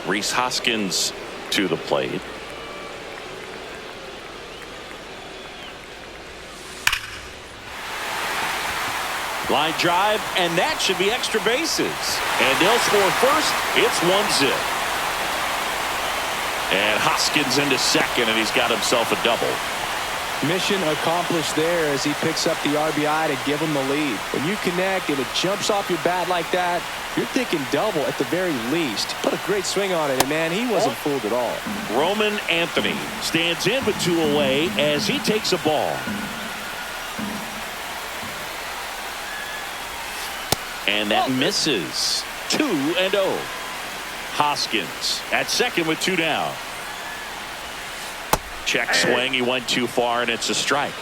Rhys Hoskins to the plate. Line drive, and that should be extra bases. And they'll score first. It's 1-0. And Hoskins into second, and he's got himself a double. Mission accomplished there as he picks up the RBI to give him the lead. When you connect and it jumps off your bat like that, you're thinking double at the very least. Put a great swing on it, and man, he wasn't fooled at all. Roman Anthony stands in with 2 away as he takes a ball. And that misses. 2-0. Hoskins at second with 2 down. Check swing. He went too far, and it's a strike.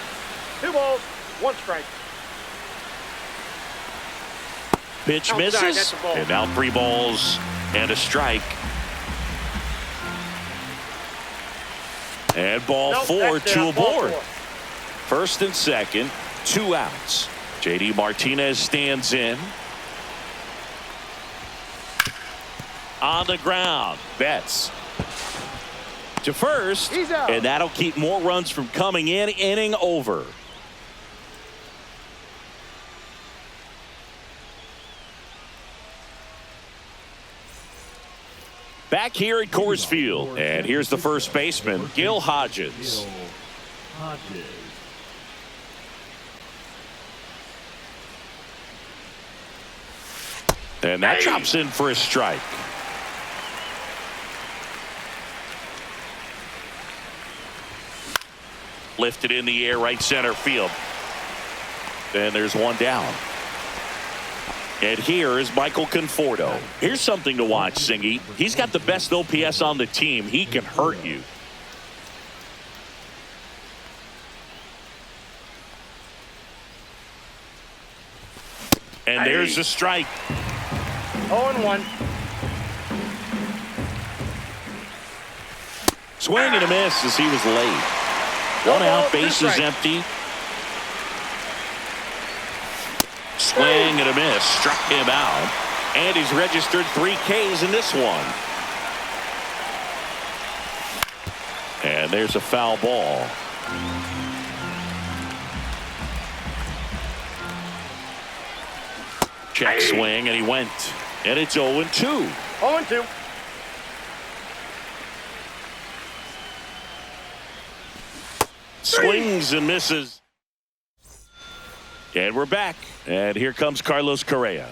2 balls, 1 strike. Pitch Outside, misses. that's a ball. And now 3 balls and a strike. And ball Nope, 4, that's 2 down, ball aboard. 4. First and second, 2 outs. JD Martinez stands in. On the ground. Betts to first. He's out. And that'll keep more runs from coming in. Inning over. Back here at Coors Field. And here's the first baseman, Gil Hodges. And that drops in for a strike. Lifted in the air, right center field. And there's one down. And here is Michael Conforto. Here's something to watch, Singy. He's got the best OPS on the team. He can hurt you. And there's a strike. 0-1. Swing and a miss as he was late. 1 out, bases empty. Swing and a miss, struck him out. And he's registered 3 Ks in this one. And there's a foul ball. Check swing, and he went. And it's 0-2. 0-2. Swings and misses. And we're back. And here comes Carlos Correa.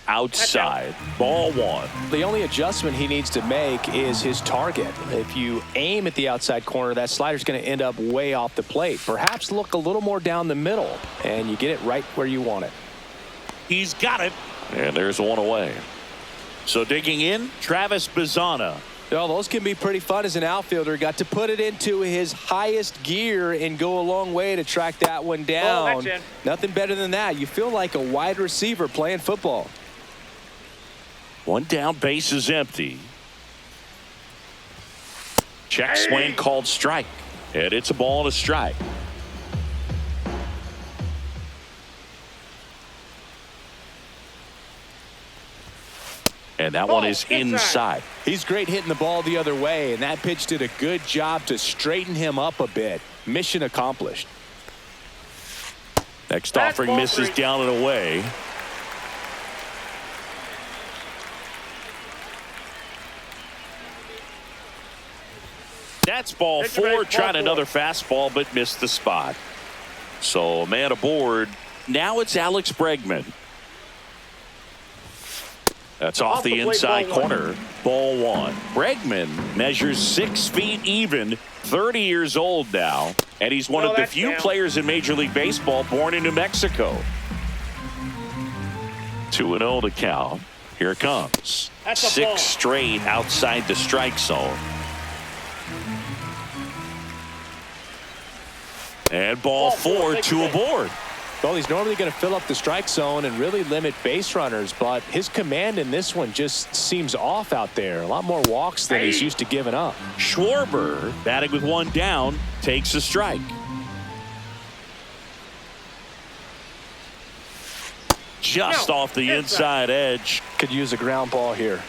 Outside. Ball 1. The only adjustment he needs to make is his target. If you aim at the outside corner, that slider's going to end up way off the plate. Perhaps look a little more down the middle, and you get it right where you want it. He's got it. And there's 1 away. So digging in, Travis Bazzana. Well, those can be pretty fun as an outfielder. Got to put it into his highest gear and go a long way to track that one down. That's in. Nothing better than that. You feel like a wide receiver playing football. 1 down, base is empty. Check swing called strike. And it's a ball and a strike. And that one is inside. He's great hitting the ball the other way, and that pitch did a good job to straighten him up a bit. Mission accomplished. Next offering misses down and away. That's ball four. Tried another fastball, but missed the spot. So a man aboard. Now it's Alex Bregman. That's off the inside corner. Ball one. Bregman measures 6 feet even, 30 years old now, and he's one of the few players in Major League Baseball born in New Mexico. 2-0 to count. Here it comes. 6 straight outside the strike zone. And ball four, 2 aboard. Well, he's normally going to fill up the strike zone and really limit base runners, but his command in this one just seems off out there. A lot more walks than he's used to giving up. Schwarber, batting with 1 down, takes a strike. Just off the inside edge. Could use a ground ball here.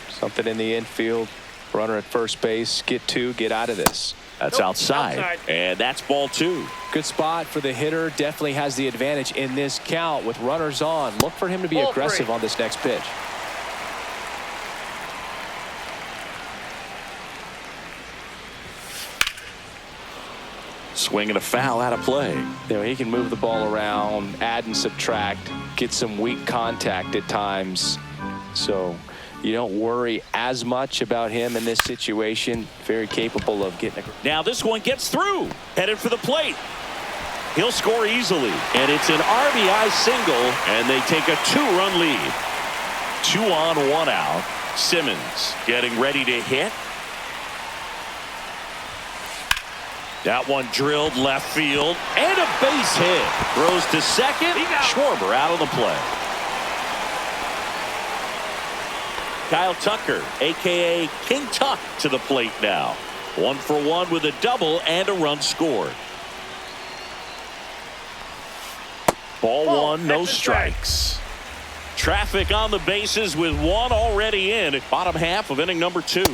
Something in the infield. Runner at first base. Get 2. Get out of this. That's outside. And that's ball 2. Good spot for the hitter. Definitely has the advantage in this count with runners on. Look for him to be aggressive on this next pitch. Swing and a foul out of play. You know, he can move the ball around, add and subtract, get some weak contact at times. So you don't worry as much about him in this situation. Very capable of getting it. Now this one gets through. Headed for the plate. He'll score easily. And it's an RBI single. And they take a 2-run lead. 2 on, 1 out. Simmons getting ready to hit. That one drilled left field. And a base hit. Throws to second. Schwarber out of the play. Kyle Tucker, a.k.a. King Tuck, to the plate now. 1 for 1 with a double and a run scored. Ball 1, no strikes. Traffic on the bases with 1 already in. Bottom half of inning number 2.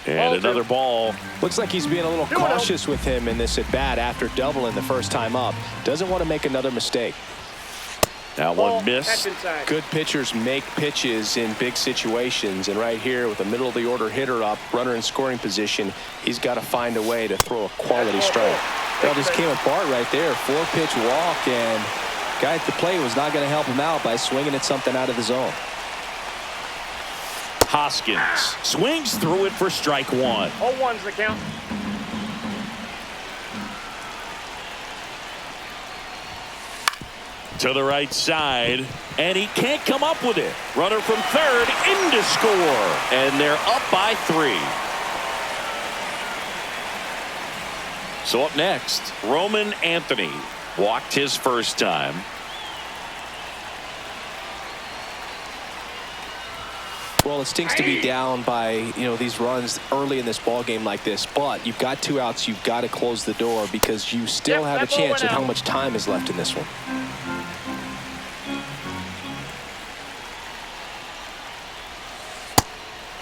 And another ball. Looks like he's being a little cautious with him in this at bat after doubling the first time up. Doesn't want to make another mistake. That one missed. Good pitchers make pitches in big situations, and right here with a middle of the order hitter up, runner in scoring position, he's got to find a way to throw a quality strike. Well, just came apart right there. 4-pitch walk, and guy at the plate was not going to help him out by swinging at something out of the zone. Hoskins swings through it for strike 1. 0-1's the count. To the right side, and he can't come up with it. Runner from third in to score, and they're up by 3. So up next, Roman Anthony walked his first time. Well, it stinks to be down by, these runs early in this ball game like this, but you've got 2 outs. You've got to close the door because you still have a chance with how much time is left in this one.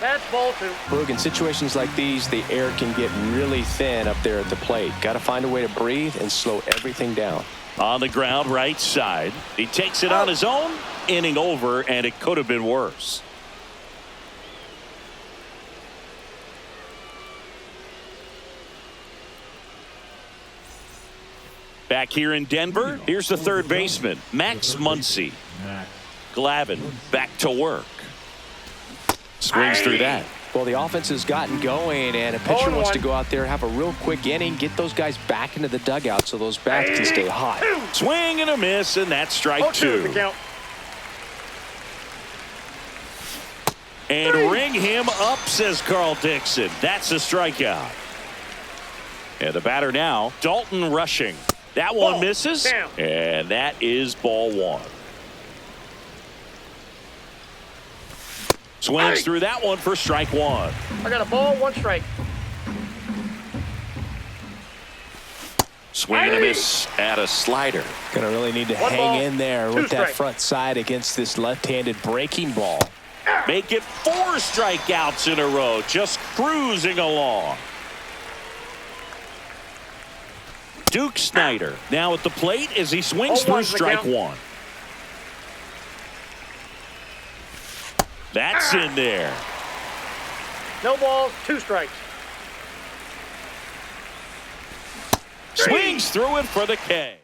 That's ball 2. Boog, in situations like these, the air can get really thin up there at the plate. Got to find a way to breathe and slow everything down. On the ground, right side. He takes it on his own. Inning over, and it could have been worse. Back here in Denver, here's the third baseman, Max Muncy. Glavin back to work. Swings through that. Well, the offense has gotten going, and a pitcher wants to go out there, have a real quick inning, get those guys back into the dugout so those bats can stay hot. Swing and a miss, and that's strike 2. And ring him up, says Carl Dixon. That's a strikeout. And the batter now, Dalton Rushing. That one misses, and that is ball 1. Swings through that one for strike 1. I got a ball, 1 strike. Swing and a miss at a slider. Going to really need to One hang ball, in there two with that strikes. front side against this left-handed breaking ball. Make it 4 strikeouts in a row. Just cruising along. Duke Snyder now at the plate as he swings through 0-1's the strike count. 1. That's in there. No balls, 2 strikes. Swings through it for the K.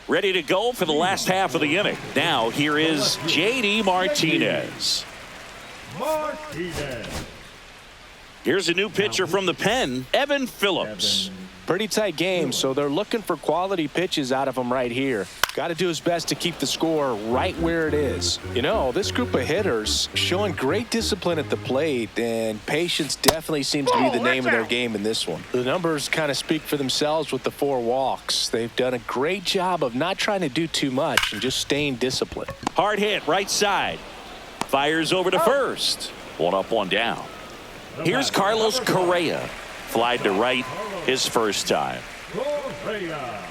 Ready to go for the last half of the inning. Now here is J.D. Martinez. Martinez. Here's a new pitcher from the pen, Evan Phillips. Pretty tight game, so they're looking for quality pitches out of him right here. Got to do his best to keep the score right where it is. You know, this group of hitters showing great discipline at the plate, and patience definitely seems to be the name of their game in this one. The numbers kind of speak for themselves with the 4 walks. They've done a great job of not trying to do too much and just staying disciplined. Hard hit, right side. Fires over to first. 1 up, 1 down. Here's Carlos Correa. Flied to right his first time. Correa.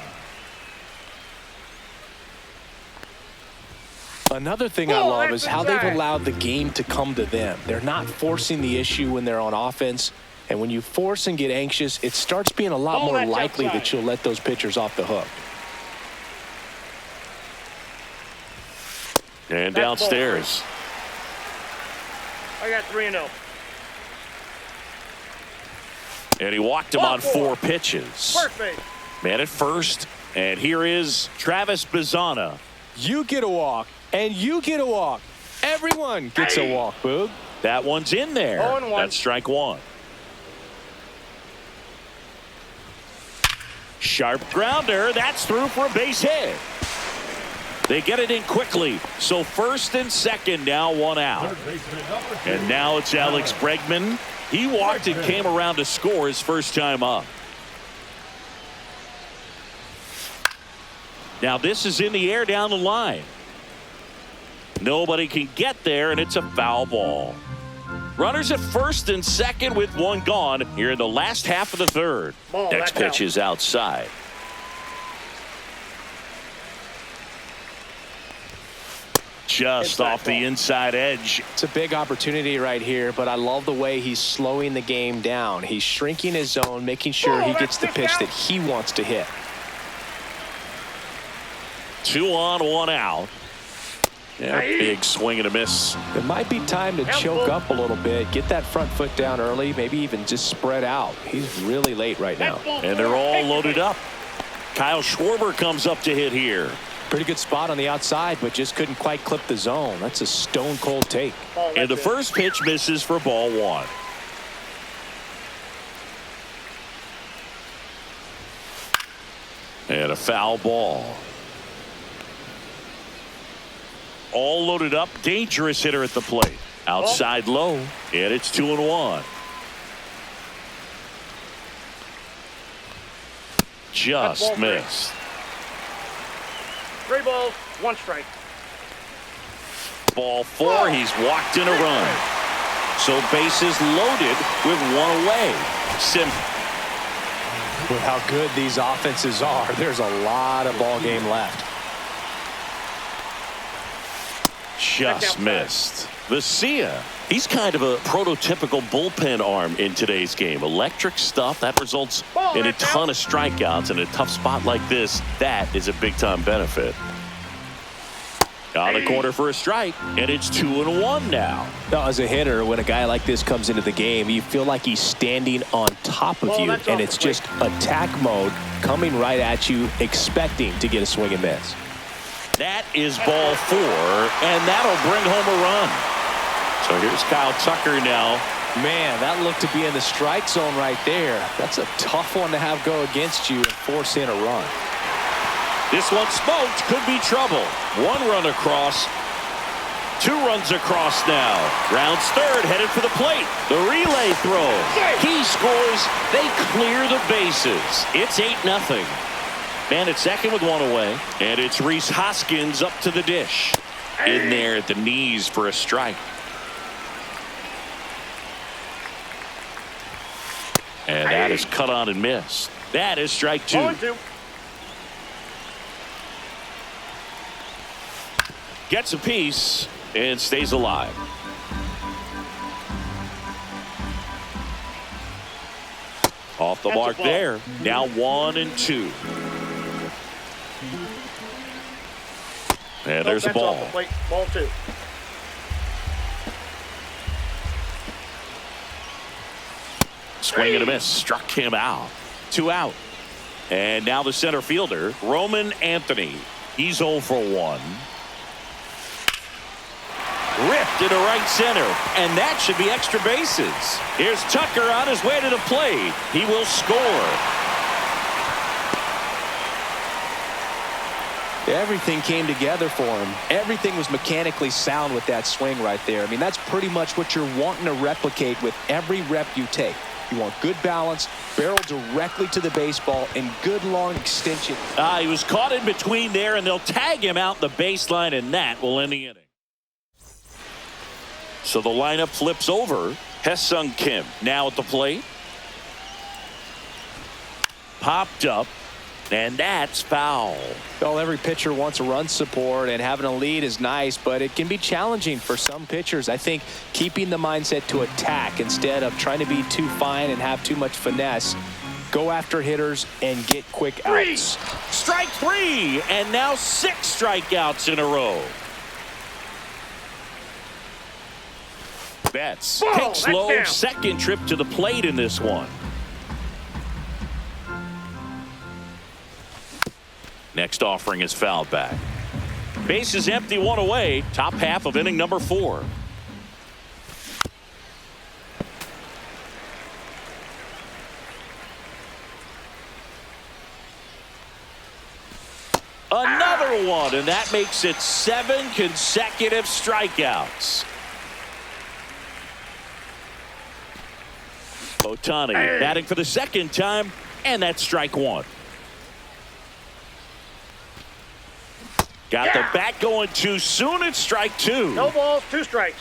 Another thing I love is how they've allowed the game to come to them. They're not forcing the issue when they're on offense. And when you force and get anxious, it starts being a lot more likely that you'll let those pitchers off the hook. And downstairs. I got 3-0. And he walked him on 4 pitches. First base. Man at first. And here is Travis Bazzana. You get a walk, and you get a walk. Everyone gets a walk, Boog. That one's in there. 0-1. That's strike 1. Sharp grounder. That's through for a base hit. They get it in quickly. So first and second now, 1 out. Third baseman number 2. And now it's Alex Bregman. He walked and came around to score his first time up. Now this is in the air down the line. Nobody can get there, and it's a foul ball. Runners at first and second with 1 gone here in the last half of the third. Ball, Next that's pitch out. is outside. Just Inside off the ball. inside edge. It's a big opportunity right here, but I love the way he's slowing the game down. He's shrinking his zone, making sure he gets the pitch that he wants to hit. 2 on, 1 out. Yeah, big swing and a miss. It might be time to choke up a little bit, get that front foot down early, maybe even just spread out. He's really late right now. And they're all loaded up. Kyle Schwarber comes up to hit here. Pretty good spot on the outside, but just couldn't quite clip the zone. That's a stone cold take. Ball, And the that's it. first pitch misses for ball 1. And a foul ball. All loaded up. Dangerous hitter at the plate. Outside low. And it's 2-1. Just That's ball 3. missed. 3 balls, 1 strike. Ball 4. He's walked in a run. So bases loaded with 1 away. With how good these offenses are, there's a lot of ball game left. Just missed. Vesia, he's kind of a prototypical bullpen arm in today's game. Electric stuff that results in a ton of strikeouts. In a tough spot like this, that is a big-time benefit. On the corner for a strike, and it's 2-1 now. Now, as a hitter, when a guy like this comes into the game, you feel like he's standing on top of you, that's and off it's the plate. just attack mode coming right at you, expecting to get a swing and miss. That is ball 4, and that'll bring home a run. So here's Kyle Tucker now. Man, that looked to be in the strike zone right there. That's a tough one to have go against you and force in a run. This one smoked, could be trouble. 1 run across. 2 runs across now. Rounds third, headed for the plate. The relay throw. He scores. They clear the bases. It's 8-0. Man at second with 1 away. And it's Rhys Hoskins up to the dish. In there at the knees for a strike. And And that is cut on and missed. That is strike 2. 0-2. Gets a piece and stays alive. Off the mark there. Now 1-2. And there's the ball. Off the plate. Ball 2. Swing and a miss. Struck him out. 2 out. And now the center fielder, Roman Anthony. He's 0 for 1. Ripped into right center. And that should be extra bases. Here's Tucker on his way to the plate. He will score. Everything came together for him. Everything was mechanically sound with that swing right there. I mean, that's pretty much what you're wanting to replicate with every rep you take. You want good balance, barrel directly to the baseball, and good long extension. He was caught in between there, and they'll tag him out the baseline, and that will end the inning. So the lineup flips over. Hye-Sung Kim now at the plate. Popped up, and that's foul. Well, every pitcher wants a run support, and having a lead is nice, but it can be challenging for some pitchers. I think keeping the mindset to attack instead of trying to be too fine and have too much finesse. Go after hitters and get quick outs. Strike 3, and now 6 strikeouts in a row. Betts takes low, second trip to the plate in this one. Next offering is fouled back. Base is empty, 1 away. Top half of inning number 4. Another one, and that makes it 7 consecutive strikeouts. Ohtani batting for the second time, and that's strike 1. Got the bat going too soon. It's strike 2. No balls, 2 strikes.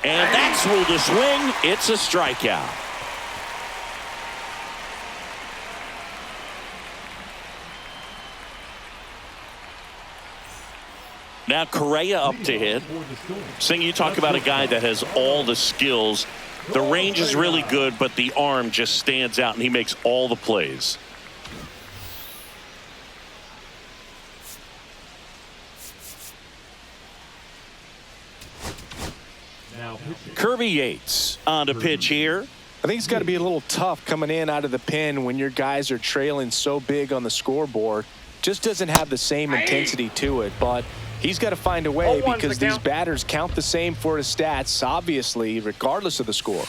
And that's ruled a swing. It's a strikeout. Now Correa up to hit. Sing, you talk about a guy that has all the skills. The range is really good, but the arm just stands out, and he makes all the plays. Kirby Yates on to pitch here. I think it's got to be a little tough coming in out of the pen when your guys are trailing so big on the scoreboard. Just doesn't have the same intensity to it, but he's got to find a way because these batters count the same for his stats, obviously, regardless of the score.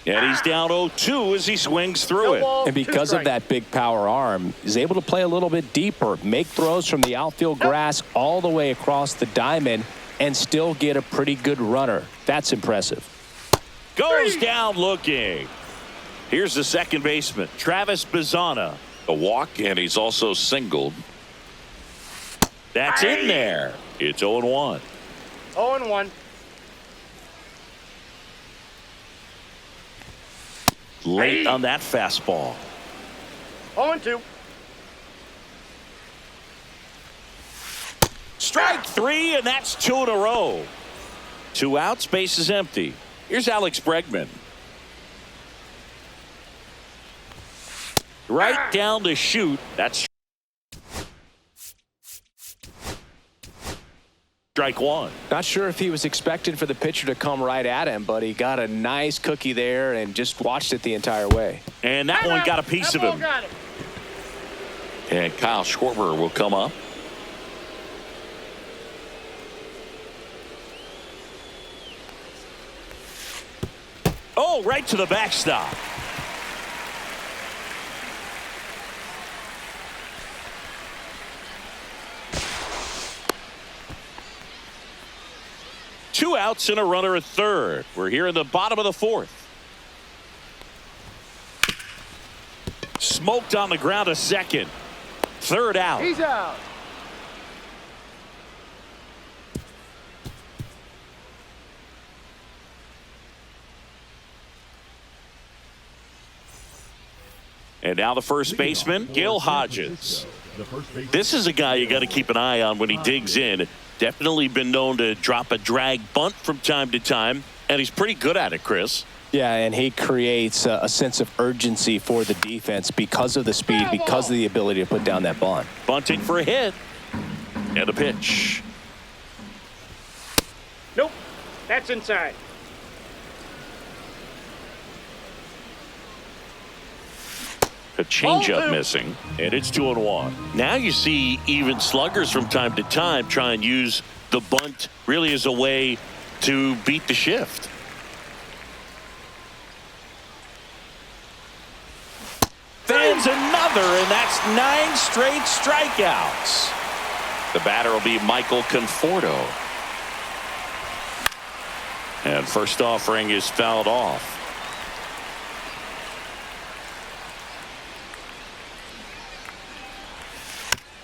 And he's down 0-2 as he swings through it. And because of that big power arm, he's able to play a little bit deeper, make throws from the outfield grass all the way across the diamond, and still get a pretty good runner. That's impressive. Goes down looking. Here's the second baseman, Travis Bazzana. A walk, and he's also singled. That's in there. It's 0-1. 0-1. Late on that fastball. 0-2. Strike 3, and that's 2 in a row. 2 outs, base is empty. Here's Alex Bregman. Right down the chute. That's strike 1. Not sure if he was expecting for the pitcher to come right at him, but he got a nice cookie there and just watched it the entire way. And that one got a piece of him. Got him. And Kyle Schwarber will come up. Oh, right to the backstop. Two outs and a runner at third. We're here in the bottom of the 4th. Smoked on the ground a second. Third out. He's out. And now the first baseman, Gil Hodges. The first baseman. This is a guy you got to keep an eye on when he digs in. Definitely been known to drop a drag bunt from time to time, and he's pretty good at it, Chris. Yeah, and he creates a sense of urgency for the defense because of the speed, because of the ability to put down that bunt. Bunting for a hit. And a pitch. Nope. That's inside. A changeup Ball two. missing, and it's 2-1. Now you see even sluggers from time to time try and use the bunt really as a way to beat the shift. There's another, and that's 9 straight strikeouts. The batter will be Michael Conforto. And first offering is fouled off.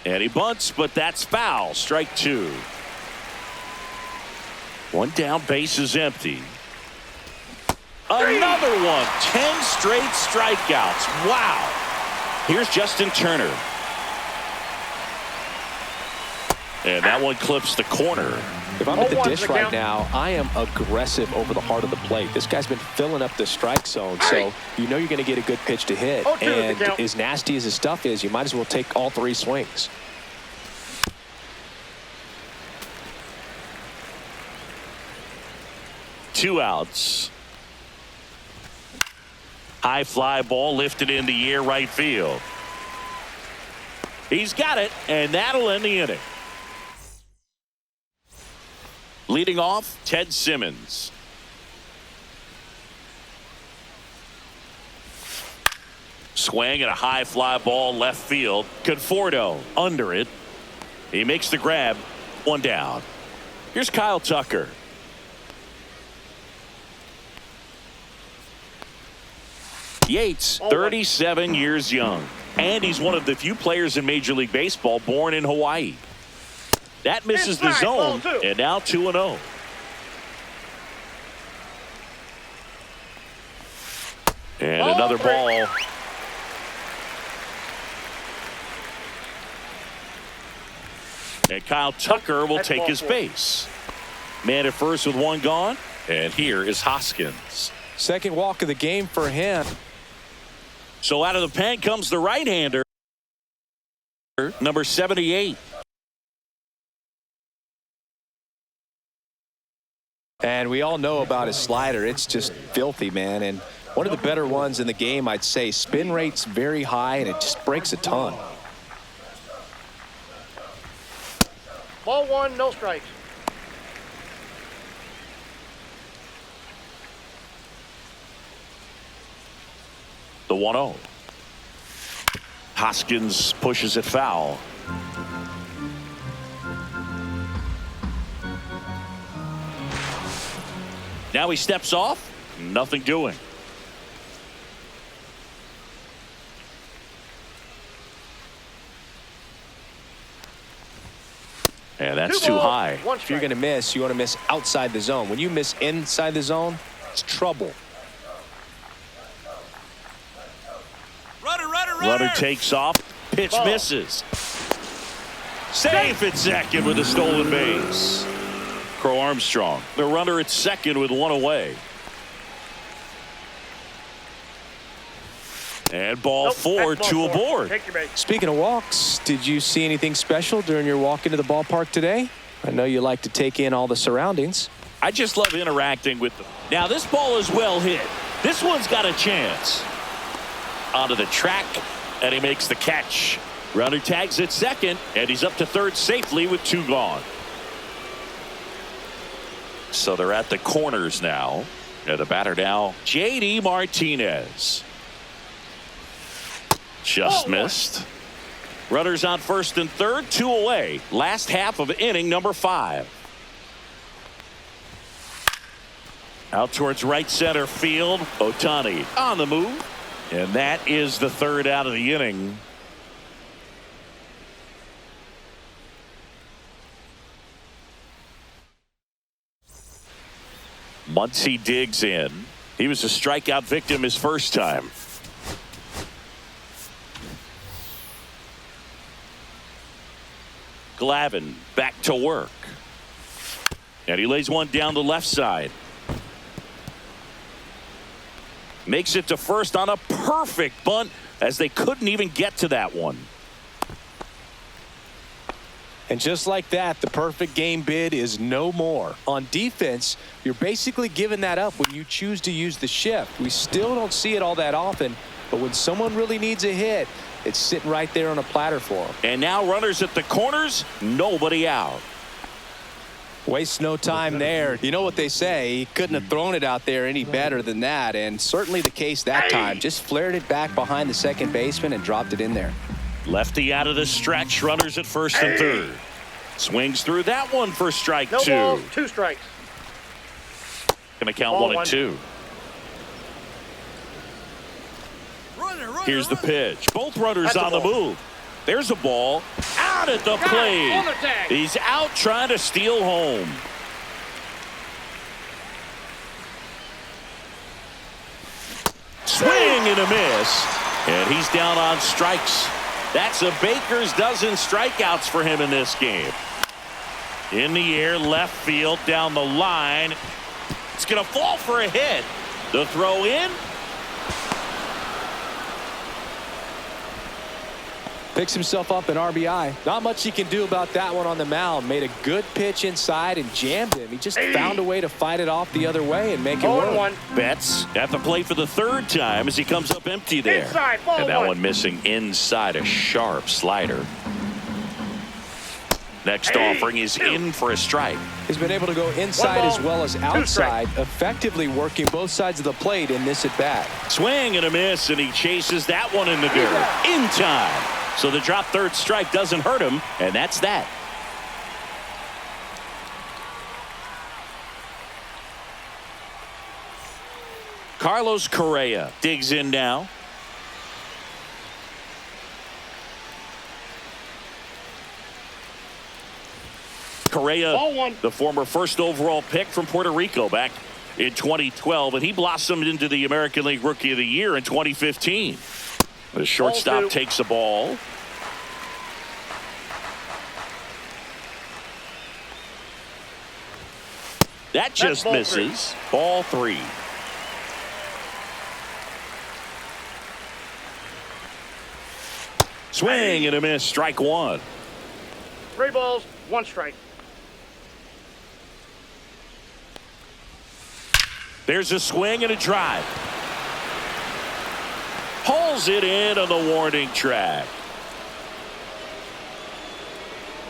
And he bunts, but that's foul. Strike 2. One down, base is empty. Another one. 10 straight strikeouts. Wow. Here's Justin Turner. And that one clips the corner. If I'm at the 0-1 dish the right count. now, I am aggressive over the heart of the plate. This guy's been filling up the strike zone, so you know you're going to get a good pitch to hit. 0-2 the And count. as nasty as his stuff is, you might as well take all 3 swings. Two outs. High fly ball lifted in the air, right field. He's got it, and that'll end the inning. Leading off, Ted Simmons. Swing and a high fly ball left field. Conforto under it. He makes the grab. One down. Here's Kyle Tucker. Yates, 37 years young, and he's one of the few players in Major League Baseball born in Hawaii. That misses the Inside, zone, ball 2. and now 2-0. And Ball another 3. ball. And Kyle Tucker will That's take ball his 4. base. Man at first with one gone, and here is Hoskins. Second walk of the game for him. So out of the pen comes the right-hander, number 78. And we all know about his slider. It's just filthy, man. And one of the better ones in the game, I'd say. Spin rate's very high, and it just breaks a ton. Ball 1, no strikes. The 1-0. Hoskins pushes it foul. Now he steps off. Nothing doing. And that's 2 too balls, high. 1 If you're strike. going to miss, you want to miss outside the zone. When you miss inside the zone, it's trouble. Runner takes off. Pitch Ball. misses. Safe at second with a stolen base. Crow Armstrong, the runner at second with one away. And ball Nope, 4, that's 2 ball 4. aboard. Take your base. Speaking of walks, did you see anything special during your walk into the ballpark today? I know you like to take in all the surroundings. I just love interacting with them. Now this ball is well hit. This one's got a chance. Onto the track, and he makes the catch. Runner tags at second, and he's up to third safely with 2 gone. So they're at the corners now. And the batter now, J.D. Martinez. Just missed. Runners on first and third, 2 away. Last half of inning number 5. Out towards right center field. Ohtani on the move. And that is the third out of the inning. Muncy digs in. He was a strikeout victim his first time. Glavin back to work. And he lays one down the left side. Makes it to first on a perfect bunt as they couldn't even get to that one. And just like that, the perfect game bid is no more. On defense, you're basically giving that up when you choose to use the shift. We still don't see it all that often, but when someone really needs a hit, it's sitting right there on a platter for them. And now runners at the corners, nobody out. Waste no time there. You know what they say, he couldn't have thrown it out there any better than that, and certainly the case that time. Just flared it back behind the second baseman and dropped it in there. Lefty out of the stretch, runners at first and third. Swings through that one for strike No two. balls, 2 strikes. Gonna count Ball 1 and 2. Here's the pitch. Both runners That's a on the ball. move. There's a ball out at the Got it. plate. On the tag. He's out trying to steal home. Swing and a miss. And he's down on strikes. That's a baker's dozen strikeouts for him in this game. In the air, left field, down the line. It's going to fall for a hit. The throw in. Picks himself up an RBI. Not much he can do about that one on the mound. Made a good pitch inside and jammed him. He just found a way to fight it off the other way and make it work. 0-1. Betts at the plate for the third time as he comes up empty there. Inside, ball And that 1. one missing inside, a sharp slider. Next offering is in for a strike. He's been able to go inside 1 ball, as well as 2 outside, strikes. effectively working both sides of the plate in this at-bat. Swing and a miss, and he chases that one in the dirt in time. So the drop third strike doesn't hurt him, and that's that. Carlos Correa digs in now. Correa, Ball 1. the former first overall pick from Puerto Rico back in 2012, and he blossomed into the American League Rookie of the Year in 2015. The shortstop Ball 2. takes a ball. That just ball misses. Ball 3. Swing and a miss. Strike 1. 3 balls, 1 strike. There's a swing and a drive. Pulls it in on the warning track.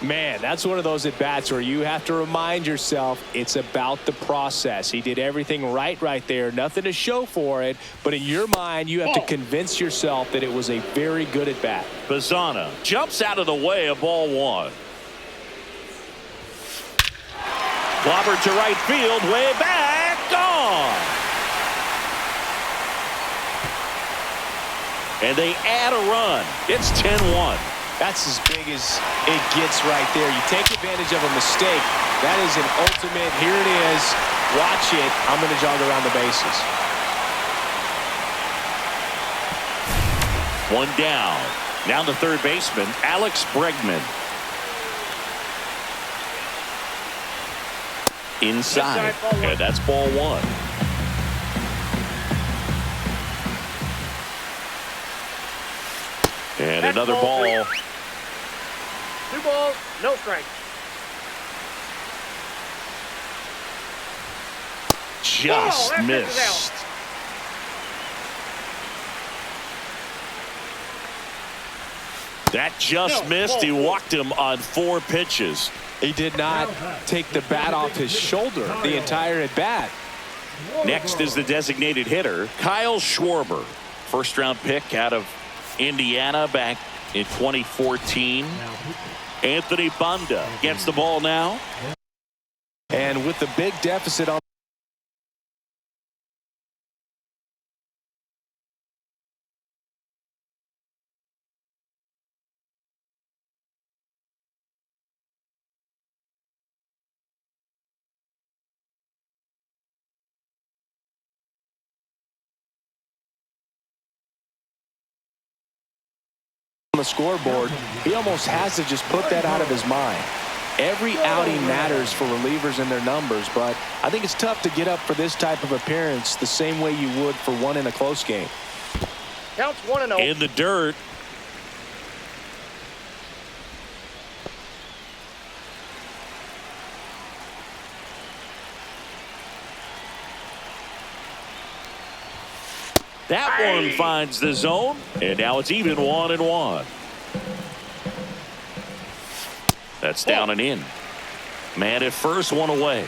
Man, that's one of those at-bats where you have to remind yourself it's about the process. He did everything right there. Nothing to show for it. But in your mind, you have to convince yourself that it was a very good at-bat. Bazzana jumps out of the way of ball 1. Clobbered to right field, way back, gone. And they add a run. It's 10-1. That's as big as it gets right there. You take advantage of a mistake. That is an ultimate, here it is, watch it, I'm going to jog around the bases. One down. Now the third baseman, Alex Bregman. Inside. Inside, ball 1. And that's ball 1. And That's another ball ball. 2 balls, no strikes. Just that misses missed. That just No, missed. He ball 4. walked him on 4 pitches. He did not take the bat off his shoulder the entire at-bat. Next is the designated hitter, Kyle Schwarber. First round pick out of Indiana back in 2014. Anthony Banda gets the ball now. And with the big deficit on the scoreboard, he almost has to just put that out of his mind. Every outing matters for relievers and their numbers, but I think it's tough to get up for this type of appearance the same way you would for one in a close game. Counts 1-0. In the dirt. That one finds the zone, and now it's even 1-1. That's down and in. Man at first, one away.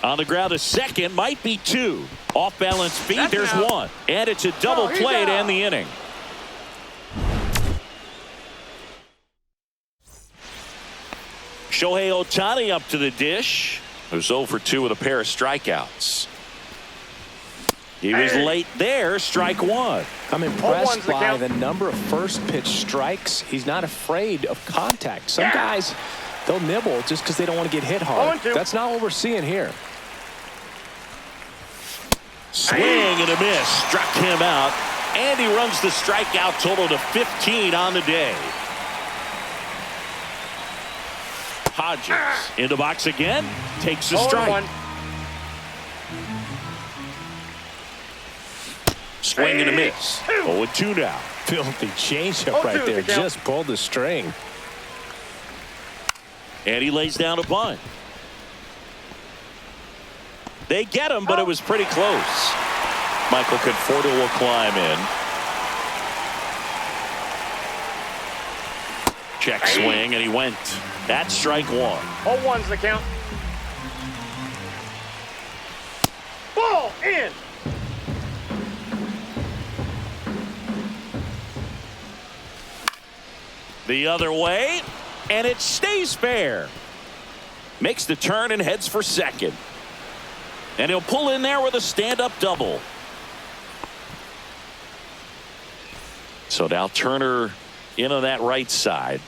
On the ground, a second, might be two. Off balance feet, there's one. And it's a double play to end the inning. Shohei Ohtani up to the dish. Who's 0 for 2 with a pair of strikeouts. He was late there, strike one. I'm impressed by the number of first pitch strikes. He's not afraid of contact. Some guys, they'll nibble just because they don't want to get hit hard. That's not what we're seeing here. Swing and a miss. Struck him out. And he runs the strikeout total to 15 on the day. Hodges in the box again. Takes a strike. Swing and a miss. 0-2 now. Filthy changeup right there. Just pulled the string. And he lays down a bunt. They get him, but it was pretty close. Michael Conforto will climb in. Check swing, and he went. That's strike one. 0-1's the count. Ball in. The other way, and it stays fair. Makes the turn and heads for second. And he'll pull in there with a stand-up double. So now Turner in on that right side.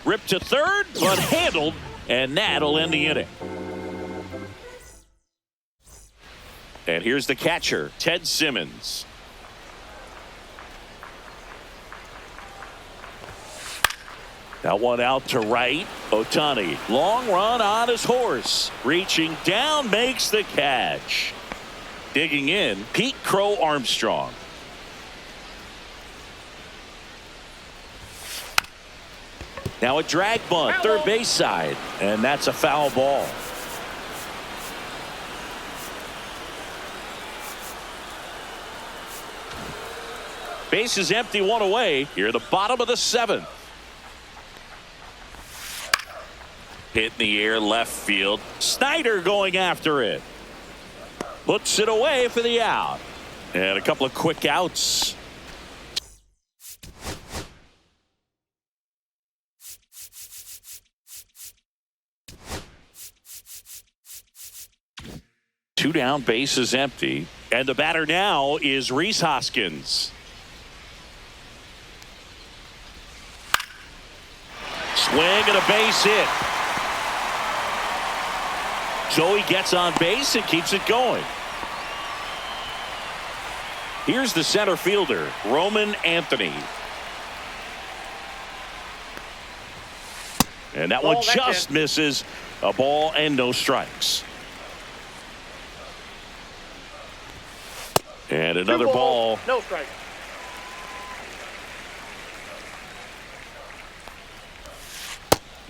Ripped to third, but handled, and that'll end the inning. And here's the catcher, Ted Simmons. That one out to right. Ohtani, long run on his horse. Reaching down, makes the catch. Digging in, Pete Crow Armstrong. Now a drag bunt, third base side, and that's a foul ball. Base is empty, one away. Here at the bottom of the seventh. Hit in the air, left field. Snyder going after it. Puts it away for the out. And a couple of quick outs. Two down, base is empty. And the batter now is Rhys Hoskins. Swing and a base hit. So he gets on base and keeps it going. Here's the center fielder, Roman Anthony. And that one just misses. A ball and no strikes. And another ball. No strike.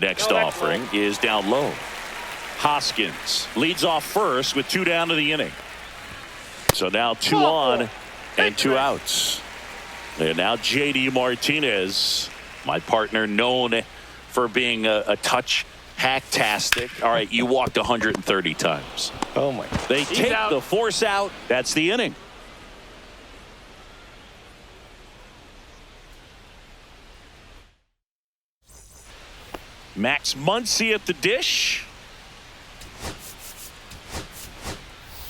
Next offering is down low. Hoskins leads off first with two down to the inning. So now two on and two outs. And now J.D. Martinez, my partner, known for being a touch hacktastic. All right, you walked 130 times. Oh, my. They take the force out. That's the inning. Max Muncy at the dish.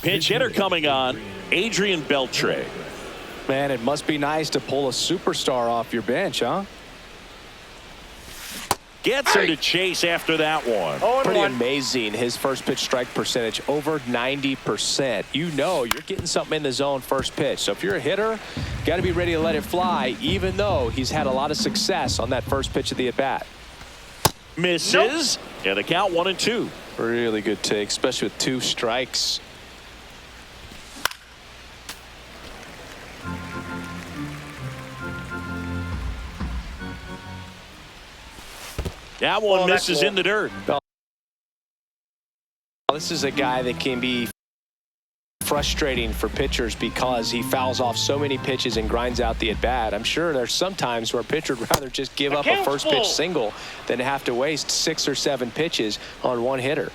Pinch hitter coming on, Adrian Beltre. Man, it must be nice to pull a superstar off your bench, huh? Gets him to chase after that one. 0-1. Pretty amazing, his first pitch strike percentage, over 90%. You know you're getting something in the zone first pitch. So if you're a hitter, got to be ready to let it fly, even though he's had a lot of success on that first pitch of the at-bat. Misses. And the count 1-2. Really good take, especially with 2 strikes. That one Oh, that's misses cool. in the dirt. This is a guy that can be frustrating for pitchers because he fouls off so many pitches and grinds out the at-bat. I'm sure there's some times where a pitcher would rather just give up a count's first pitch full. single than have to waste 6 or 7 pitches on one hitter.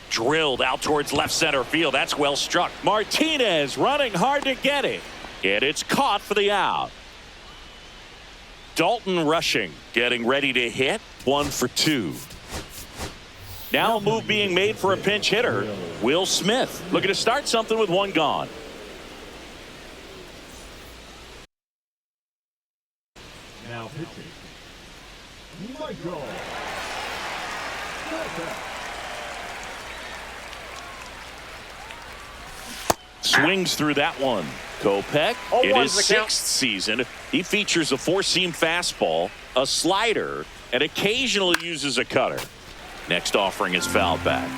Drilled out towards left center field. That's well struck. Martinez running hard to get it. And it's caught for the out. Dalton rushing, getting ready to hit. 1 for 2. Now a move being made for a pinch hitter. Will Smith looking to start something with 1 gone. Now pitching. Michael. Swings through that one. Kopech in 0-1's his the count. 6th season. He features a 4-seam fastball, a slider, and occasionally uses a cutter. Next offering is fouled back.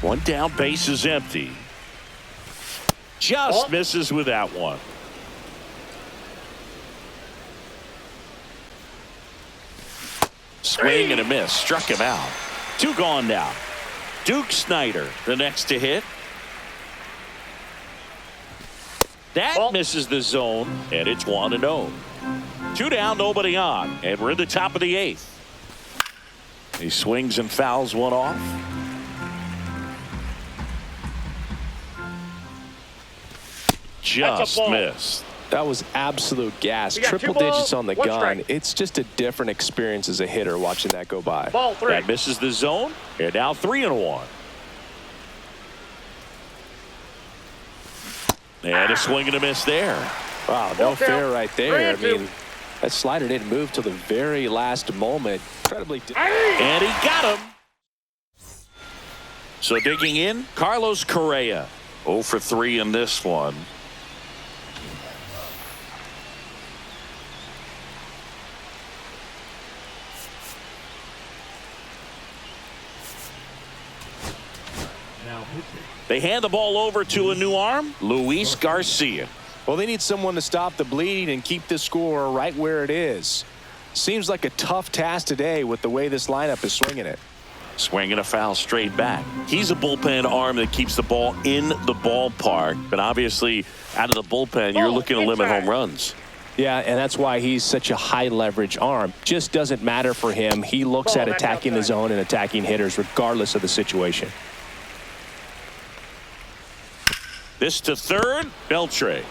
1 down, base is empty. Just misses with that one. Swing and a miss. Struck him out. 2 gone now. Duke Snyder, the next to hit. That misses the zone, and it's 1-0. 2 down, nobody on, and we're in the top of the 8th. He swings and fouls one off. Just ball. missed. That was absolute gas. We got 2 Triple balls, digits on the 1 gun. strike. It's just a different experience as a hitter watching that go by. Ball 3. That misses the zone, and now 3-1. And a swing and a miss there. Wow, Full no fair count. right there. I 3-2. mean, that slider didn't move till the very last moment. Incredibly. And he got him. So digging in, Carlos Correa. 0 for 3 in this one. Now pitching. They hand the ball over to a new arm, Luis Garcia. Well, they need someone to stop the bleeding and keep the score right where it is. Seems like a tough task today with the way this lineup is swinging it. Swinging a foul straight back. He's a bullpen arm that keeps the ball in the ballpark. But obviously, out of the bullpen, you're looking to limit home runs. Yeah, and that's why he's such a high leverage arm. Just doesn't matter for him. He looks at attacking the zone and attacking hitters regardless of the situation. This to third, Beltre.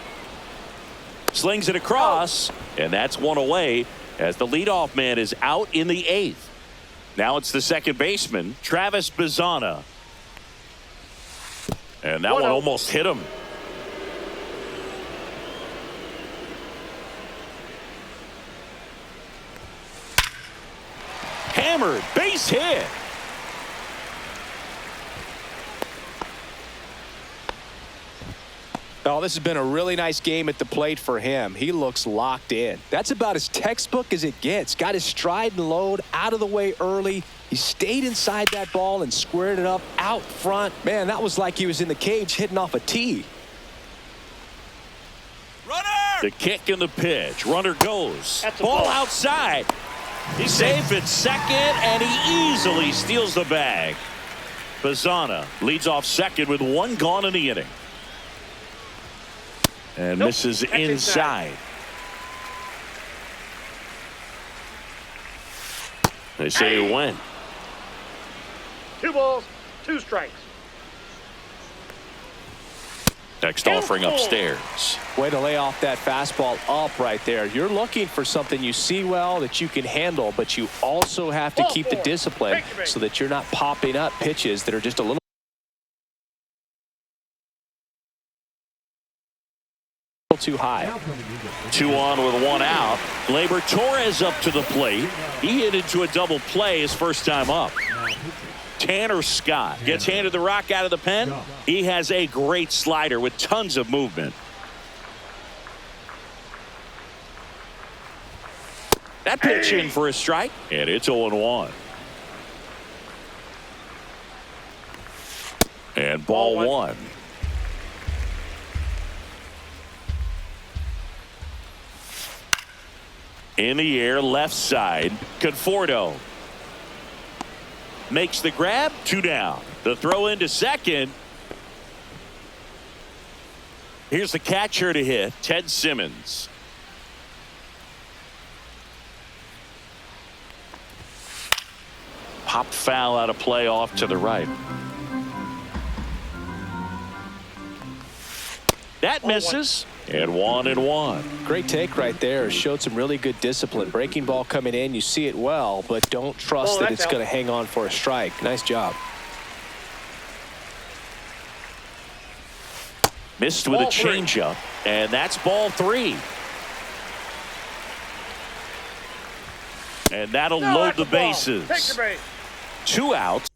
Slings it across, and that's 1 away as the leadoff man is out in the 8th. Now it's the second baseman, Travis Bazzana. And that one almost hit him. Hammered, base hit. Oh, this has been a really nice game at the plate for him. He looks locked in. That's about as textbook as it gets. Got his stride and load out of the way early. He stayed inside that ball and squared it up out front. Man, that was like he was in the cage hitting off a tee. Runner! The kick and the pitch. Runner goes. That's a Ball ball. outside. He's safe at second, and he easily steals the bag. Bazzana leads off second with 1 gone in the inning. And misses That's inside. They say it went. 2 balls, 2 strikes. Next offering upstairs. Way to lay off that fastball up right there. You're looking for something you see well that you can handle, but you also have to Ball keep the 4. discipline Take it. so that you're not popping up pitches that are just a little too high. 2 on with 1 out. Gleyber Torres up to the plate. He hit into a double play his first time up. Tanner Scott gets handed the rock out of the pen. He has a great slider with tons of movement. That pitch in for a strike, and it's 0-1. And ball one. In the air, left side, Conforto makes the grab, 2 down. The throw into second. Here's the catcher to hit, Ted Simmons. Pop foul out of play off to the right. That misses, and 1-1. Great take right there. Showed some really good discipline. Breaking ball coming in, you see it well, but don't trust that it's going to hang on for a strike. Nice job. Missed with a changeup, and that's ball 3. And that'll load the bases. Take your base. 2 outs.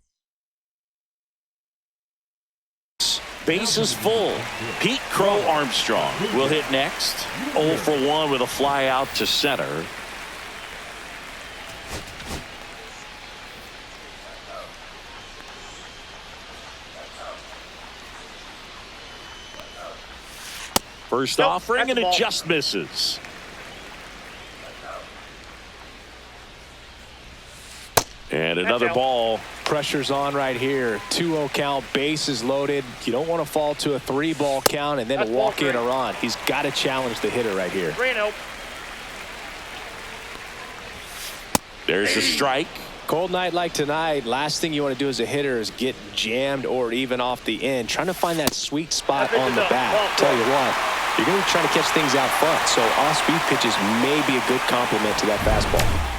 Bases full. Pete Crow Armstrong will hit next. 0 for 1 with a fly out to center. First offering, and it just misses. And another ball. Pressure's on right here. 2-0 count, bases loaded. You don't want to fall to a 3-ball count and then walk in a run. He's got to challenge the hitter right here. There's the strike. Cold night like tonight, last thing you want to do as a hitter is get jammed or even off the end. Trying to find that sweet spot on the bat. Tell you what, you're going to be trying to catch things out front, so off-speed pitches may be a good complement to that fastball.